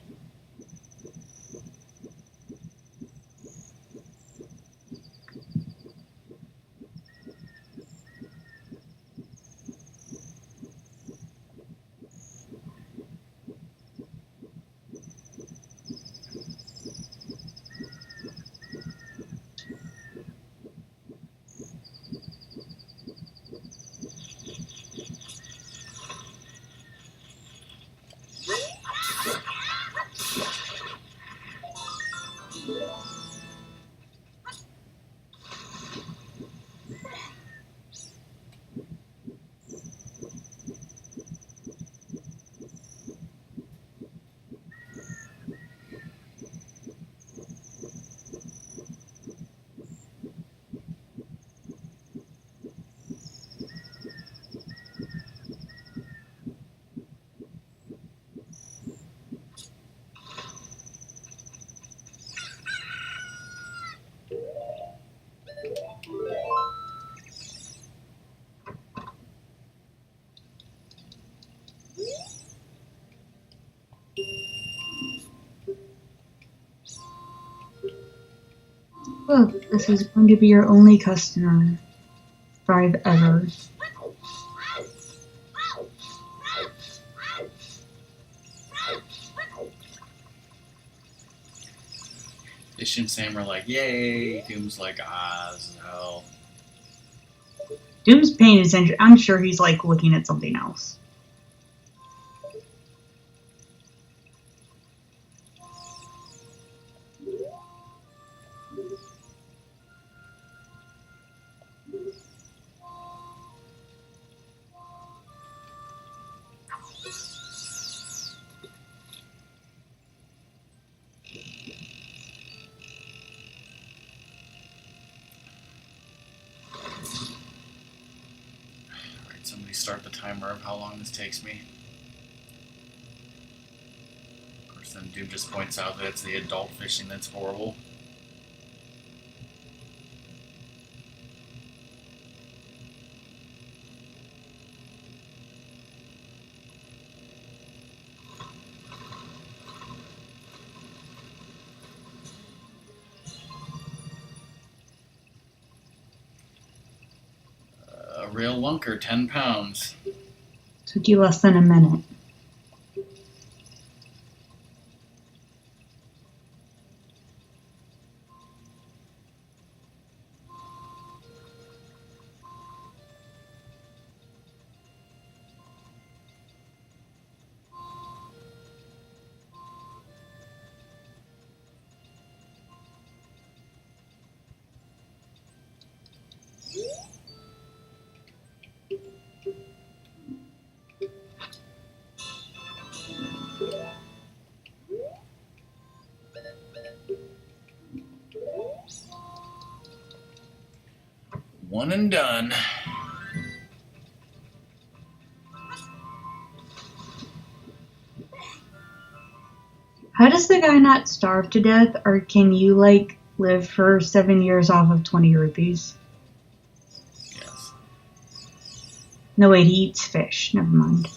B: Look, this is going to be your only customer. 5 ever.
A: Ish and Sam are like, yay. Doom's like, this is hell.
B: Doom's paying attention. I'm sure he's like looking at something else.
A: Alright, somebody start the timer of how long this takes me. Of course, then Doom just points out that it's the adult fishing that's horrible. A real lunker, 10 pounds.
B: Took you less than a minute.
A: One and done.
B: How does the guy not starve to death, or can you, like, live for 7 years off of 20 rupees?
A: Yes.
B: No, wait, he eats fish. Never mind.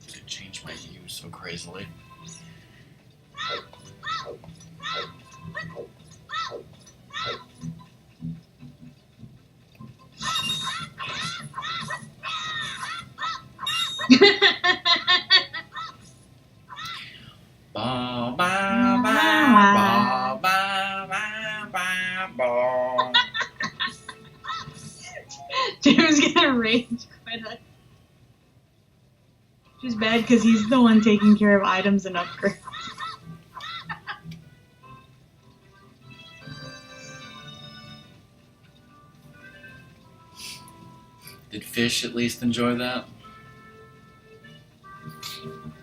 A: It changed my view so crazily. Ba ba ba ba ba ba.
B: rage quit us. Which is bad because he's the one taking care of items and upgrades.
A: Did Fish at least enjoy that?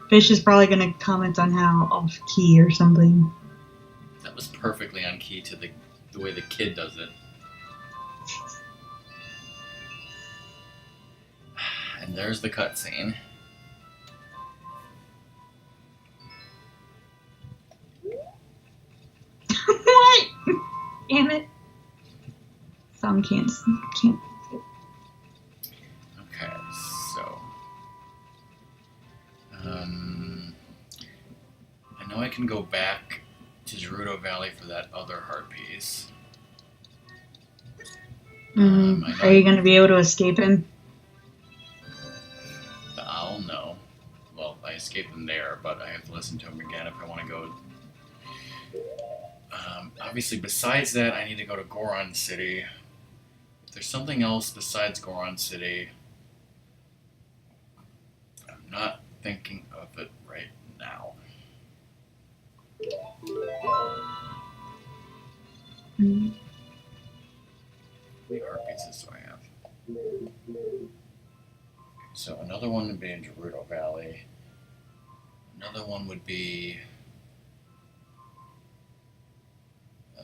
B: Fish is probably going to comment on how off key or something.
A: That was perfectly on key to the way the kid does it. And there's the cutscene.
B: What? Damn it. Some can't.
A: Okay, so I know I can go back to Gerudo Valley for that other heart piece.
B: Are you going to be able to escape him?
A: I'll know. Well, I escaped him there, but I have to listen to him again if I want to go. Obviously, besides that, I need to go to Goron City. If there's something else besides Goron City, I'm not thinking of it right now. How many heart pieces do I have? So another one would be in Gerudo Valley. Another one would be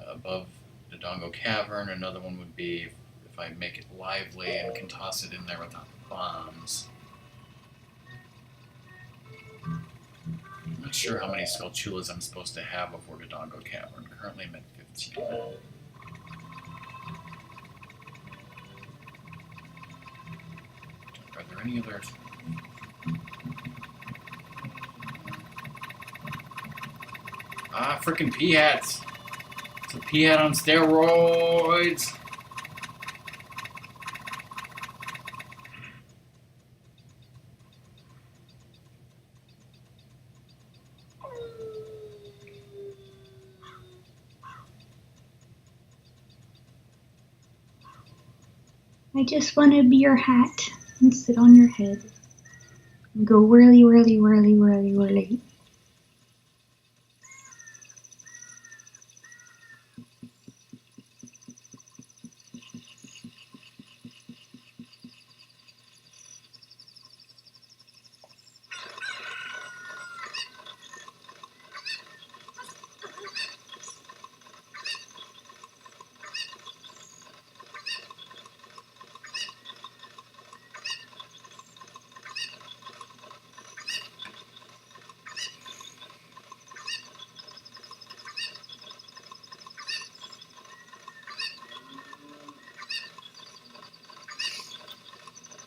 A: above the Dongo Cavern. Another one would be if I make it lively and can toss it in there without bombs. I'm not sure how many Skulltulas I'm supposed to have before the Dongo Cavern. Currently I'm at 15. Are there any other... Frickin' pea-hats! It's a pea-hat on steroids!
B: I just want to be your hat and sit on your head and go whirly, whirly, whirly, whirly, whirly.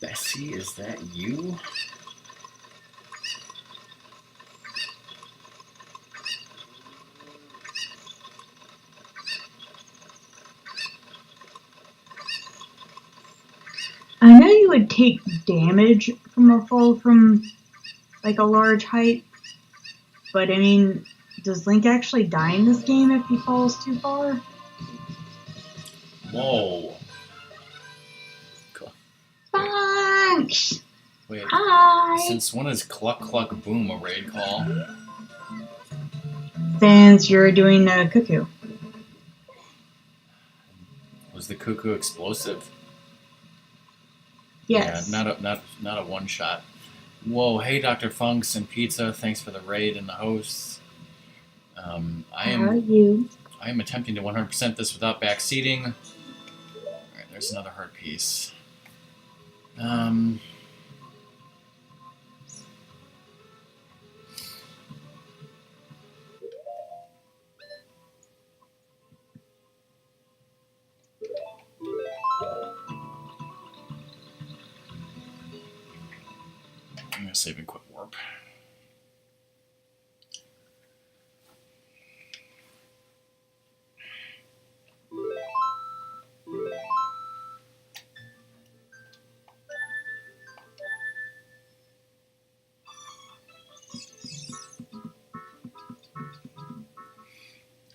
A: Bessie, is that you?
B: I know you would take damage from a fall from like a large height, but I mean, does Link actually die in this game if he falls too far?
A: Whoa.
B: Thanks!
A: Wait,
B: Hi!
A: since when is Cluck Cluck Boom a raid call?
B: Since you're doing a cuckoo.
A: Was the cuckoo explosive?
B: Yes.
A: Yeah, not a one shot. Whoa, hey Dr. Funks and Pizza, thanks for the raid and the hosts.
B: How are you?
A: I am attempting to 100% this without backseating. Alright, there's another heart piece. I'm going to save and quick warp.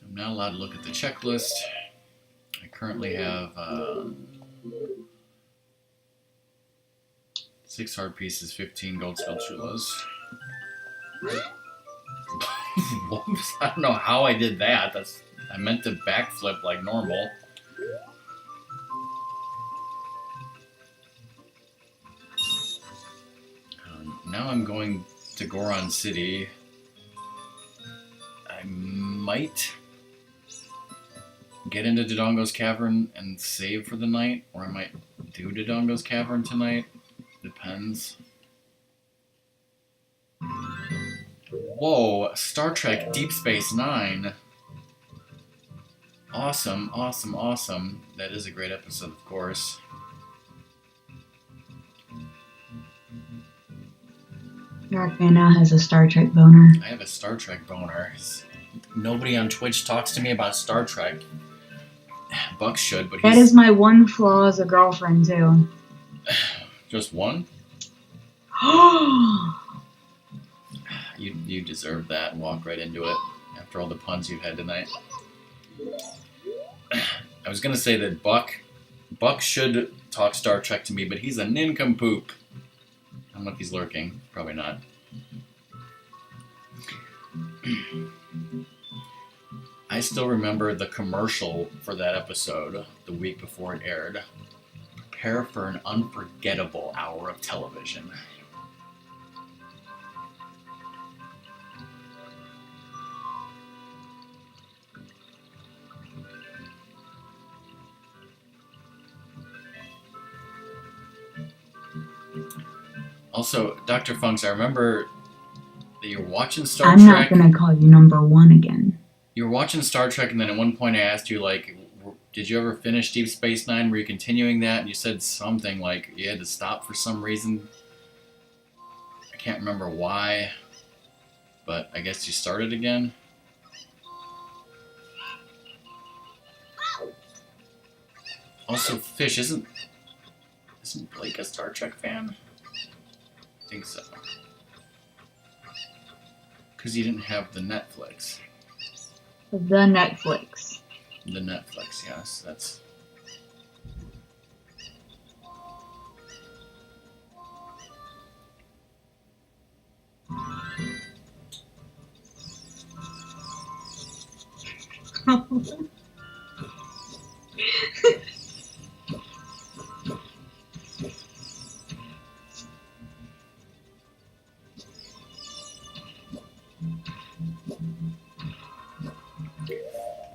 A: I'm not allowed to look at the checklist. I currently have 6 heart pieces, 15 gold spatulas. Whoops, I don't know how I did that. I meant to backflip like normal. Now I'm going to Goron City. I might get into Dodongo's Cavern and save for the night, or I might do Dodongo's Cavern tonight. Depends. Whoa, Star Trek Deep Space Nine. Awesome, awesome, awesome. That is a great episode, of course.
B: Darkman now has a Star Trek boner.
A: I have a Star Trek boner. Nobody on Twitch talks to me about Star Trek. Buck should, but
B: that is my one flaw as a girlfriend, too.
A: Just one? You deserve that. Walk right into it after all the puns you've had tonight. I was gonna say that Buck should talk Star Trek to me, but he's a nincompoop. I don't know if he's lurking. Probably not. I still remember the commercial for that episode the week before it aired. Prepare for an unforgettable hour of television. Also, Dr. Funks, I remember that you're watching Star Trek.
B: I'm not going to call you number one again.
A: You were watching Star Trek, and then at one point I asked you, like, did you ever finish Deep Space Nine? Were you continuing that? And you said something like you had to stop for some reason. I can't remember why, but I guess you started again. Also, Fish, isn't Blake a Star Trek fan? I think so. Because you didn't have the Netflix.
B: The Netflix.
A: The Netflix, yes. That's...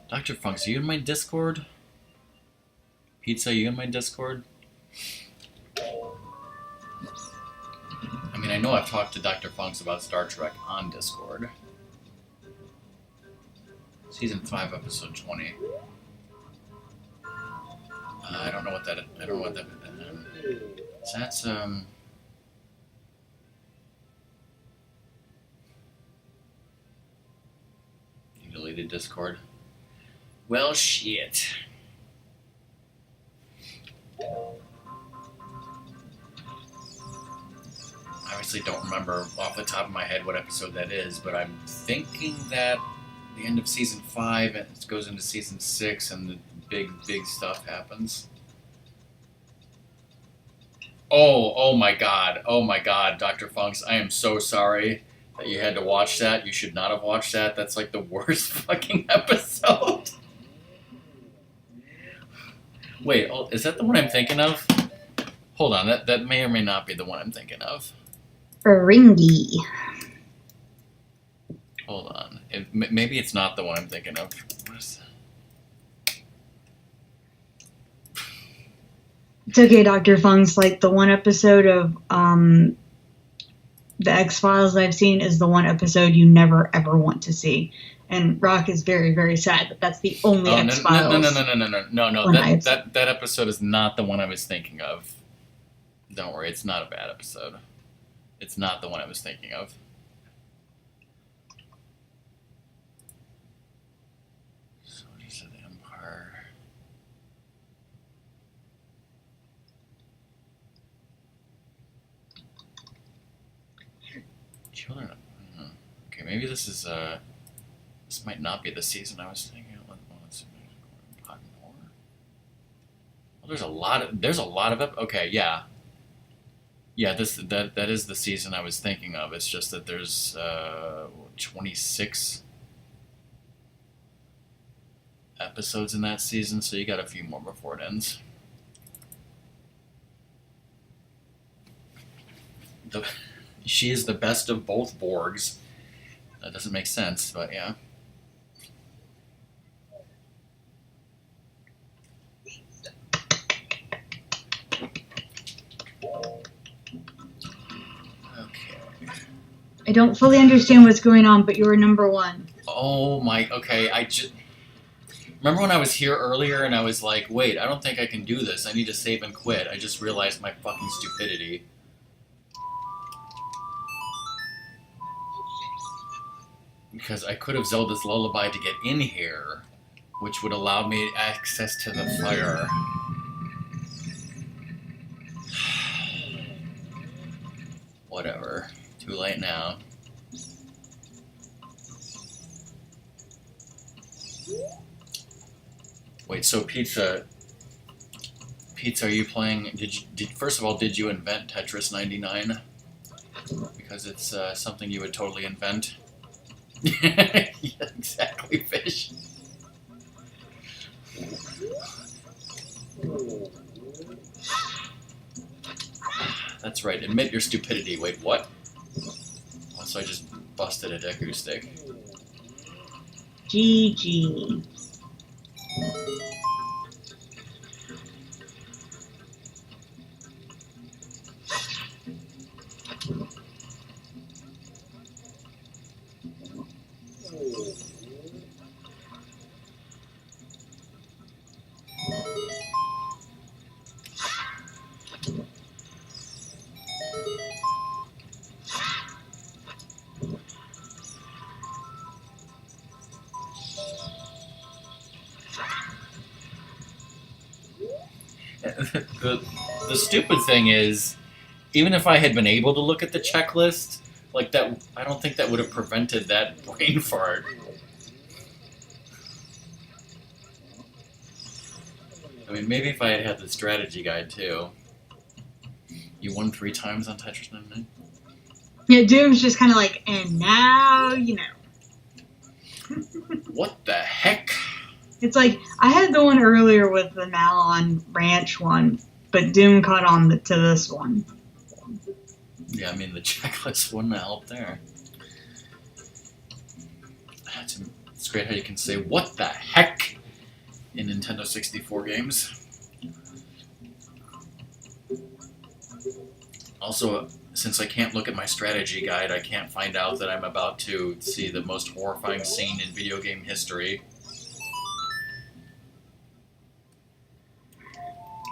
A: Dr. Funks, are you in my Discord? Pizza, are you in my Discord? I mean, I know I've talked to Dr. Funks about Star Trek on Discord. Season 5, episode 20. I don't know what that... I don't know what that... So that's, You deleted Discord. Well, shit. Obviously don't remember off the top of my head what episode that is, but I'm thinking that the end of season 5 and it goes into season 6 and the big stuff happens. Oh my god, Dr. Funks, I am so sorry that you had to watch that. You should not have watched that. That's like the worst fucking episode. Wait, is that the one I'm thinking of? Hold on, that may or may not be the one I'm thinking of.
B: Ringy.
A: Hold on. Maybe it's not the one I'm thinking of. What is that?
B: It's okay, Dr. Funk's like the one episode of the X-Files I've seen is the one episode you never ever want to see. And Rock is very, very sad that that's the only X-Files.
A: No. That episode is not the one I was thinking of. Don't worry, it's not a bad episode. It's not the one I was thinking of. Soldiers of the Empire. Children of... Okay, maybe this is... This might not be the season I was thinking of. Well, there's a lot of... Okay, yeah. Yeah, that is the season I was thinking of. It's just that there's 26 episodes in that season, so you got a few more before it ends. The, she is the best of both Borgs. That doesn't make sense, but yeah. Okay.
B: I don't fully understand what's going on, but you're number one.
A: Oh my. Okay, I just remember when I was here earlier and I was like, wait, I don't think I can do this. I need to save and quit. I just realized my fucking stupidity. Because I could have Zelda's Lullaby to get in here, which would allow me access to the fire. Whatever. Too late now. Wait, so Pizza, are you playing? First of all, did you invent Tetris 99? Because it's something you would totally invent. Yeah, exactly, fish. That's right. Admit your stupidity. Wait, what? Also, I just busted a Deku stick.
B: GG.
A: The stupid thing is, even if I had been able to look at the checklist, like that, I don't think that would have prevented that brain fart. I mean, maybe if I had had the strategy guide too. You won 3 times on Tetris 99?
B: Yeah, Doom's just kind of like, and now you know.
A: What the heck?
B: It's like, I had the one earlier with the Malon Ranch one, but Doom caught on to this one.
A: Yeah, I mean, the checklist wouldn't help there. It's great how you can say, what the heck, in Nintendo 64 games. Also, since I can't look at my strategy guide, I can't find out that I'm about to see the most horrifying scene in video game history.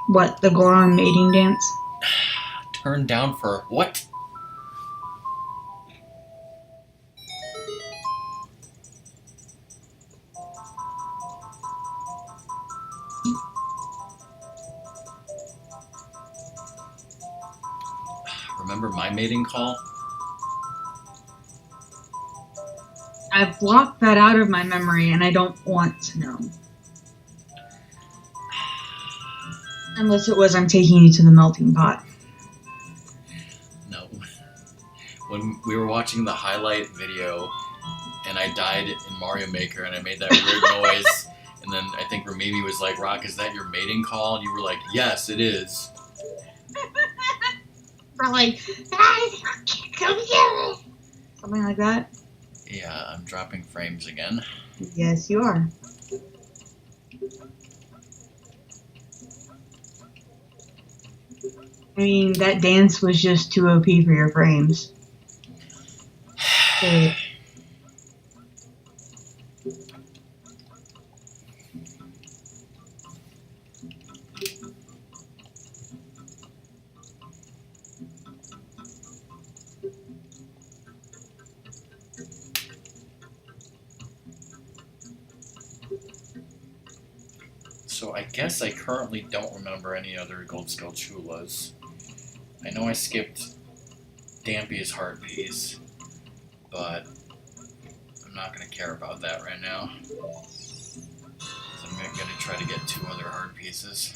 B: What, the Goron mating dance?
A: Turned down for what? Remember my mating call?
B: I've blocked that out of my memory, and I don't want to know. Unless it was, I'm taking you to the melting pot.
A: No. When we were watching the highlight video, and I died in Mario Maker, and I made that weird noise, and then I think Ramimi was like, Rock, is that your mating call? And you were like, yes, it is.
B: For like, something like that.
A: Yeah, I'm dropping frames again.
B: Yes, you are. I mean, that dance was just too OP for your frames.
A: So I guess I currently don't remember any other Gold Skull Chulas. I know I skipped Dampy's Heart piece, but I'm not going to care about that right now. So I'm going to try to get 2 other heart pieces.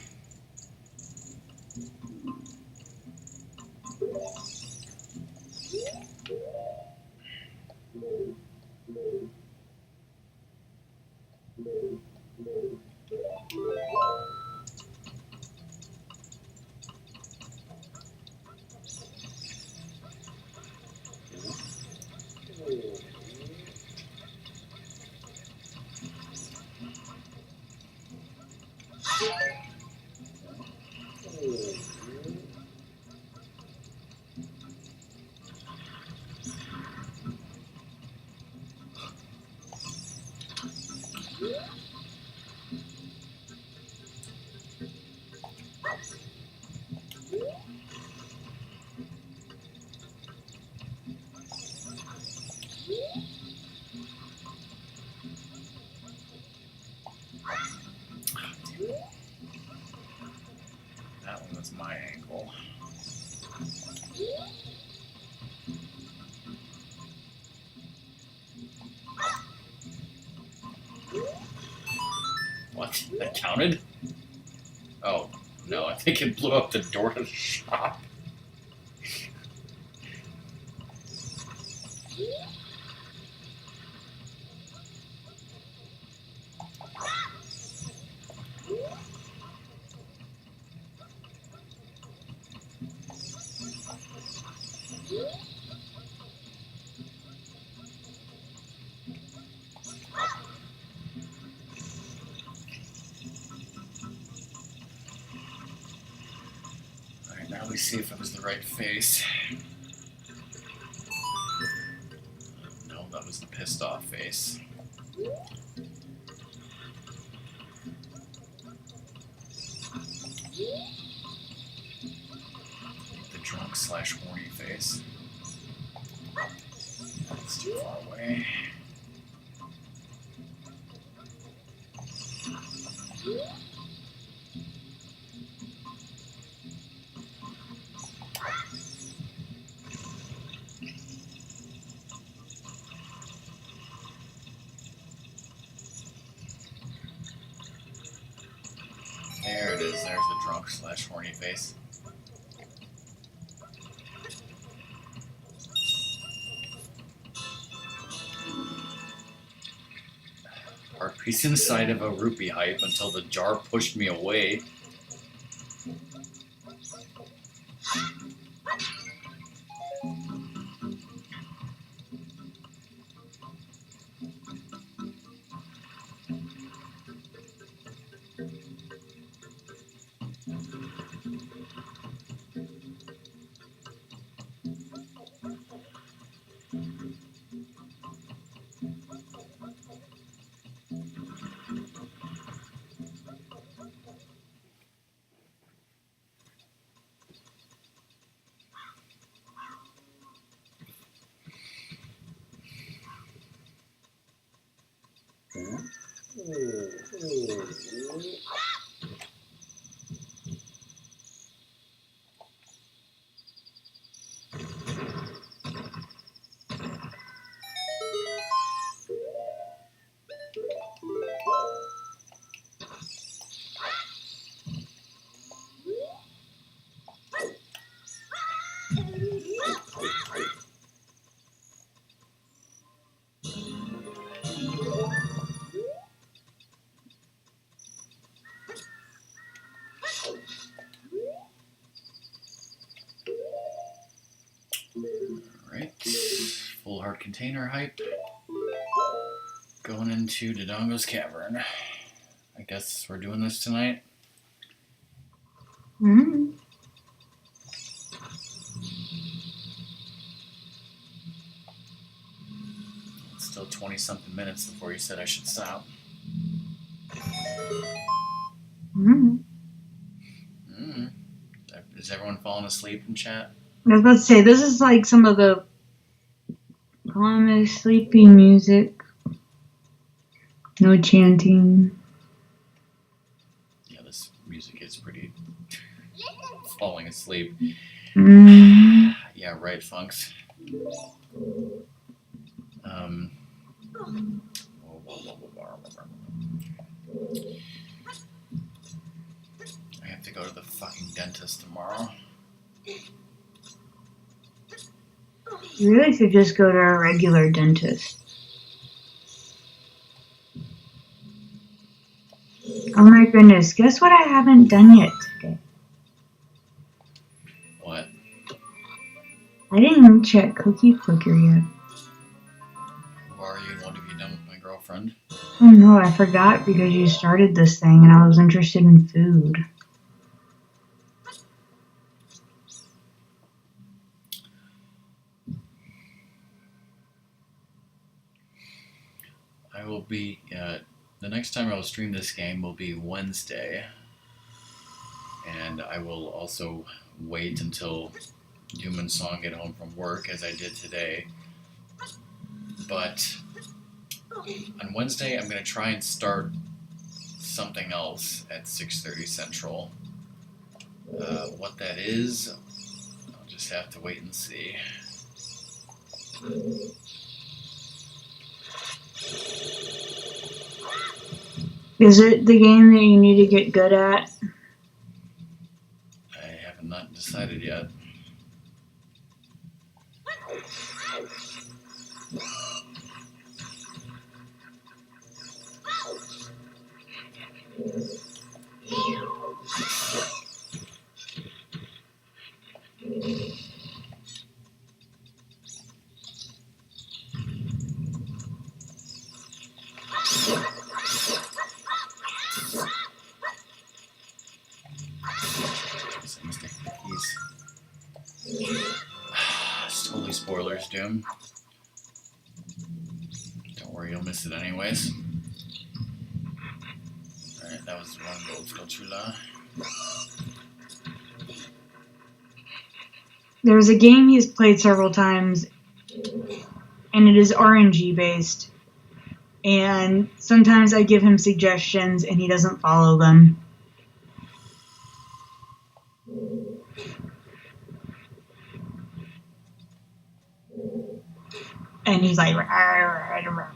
A: counted? Oh, no, I think it blew up the door to the shop. Alright, now we see if it was the right face. No, that was the pissed off face. The drunk / horny face. That's too far away. There it is, there's the drunk / horny face. Part piece inside of a rupee hype until the jar pushed me away. Alright, full heart container hype. Going into Dodongo's Cavern. I guess we're doing this tonight.
B: Mm-hmm.
A: It's still 20-something minutes before you said I should stop.
B: Mm-hmm.
A: Is everyone falling asleep in chat?
B: I was about to say, this is like some of the calmest, sleepy music. No chanting.
A: Yeah, this music is pretty falling asleep.
B: Mm-hmm.
A: Yeah, right, Funks. I have to go to the fucking dentist tomorrow.
B: You really should just go to a regular dentist. Oh my goodness, guess what I haven't done yet today?
A: What?
B: I didn't check Cookie Clicker yet.
A: Who are you? What have you done with my girlfriend?
B: Oh no, I forgot because you started this thing and I was interested in food.
A: I will be, the next time I will stream this game will be Wednesday. And I will also wait until Doom and Song get home from work, as I did today. But on Wednesday, I'm going to try and start something else at 6:30 Central. What that is, I'll just have to wait and see.
B: Is it the game that you need to get good at?
A: I have not decided yet. It's a mistake with the keys. It's totally spoilers, Doom. Don't worry, you'll miss it anyways. Alright, that was one gold Chula.
B: There's a game he's played several times, and it is RNG based. And sometimes I give him suggestions, and he doesn't follow them. And he's like, "Rah, rah, rah, rah."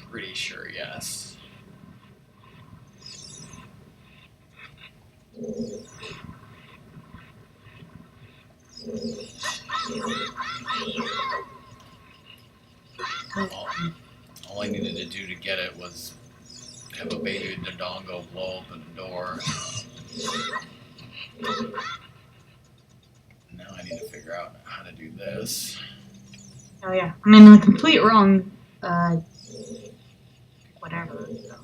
A: Pretty sure, yes. All I needed to do to get it was have a baby Dodongo blow open the door. Now I need to figure out how to do this.
B: Oh yeah, I'm in the complete wrong. Whatever. So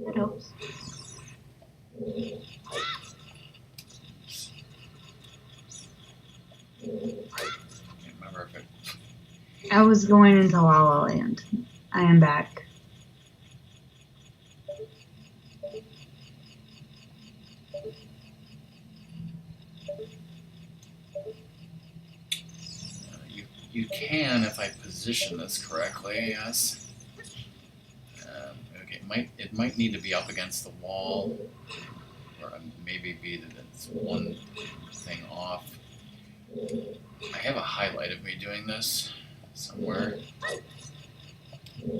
B: that helps.
A: Can't remember if it.
B: I was going into La La Land. I am back.
A: You can if I position this correctly. Yes. Okay. It might need to be up against the wall, or maybe be that it's one thing off. I have a highlight of me doing this somewhere,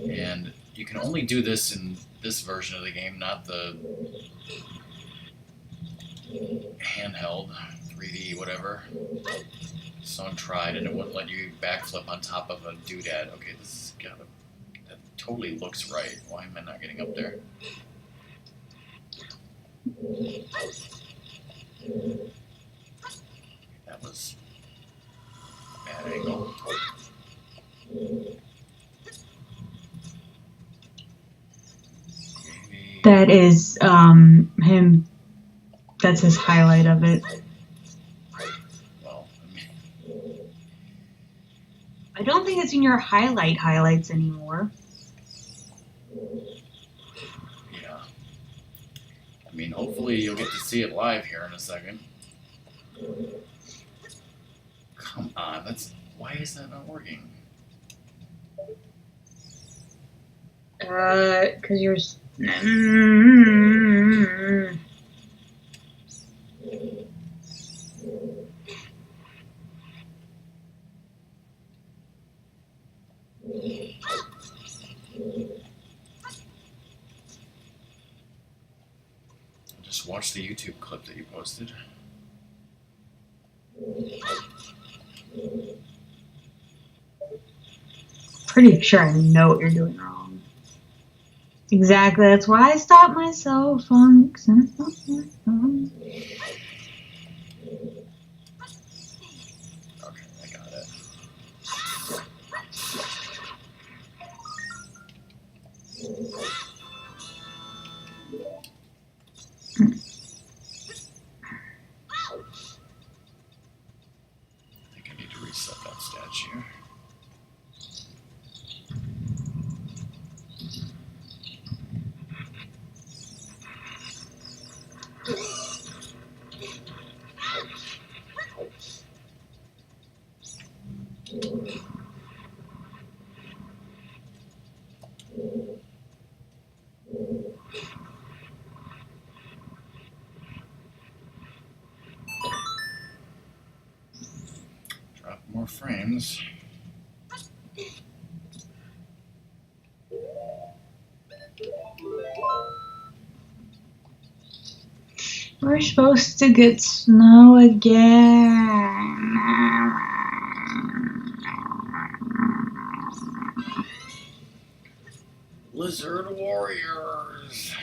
A: and you can only do this in this version of the game, not the handheld 3D whatever. Someone tried and it wouldn't let you backflip on top of a doodad. Okay, this is that totally looks right. Why am I not getting up there? That was a bad angle. Maybe.
B: That is him. That's his highlight of it.
A: Well,
B: I don't think it's in your highlights anymore.
A: yeah. I mean, hopefully you'll get to see it live here in a second. Come on, why is that not working?
B: Cause you're.
A: Just watch the YouTube clip that you posted.
B: pretty sure I know what you're doing wrong. Exactly, that's why I stopped myself from...
A: Okay, I got it. I think I need to reset that statue. Drop more frames.
B: We're supposed to get snow again.
A: Lizard Warriors!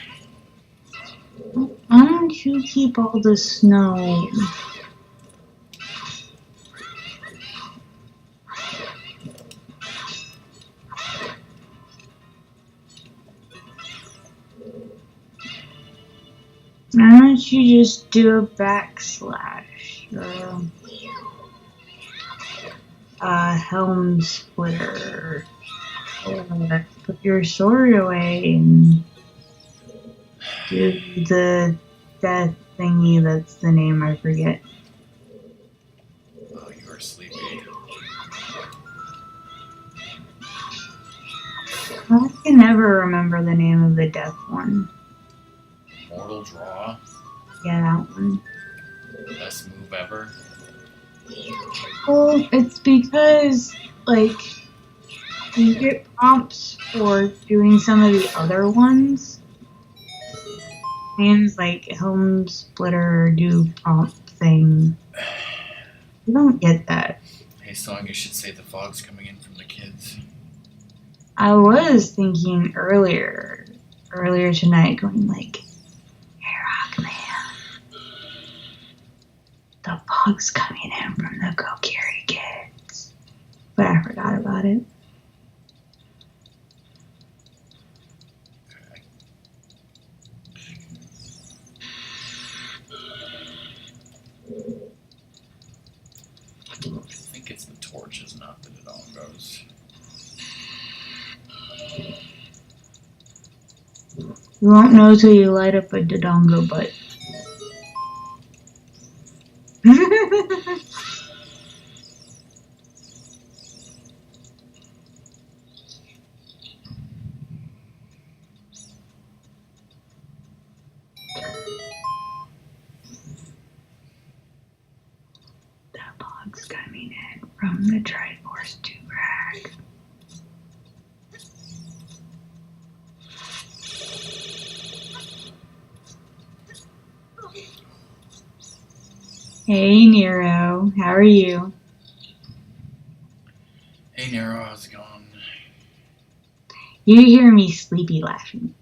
B: Why don't you keep all the snow? Why don't you just do a backslash or a helm splitter? Or put your sword away and do the death thingy, that's the name, I forget.
A: Oh, you are sleepy.
B: I can never remember the name of the death one.
A: Mortal Draw.
B: Yeah, that one.
A: Best move ever.
B: Well, it's because, like, you get prompts for doing some of the other ones. Names like Helm Splitter do prompt thing. You don't get that.
A: Hey, Song, you should say the fog's coming in from the kids.
B: I was thinking earlier tonight, going like, hey, Rockman, the fog's coming in from the Kokiri kids. But I forgot about it.
A: I think it's the torches, not the dodongos.
B: You won't know till you light up a Dodongo butt. The fog's coming in from the Triforce Durag. Hey Nero, how are you?
A: Hey, Nero, how's it going?
B: You hear me sleepy laughing.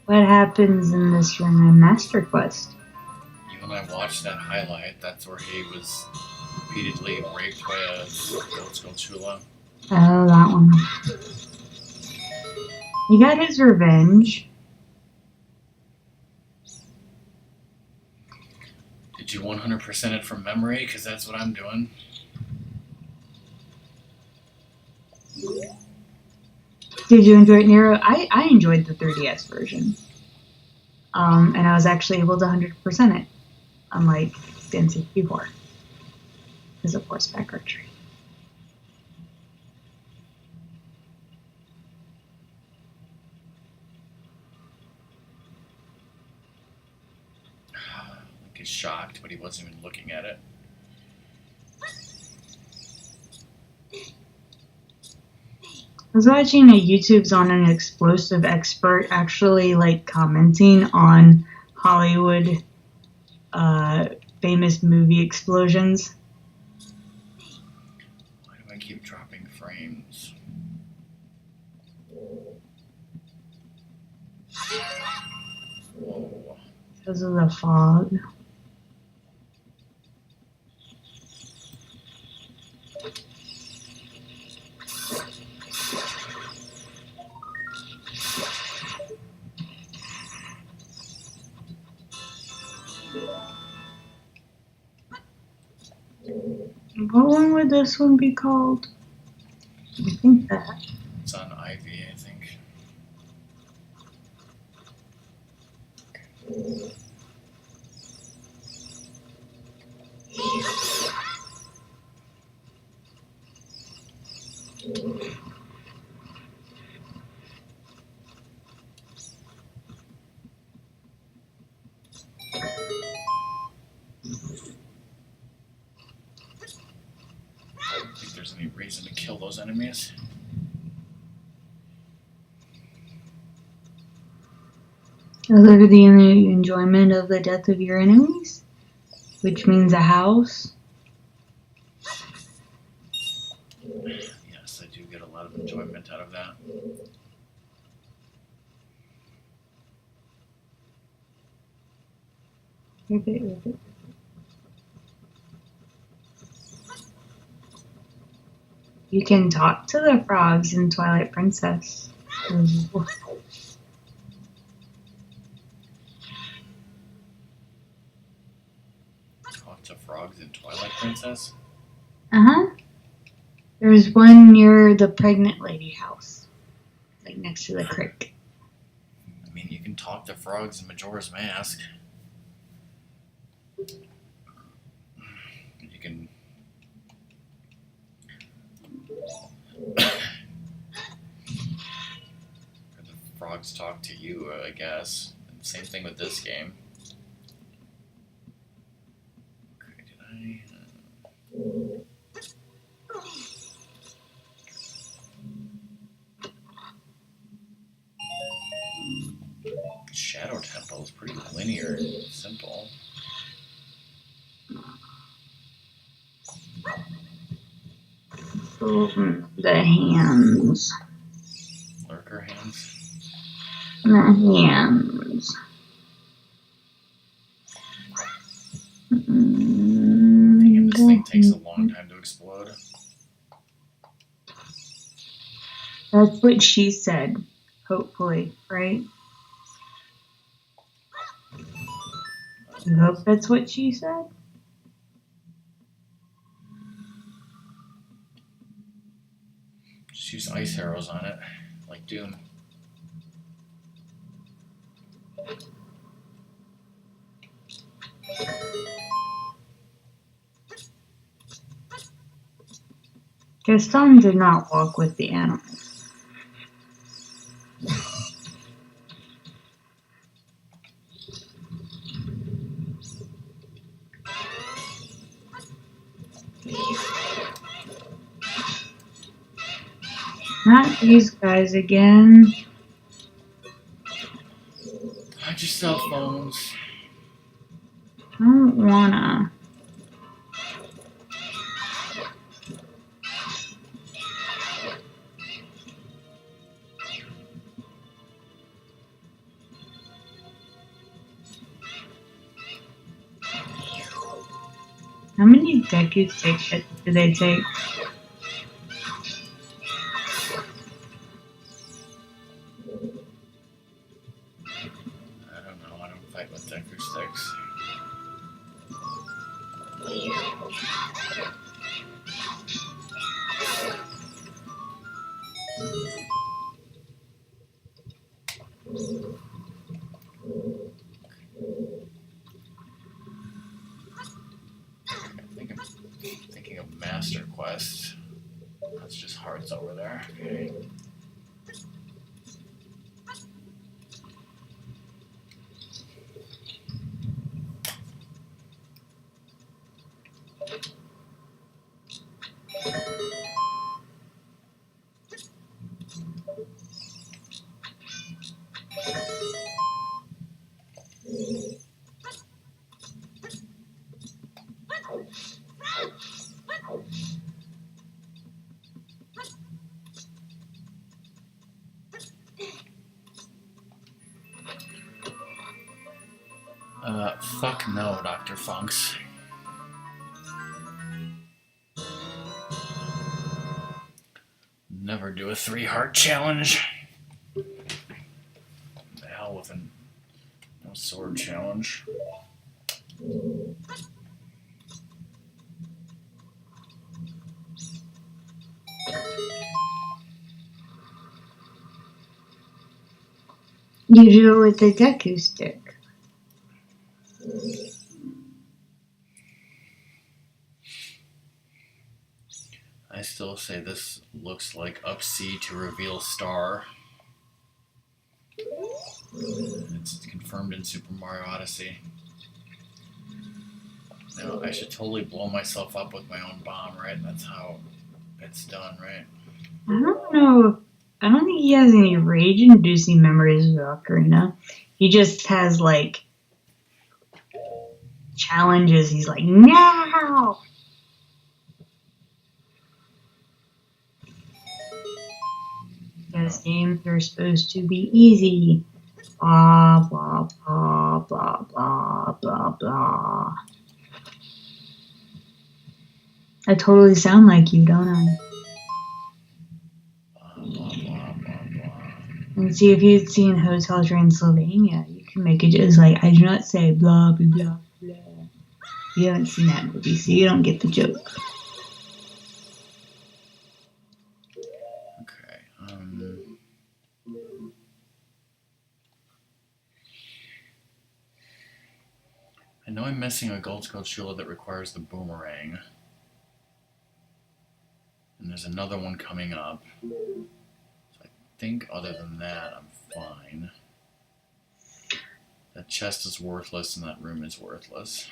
B: What happens in this room in Master Quest?
A: You and I watched that highlight. That's where he was repeatedly raped by a goat skull chula.
B: Oh, that one. He got his revenge.
A: Did you 100% it from memory? Because that's what I'm doing.
B: Did you enjoy it, Nero? I enjoyed the 3DS version. And I was actually able to 100% it, unlike the N64, because of horseback archery.
A: He's shocked, but he wasn't even looking at it.
B: I was watching a YouTube's on an explosive expert actually like commenting on Hollywood famous movie explosions.
A: Why do I keep dropping frames? Whoa.
B: Because of the fog. What one would this one be called? I think that.
A: It's on Ivy, I think. I don't think there's any reason to kill those enemies.
B: Other than the enjoyment of the death of your enemies, which means a house.
A: Yes, I do get a lot of enjoyment out of that.
B: You can talk to the frogs in Twilight Princess.
A: Talk to frogs in Twilight Princess?
B: Uh-huh. There's one near the pregnant lady house. Like next to the creek.
A: I mean, you can talk to frogs in Majora's Mask. You can... Or the frogs talk to you, I guess. And same thing with this game. Okay, did I... Shadow Temple is pretty linear and simple.
B: The hands.
A: Lurker hands.
B: The hands.
A: Damn, this thing takes a long time to explode.
B: That's what she said. Hopefully, right? You hope that's what she said?
A: Just use ice arrows on it, like Doom.
B: Gaston did not walk with the animals. Not these guys again.
A: Hide your cell phones.
B: I don't wanna. How many decades do they take?
A: I don't know, I don't fight with Deku sticks. I'm thinking of Master Quest. That's just hearts over there. Okay. Fuck no, Dr. Funks. Never do a 3-heart challenge. The hell with a no sword challenge.
B: You do it with the Deku stick.
A: I still say this looks like up C to reveal star. It's confirmed in Super Mario Odyssey. Now, I should totally blow myself up with my own bomb, right? That's how it's done, right?
B: I don't know. I don't think he has any rage-inducing memories of Ocarina. He just has, like, challenges. He's like, no! Those games are supposed to be easy. Blah, blah, blah, blah, blah, blah, blah. I totally sound like you, don't I?
A: Blah, blah, blah, blah.
B: And see, if you'd seen Hotel Transylvania, you can make it just like, I do not say blah, blah, blah, blah. You haven't seen that movie, so you don't get the joke.
A: I know I'm missing a Gold Skull Shula that requires the boomerang. And there's another one coming up. So I think other than that, I'm fine. That chest is worthless and that room is worthless.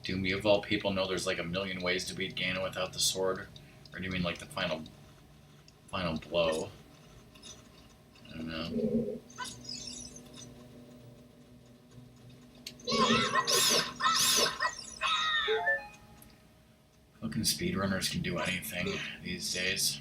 A: Do me of all people know there's like a million ways to beat Ganon without the sword? Or do you mean like the final blow? I don't know. Fucking speedrunners can do anything these days.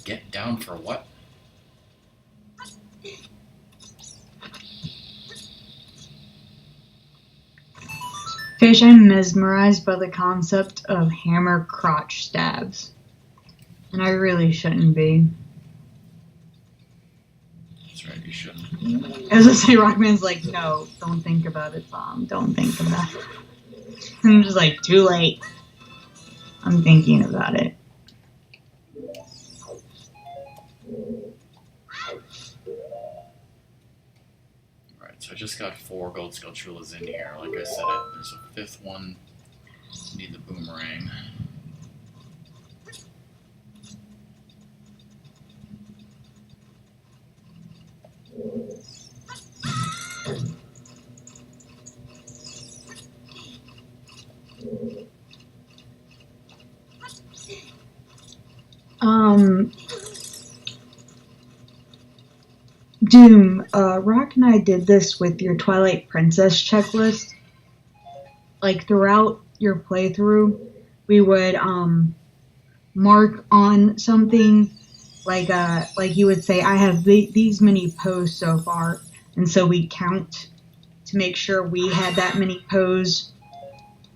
A: Get down for what?
B: Fish, I'm mesmerized by the concept of hammer crotch stabs. And I really shouldn't be.
A: That's right, you shouldn't.
B: As I say, Rockman's like, no, don't think about it, Tom. Don't think about it. I'm just like, too late. I'm thinking about it.
A: Alright, so I just got 4 Gold Skull Chulas in here. Like I said, there's a 5th one. Need the boomerang.
B: Doom, Rock and I did this with your Twilight Princess checklist. Like, throughout your playthrough, we would, mark on something, like you would say, I have these many posts so far, and so we'd count to make sure we had that many posts,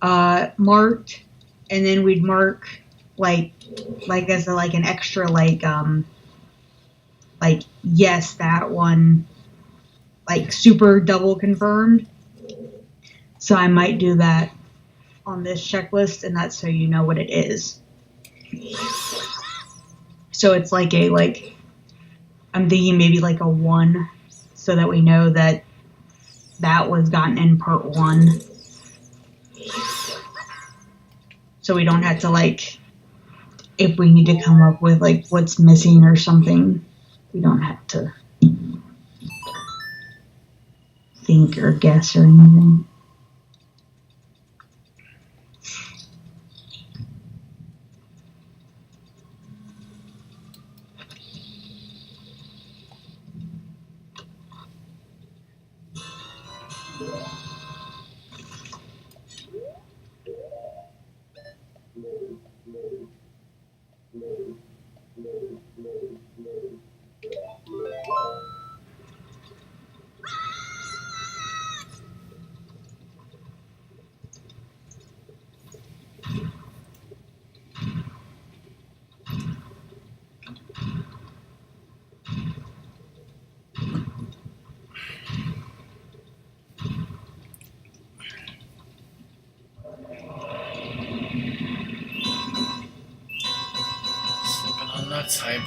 B: marked, and then we'd mark, like as like an extra, like yes, that one, like super double confirmed. So I might do that on this checklist, and that's so you know what it is. So it's like I'm thinking maybe like a 1, so that we know that was gotten in part 1. So we don't have to if we need to come up with what's missing or something, we don't have to think or guess or anything.
A: Slipping on that type.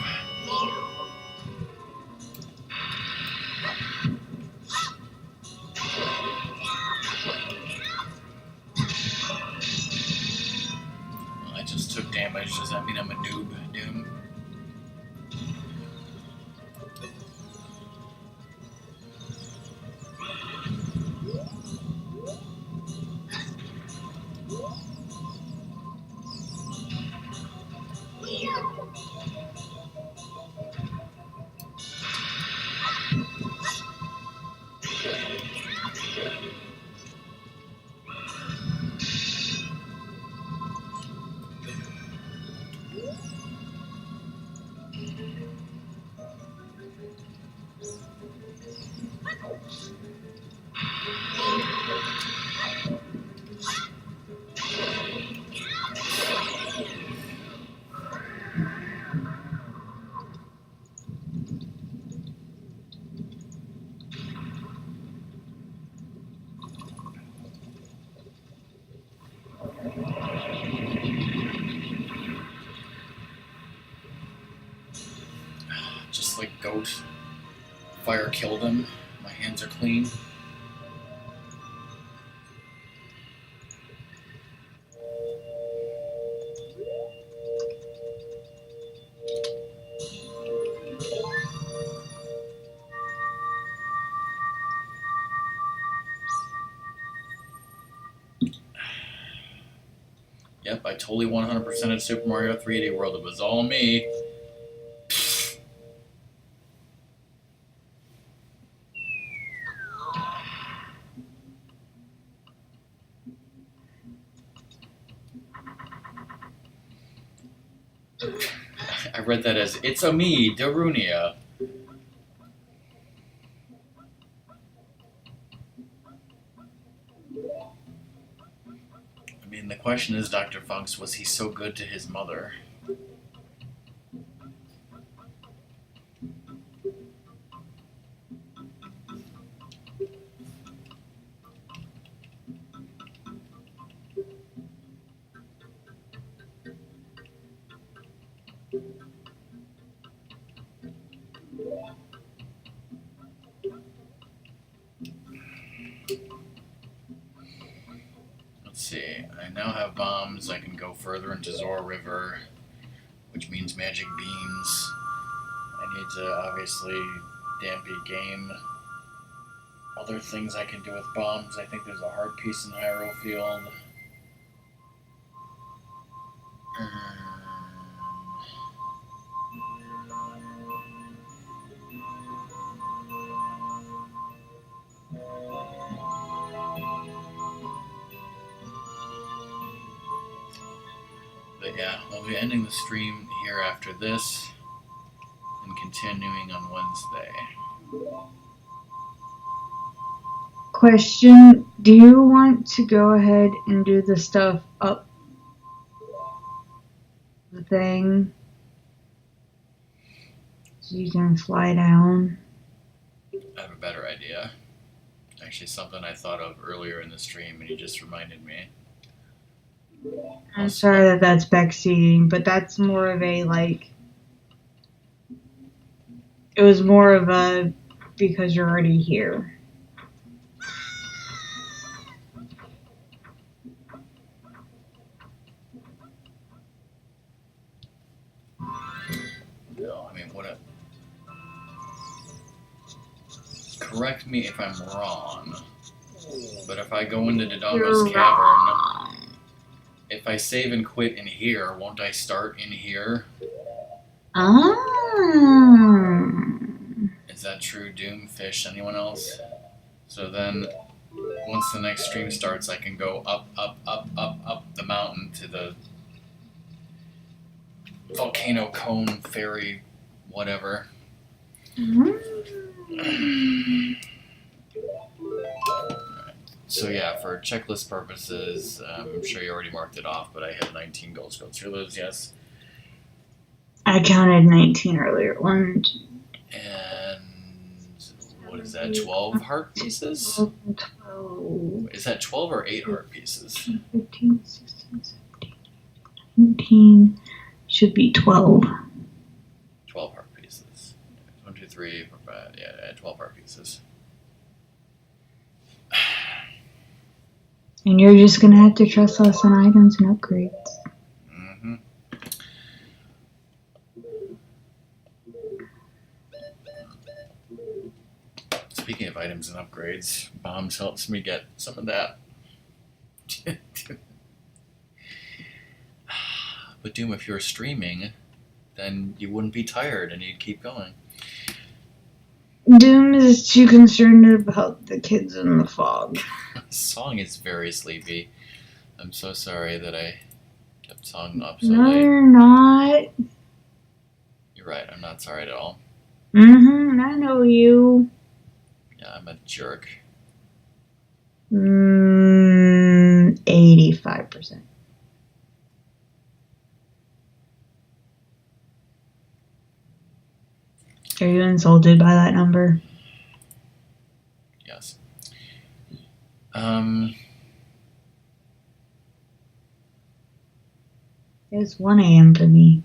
A: I just took damage. Does that mean I'm a noob, Doom? Just like goat. Fire killed him. My hands are clean. Yep, I totally 100%ed Super Mario 3D World. It was all me. I read that as, it's a me, Darunia. I mean, the question is, Dr. Funks, was he so good to his mother? Let's see. I now have bombs. I can go further into Zora River, which means magic beams. I need to obviously dampen game. Other things I can do with bombs. I think there's a hard piece in Hyrule Field. But yeah, I'll be ending the stream here after this and continuing on Wednesday.
B: Question, do you want to go ahead and do the stuff up the thing so you can fly down?
A: I have a better idea. I Actually, something I thought of earlier in the stream, and you just reminded me.
B: I'm sorry that that's backseating, but that's more of a, like... It was more of a... because you're already here.
A: No, I mean, what a... Correct me if I'm wrong, but if I go into Dodongo's cavern, if I save and quit in here, won't I start in here? Is that true, Doomfish? Anyone else? So then, once the next stream starts, I can go up the mountain to the volcano cone fairy whatever. So yeah, for checklist purposes, I'm sure you already marked it off, but I had 19 gold go through those, yes.
B: I counted 19 earlier. 1, 2,
A: and what is that, 12 heart pieces?
B: 12.
A: Is that 12 or 8 heart pieces?
B: 15, 16, 17, 19. Should be 12.
A: 12 heart pieces. 1, 2, 3, 4, 5. Yeah, 12 heart pieces.
B: And you're just gonna have to trust us on items and upgrades.
A: Mm-hmm. Speaking of items and upgrades, Bombs helps me get some of that. But Doom, if you were streaming, then you wouldn't be tired and you'd keep going.
B: Doom is too concerned about the kids in the fog.
A: This song is very sleepy. I'm so sorry that I kept song up so
B: No,
A: late.
B: you're not.
A: You're right, I'm not sorry at all.
B: I know you.
A: Yeah, I'm a jerk.
B: 85%. Are you insulted by that number?
A: Yes.
B: It's 1 a.m. for me.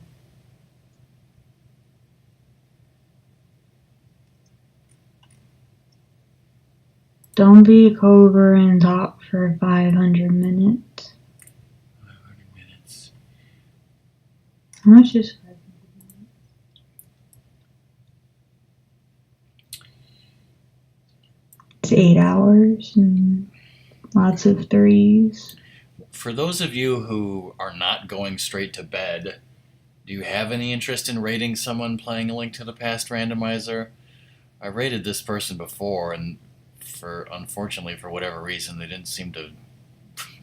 B: Don't be a cobra and talk for 500 minutes.
A: 500 minutes.
B: How much is 500 minutes? It's 8 hours and lots of threes.
A: For those of you who are not going straight to bed, do you have any interest in rating someone playing A Link to the Past randomizer? I rated this person before, and unfortunately, for whatever reason, they didn't seem to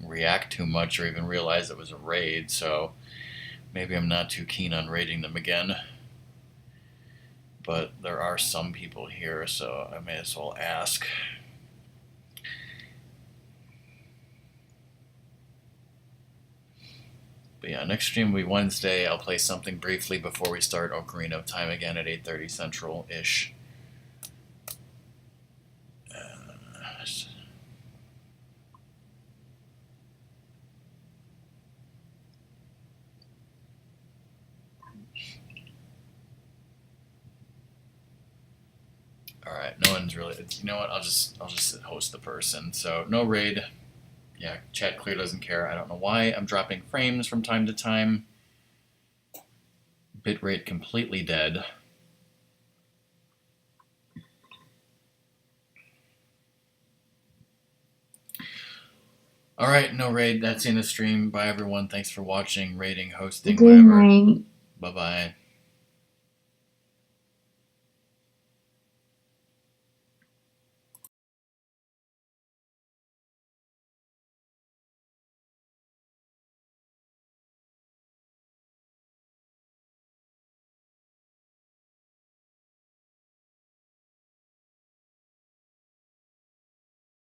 A: react too much or even realize it was a raid, so maybe I'm not too keen on rating them again. But there are some people here, so I may as well ask. But yeah, next stream will be Wednesday. I'll play something briefly before we start Ocarina of Time again at 8:30 Central-ish. Alright, no one's really... You know what, I'll just host the person. So, no raid. Yeah, chat clear doesn't care. I don't know why I'm dropping frames from time to time. Bitrate completely dead. Alright, no raid. That's in the stream. Bye, everyone. Thanks for watching, rating, hosting,
B: Good
A: whatever.
B: night.
A: Bye-bye.